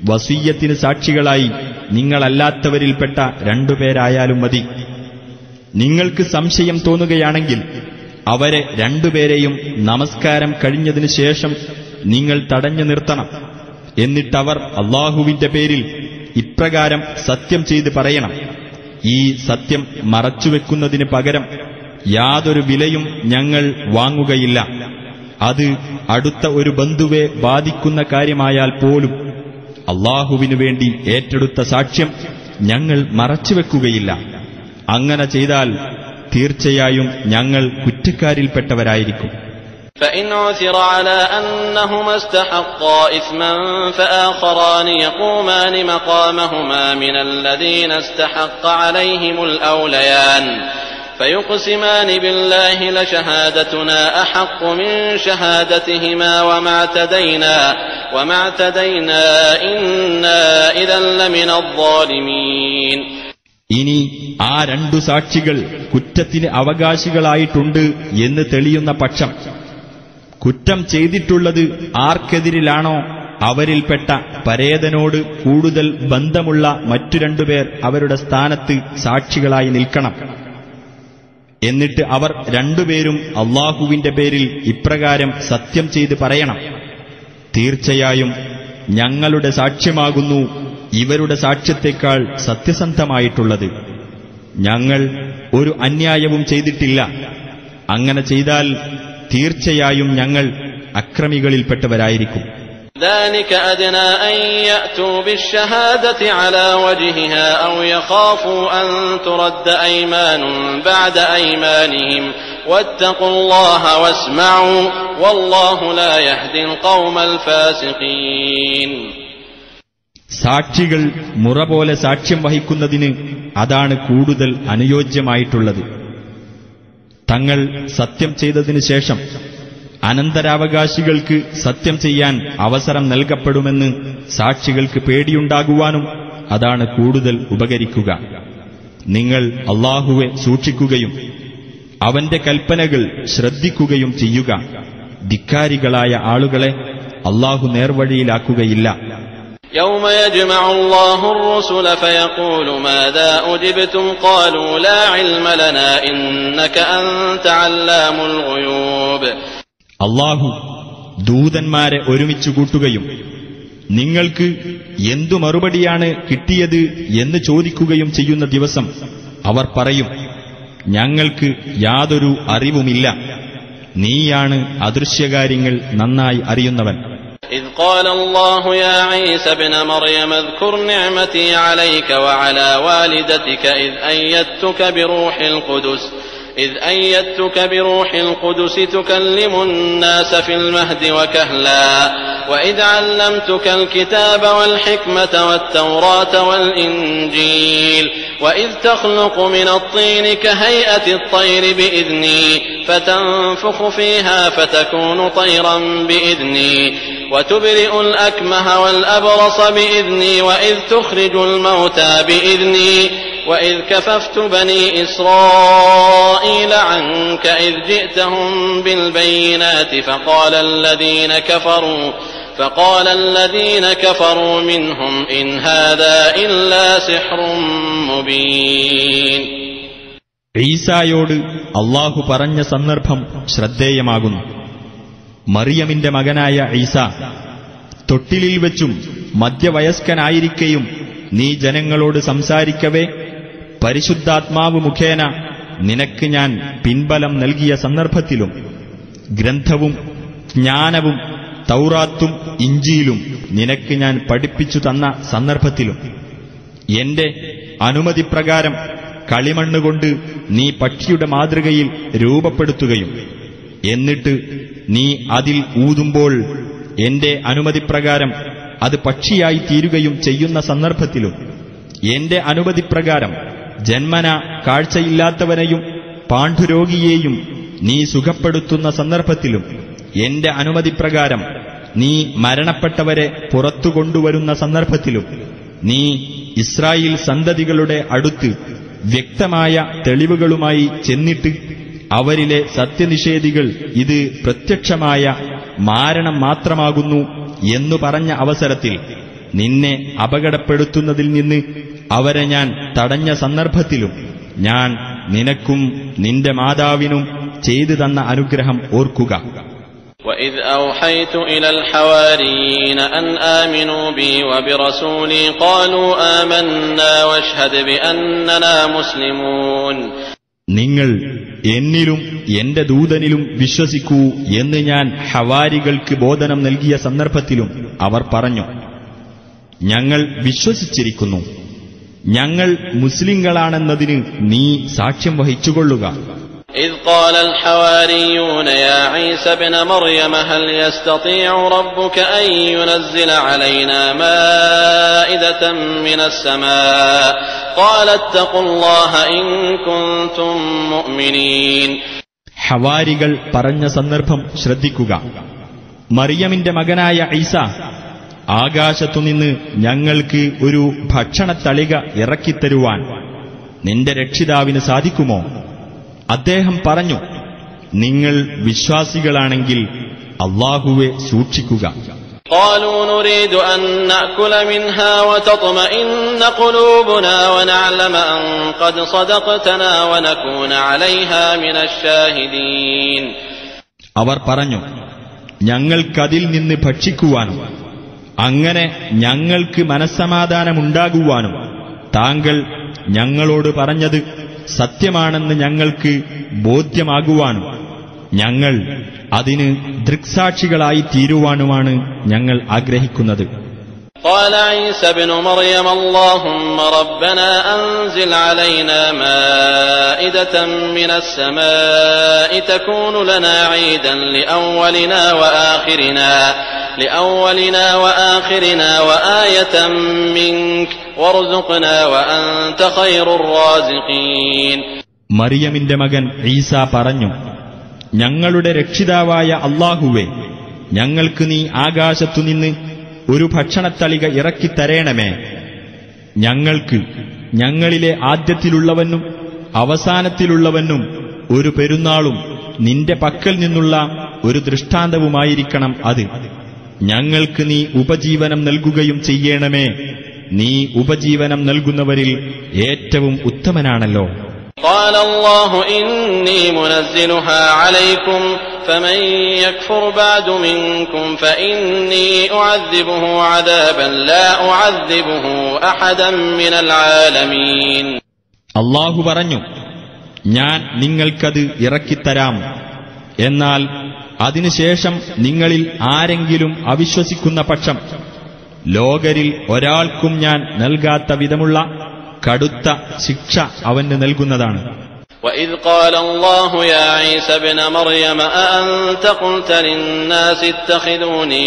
വസിയ്യത്തിന് സാക്ഷികളായി നിങ്ങളല്ലാത്തവരിൽപ്പെട്ട രണ്ടുപേരായാലും മതി. നിങ്ങൾക്ക് സംശയം തോന്നുകയാണെങ്കിൽ അവരെ രണ്ടുപേരെയും നമസ്കാരം കഴിഞ്ഞതിനു ശേഷം നിങ്ങൾ തടഞ്ഞു നിർത്തണം. എന്നിട്ടവർ അല്ലാഹുവിന്റെ പേരിൽ ഇപ്രകാരം സത്യം ചെയ്ത് പറയണം: ഈ സത്യം മറച്ചുവെക്കുന്നതിന് പകരം യാതൊരു വിലയും ഞങ്ങൾ വാങ്ങുകയില്ല. അത് അടുത്ത ഒരു ബന്ധുവെ ബാധിക്കുന്ന കാര്യമായാൽ പോലും അല്ലാഹുവിനു വേണ്ടി ഏറ്റെടുത്ത സാക്ഷ്യം ഞങ്ങൾ മറച്ചുവെക്കുകയില്ല. അങ്ങനെ ചെയ്താൽ തീർച്ചയായും ഞങ്ങൾ കുറ്റക്കാരിൽപ്പെട്ടവരായിരിക്കും. فإن عثر على أنهما استحقا إثما فآخران يقومان مقامهما من الذين استحق عليهم الأوليان فيقسمان بالله لشهادتنا أحق من شهادتهما وما اعتدينا إنا إذا لمن الظالمين. ഇനി ആ രണ്ടു സാക്ഷികൾ കുറ്റത്തിന് അവകാശികളായിട്ടുണ്ട് എന്ന് തെളിയുന്ന പക്ഷം കുറ്റം ചെയ്തിട്ടുള്ളത് ആർക്കെതിരിലാണോ അവരിൽപ്പെട്ട പരേതനോട് കൂടുതൽ ബന്ധമുള്ള മറ്റു രണ്ടുപേർ അവരുടെ സ്ഥാനത്ത് സാക്ഷികളായി നിൽക്കണം. എന്നിട്ട് അവർ രണ്ടുപേരും അല്ലാഹുവിന്റെ പേരിൽ ഇപ്രകാരം സത്യം ചെയ്ത് പറയണം: തീർച്ചയായും ഞങ്ങളുടെ സാക്ഷ്യമാകുന്നു ഇവരുടെ സാക്ഷ്യത്തെക്കാൾ സത്യസന്ധമായിട്ടുള്ളത്. ഞങ്ങൾ ഒരു അന്യായവും ചെയ്തിട്ടില്ല. അങ്ങനെ ചെയ്താൽ തീർച്ചയായും ഞങ്ങൾ അക്രമികളിൽപ്പെട്ടവരായിരിക്കും. ذلك أدنى أن يأتوا بالشهادة على وجهها أو يخافوا أن ترد أيمان بعد أيمانهم واتقوا الله واسمعوا والله لا يهدي القوم الفاسقين. സാക്ഷികൾ മുറ പോലെ സാക്ഷ്യം വഹിക്കുന്നതിന് അതാണ് കൂടുതൽ അനുയോജ്യമായിട്ടുള്ളത്. തങ്ങൾ സത്യം ചെയ്തതിനു ശേഷം അനന്തരാവകാശികൾക്ക് സത്യം ചെയ്യാൻ അവസരം നൽകപ്പെടുമെന്ന് സാക്ഷികൾക്ക് പേടിയുണ്ടാകുവാനും അതാണ് കൂടുതൽ ഉപകരിക്കുക. നിങ്ങൾ അല്ലാഹുവെ സൂക്ഷിക്കുകയും അവന്റെ കൽപ്പനകൾ ശ്രദ്ധിക്കുകയും ചെയ്യുക. ധിക്കാരികളായ ആളുകളെ അല്ലാഹു നേർവഴിയിലാക്കുകയില്ല. يوم يجمع الله الرسل فيقول ماذا أجبتم قالوا لا علم لنا إنك أنت علام الغيوب. അല്ലാഹു ദൂതന്മാരെ ഒരുമിച്ചു കൂട്ടുകയും നിങ്ങൾക്ക് എന്തു മറുപടിയാണ് കിട്ടിയത് എന്ന് ചോദിക്കുകയും ചെയ്യുന്ന ദിവസം അവർ പറയും: ഞങ്ങൾക്ക് യാതൊരു അറിവുമില്ല, നീയാണ് അദൃശ്യകാര്യങ്ങൾ നന്നായി അറിയുന്നവൻ. إذ قال الله يا عيسى ابن مريم اذكر نعمتي عليك وعلى والدتك إذ أيدتك بروح القدس تكلم الناس في المهد وكهلا وإذ علمتك الكتاب والحكمة والتوراة والإنجيل وإذ تخلق من الطين كهيئة الطير بإذني فتنفخ فيها فتكون طيرا بإذني وتبرئ الأكمه والأبرص بإذني وإذ تخرج الموتى بإذني وإذ كففت بني إسرائيل عنك إذ جئتهم بالبينات فقال الذين كفروا منهم إن هذا إلا سحر مبين. ഈസായോട് അല്ലാഹു പറഞ്ഞ സന്ദർഭം ശ്രദ്ധേയമാകുന്നു. മറിയമിന്റെ മകനായ ഈസ തൊട്ടിലിൽ വെച്ചും മധ്യവയസ്കനായിരിക്കെയും നീ ജനങ്ങളോട് സംസാരിക്കവേ പരിശുദ്ധാത്മാവ് മുഖേന നിനക്ക് ഞാൻ പിൻബലം നൽകിയ സന്ദർഭത്തിലും ഗ്രന്ഥവും ജ്ഞാനവും തൗറാത്തും ഇഞ്ചീലും നിനക്ക് ഞാൻ പഠിപ്പിച്ചു തന്ന സന്ദർഭത്തിലും എന്റെ അനുമതിപ്രകാരം കളിമണ്ണുകൊണ്ട് നീ പക്ഷിയുടെ മാതൃകയിൽ രൂപപ്പെടുത്തുകയും എന്നിട്ട് നീ അതിൽ ഊതുമ്പോൾ എന്റെ അനുമതിപ്രകാരം അത് പക്ഷിയായി തീരുകയും ചെയ്യുന്ന സന്ദർഭത്തിലും എന്റെ അനുമതിപ്രകാരം ജന്മന കാഴ്ചയില്ലാത്തവനെയും പാണ്ഡുരോഗിയെയും നീ സുഖപ്പെടുത്തുന്ന സന്ദർഭത്തിലും എന്റെ അനുമതിപ്രകാരം നീ മരണപ്പെട്ടവരെ പുറത്തു കൊണ്ടുവരുന്ന സന്ദർഭത്തിലും നീ ഇസ്രായേൽ സന്തതികളുടെ അടുത്ത് വ്യക്തമായ തെളിവുകളുമായി ചെന്നിട്ട് അവരിലെ സത്യനിഷേധികൾ ഇത് പ്രത്യക്ഷമായ മാരണം മാത്രമാകുന്നു എന്നു പറഞ്ഞ അവസരത്തിൽ നിന്നെ അപകടപ്പെടുത്തുന്നതിൽ നിന്ന് അവരെ ഞാൻ തടഞ്ഞ സന്ദർഭത്തിലും ഞാൻ നിനക്കും നിന്റെ മാതാവിനും ചെയ്തു തന്ന അനുഗ്രഹം ഓർക്കുക. وَإِذْ أَوْحَيْتُ إِلَى الْحَوَارِيِّينَ أَنْ آمِنُوا بِي وَبِرَسُولِي قَالُوا آمَنَّا وَاشْهَدْ بِأَنَّنَا مُسْلِمُونَ. നിങ്ങൾ എന്നിലും എന്റെ ദൂതനിലും വിശ്വസിക്കൂ എന്ന് ഞാൻ ഹവാരികൾക്ക് ബോധനം നൽകിയ സന്ദർഭത്തിലും അവർ പറഞ്ഞു, ഞങ്ങൾ വിശ്വസിച്ചിരിക്കുന്നു, ഞങ്ങൾ മുസ്ലിങ്ങളാണെന്നതിന് നീ സാക്ഷ്യം വഹിച്ചുകൊള്ളുക. إذ قال الحواريون يا عيسى ابن مريم هل يستطيع ربك أن ينزل علينا مائدة من السماء قال اتقوا الله إن كنتم مؤمنين. ഹവാരികൾ പറഞ്ഞ സന്ദർഭം ശ്രദ്ധിക്കുക. മറിയമിന്റെ മകനായ ഈസ, ആകാശത്തുനിന്ന് ഞങ്ങൾക്ക് ഒരു ഭക്ഷണത്തളിക ഇറക്കിത്തരുവാൻ നിന്റെ രക്ഷിതാവിന് സാധിക്കുമോ? അദ്ദേഹം പറഞ്ഞു, നിങ്ങൾ വിശ്വാസികളാണെങ്കിൽ അല്ലാഹുവെ സൂക്ഷിക്കുക. قالوا نريد أن نأكل منها وتطمئن قلوبنا ونعلم أن قد صدقتنا ونكون عليها من الشاهدين. അവർ പറഞ്ഞു, ഞങ്ങൾക്കതിൽ നിന്ന് ഭക്ഷിക്കുവാനും അങ്ങനെ ഞങ്ങൾക്ക് മനസ്സമാധാനമുണ്ടാകുവാനും താങ്കൾ ഞങ്ങളോട് പറഞ്ഞത് സത്യമാണെന്ന് ഞങ്ങൾക്ക് ബോധ്യമാകുവാനും ഞങ്ങൾ അതിന് ദൃക്സാക്ഷികളായി തീരുവാനുമാണ് ഞങ്ങൾ ആഗ്രഹിക്കുന്നത്. قال عيسى ابن مريم اللهم ربنا أنزل علينا مائدة من السماء تكون لنا عيدا لأولنا وآخرنا وآية منك وارزقنا وأنت خير الرازقين. മറിയമിന്റെ മകൻ ഈസ പറഞ്ഞു, ഞങ്ങളുടെ രക്ഷിതാവായ അല്ലാഹുവേ, ഞങ്ങൾക്ക് നീ ആകാശത്തുനിന്ന് ഒരു ഭക്ഷണത്തളിക ഇറക്കിത്തരേണമേ. ഞങ്ങൾക്ക് ഞങ്ങളിലെ ആദ്യത്തിലുള്ളവനും അവസാനത്തിലുള്ളവനും ഒരു പെരുന്നാളും നിന്റെ പക്കൽ നിന്നുള്ള ഒരു ദൃഷ്ടാന്തവുമായിരിക്കണം അത്. ഞങ്ങൾക്ക് നീ ഉപജീവനം നൽകുകയും ചെയ്യണമേ. നീ ഉപജീവനം നൽകുന്നവരിൽ ഏറ്റവും ഉത്തമനാണല്ലോ. قال الله إني منزلها عليكم فمن يكفر بعد منكم فإني أعذبه عذابا لا أعذبه أحدا من العالمين. അല്ലാഹു പറഞ്ഞു, ഞാൻ നിങ്ങൾക്കത് ഇറക്കിത്തരാം. എന്നാൽ അതിനുശേഷം നിങ്ങളിൽ ആരെങ്കിലും അവിശ്വസിക്കുന്ന പക്ഷം ലോകരിൽ ഒരാൾക്കും ഞാൻ നൽകാത്ത വിധമുള്ള കടുത്ത ശിക്ഷ അവന് നൽകുന്നതാണ്. وَإِذْ قَالَ اللَّهُ يَا عِيسَى ابْنَ مَرْيَمَ أَأَنْتَ قُلْتَ لِلنَّاسِ اتَّخِذُونِي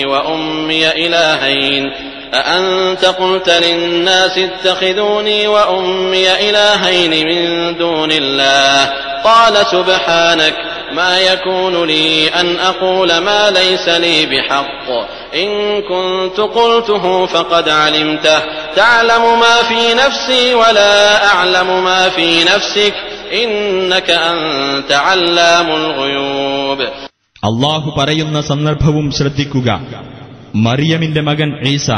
وَأُمِّيَ إِلَٰهَيْنِ مِن دُونِ اللَّهِ قَالَ سُبْحَانَكَ مَا يَكُونُ لِي أَنْ أَقُولَ مَا لَيْسَ لِي بِحَقٍّ إِن كُنتُ قُلْتُهُ فَقَدْ عَلِمْتَهُ تَعْلَمُ مَا فِي نَفْسِي وَلَا أَعْلَمُ مَا فِي نَفْسِكَ إِنَّكَ أَنْتَ عَلَّامُ الْغُيُوبِ. അല്ലാഹു പറയുന്ന സന്ദർഭവും ശ്രദ്ധിക്കുക. മറിയമിന്റെ മകൻ ഈസ,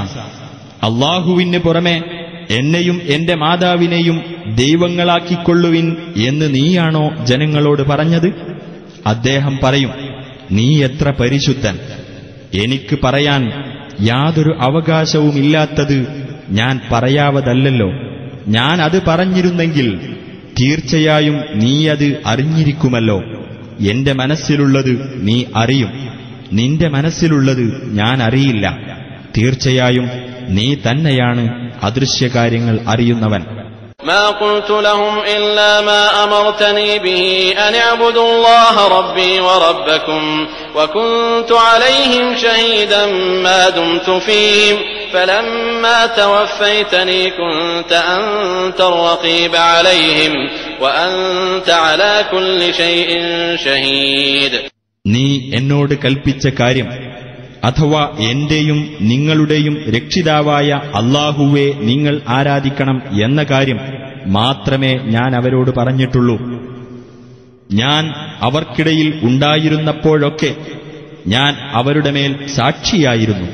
അല്ലാഹുവിന് പുറമെ എന്നെയും എന്റെ മാതാവിനെയും ദൈവങ്ങളാക്കിക്കൊള്ളുവിൻ എന്ന് നീയാണോ ജനങ്ങളോട് പറഞ്ഞത്? അദ്ദേഹം പറയും, നീ എത്ര പരിശുദ്ധൻ! എനിക്ക് പറയാൻ യാതൊരു അവകാശവുമില്ലാത്തത് ഞാൻ പറയാവതല്ലോ. ഞാൻ അത് പറഞ്ഞിരുന്നെങ്കിൽ തീർച്ചയായും നീ അത് അറിഞ്ഞിരിക്കുമല്ലോ. എന്റെ മനസ്സിലുള്ളത് നീ അറിയും, നിന്റെ മനസ്സിലുള്ളത് ഞാൻ അറിയില്ല. തീർച്ചയായും നീ തന്നെയാണ് അദൃശ്യകാര്യങ്ങൾ അറിയുന്നവൻ. ما قلت لهم إلا ما أمرتني به أن اعبدوا الله ربي وربكم وكنت عليهم شهيدا ما دمت فيهم فلما توفيتني كنت أنت الرقيب عليهم وأنت على كل شيء شهيد. നീ എന്നോട് കൽപ്പിച്ച കാര്യം, അഥവാ എന്റെയും നിങ്ങളുടെയും രക്ഷിതാവായ അല്ലാഹുവെ നിങ്ങൾ ആരാധിക്കണം എന്ന കാര്യം മാത്രമേ ഞാൻ അവരോട് പറഞ്ഞിട്ടുള്ളൂ. ഞാൻ അവർക്കിടയിൽ ഉണ്ടായിരുന്നപ്പോഴൊക്കെ ഞാൻ അവരുടെ മേൽ സാക്ഷിയായിരുന്നു.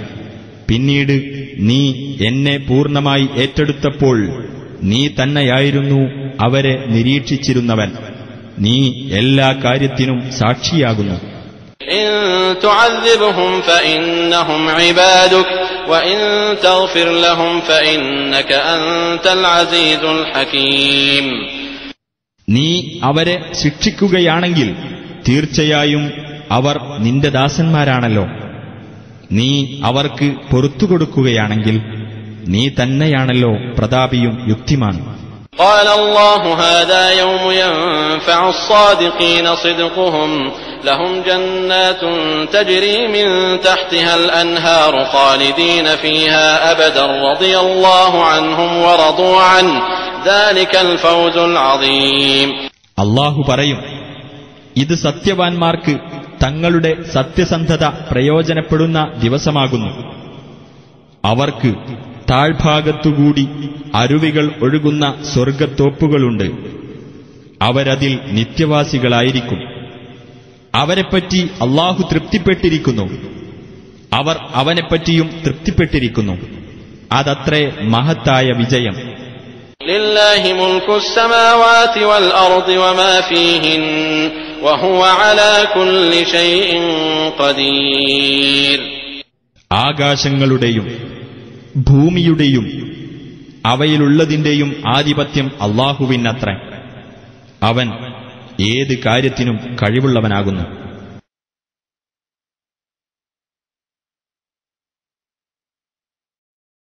പിന്നീട് നീ എന്നെ പൂർണ്ണമായി ഏറ്റെടുത്തപ്പോൾ നീ തന്നെയായിരുന്നു അവരെ നിരീക്ഷിച്ചിരുന്നവൻ. നീ എല്ലാ കാര്യത്തിനും സാക്ഷിയാകുന്നു. إن تعذبهم فإنهم عبادك وإن تغفر لهم فإنك أنت العزيز الحكيم. നീ അവരെ ശിക്ഷിക്കുകയാണെങ്കിൽ തീർച്ചയായും അവർ നിന്റെ ദാസന്മാരാണല്ലോ. നീ അവർക്ക് പൊറുത്തുകൊടുക്കുകയാണെങ്കിൽ നീ തന്നെയാണല്ലോ പ്രതാപിയും യുക്തിമാൻ. قال الله هذا يوم ينفع الصادقين صدقهم لهم جنات تجري من تحتها الأنهار خالدين فيها أبدا رضي الله عنهم ورضوا عنه ذلك الفوز العظيم. അല്ലാഹു പറയും, ഇത് സത്യവാൻമാർക്ക് തങ്ങളുടെ സത്യസന്ധത പ്രയോജനപ്പെടുന്ന ദിവസമാകുന്നു. അവർക്ക് താഴ്ഭാഗത്തുകൂടി അരുവികൾ ഒഴുകുന്ന സ്വർഗത്തോപ്പുകളുണ്ട്. അവരതിൽ നിത്യവാസികളായിരിക്കും. അവരെപ്പറ്റി അല്ലാഹു തൃപ്തിപ്പെട്ടിരിക്കുന്നു, അവർ അവനെപ്പറ്റിയും തൃപ്തിപ്പെട്ടിരിക്കുന്നു. അതത്രേ മഹത്തായ വിജയം. ലില്ലാഹി മുൽക്കു സ്സമാവാതി വൽ അർദി വമാ ഫീഹിൻ വഹുവ അലാ കുല്ലി ശൈഇൻ ഖദീർ. ആകാശങ്ങളുടെയും ഭൂമിയുടെയും അവയിലുള്ളതിന്റെയും ആധിപത്യം അല്ലാഹുവിനത്രേ. അവൻ ഏത് കാര്യത്തിനും കഴിവുള്ളവനാകുന്നു.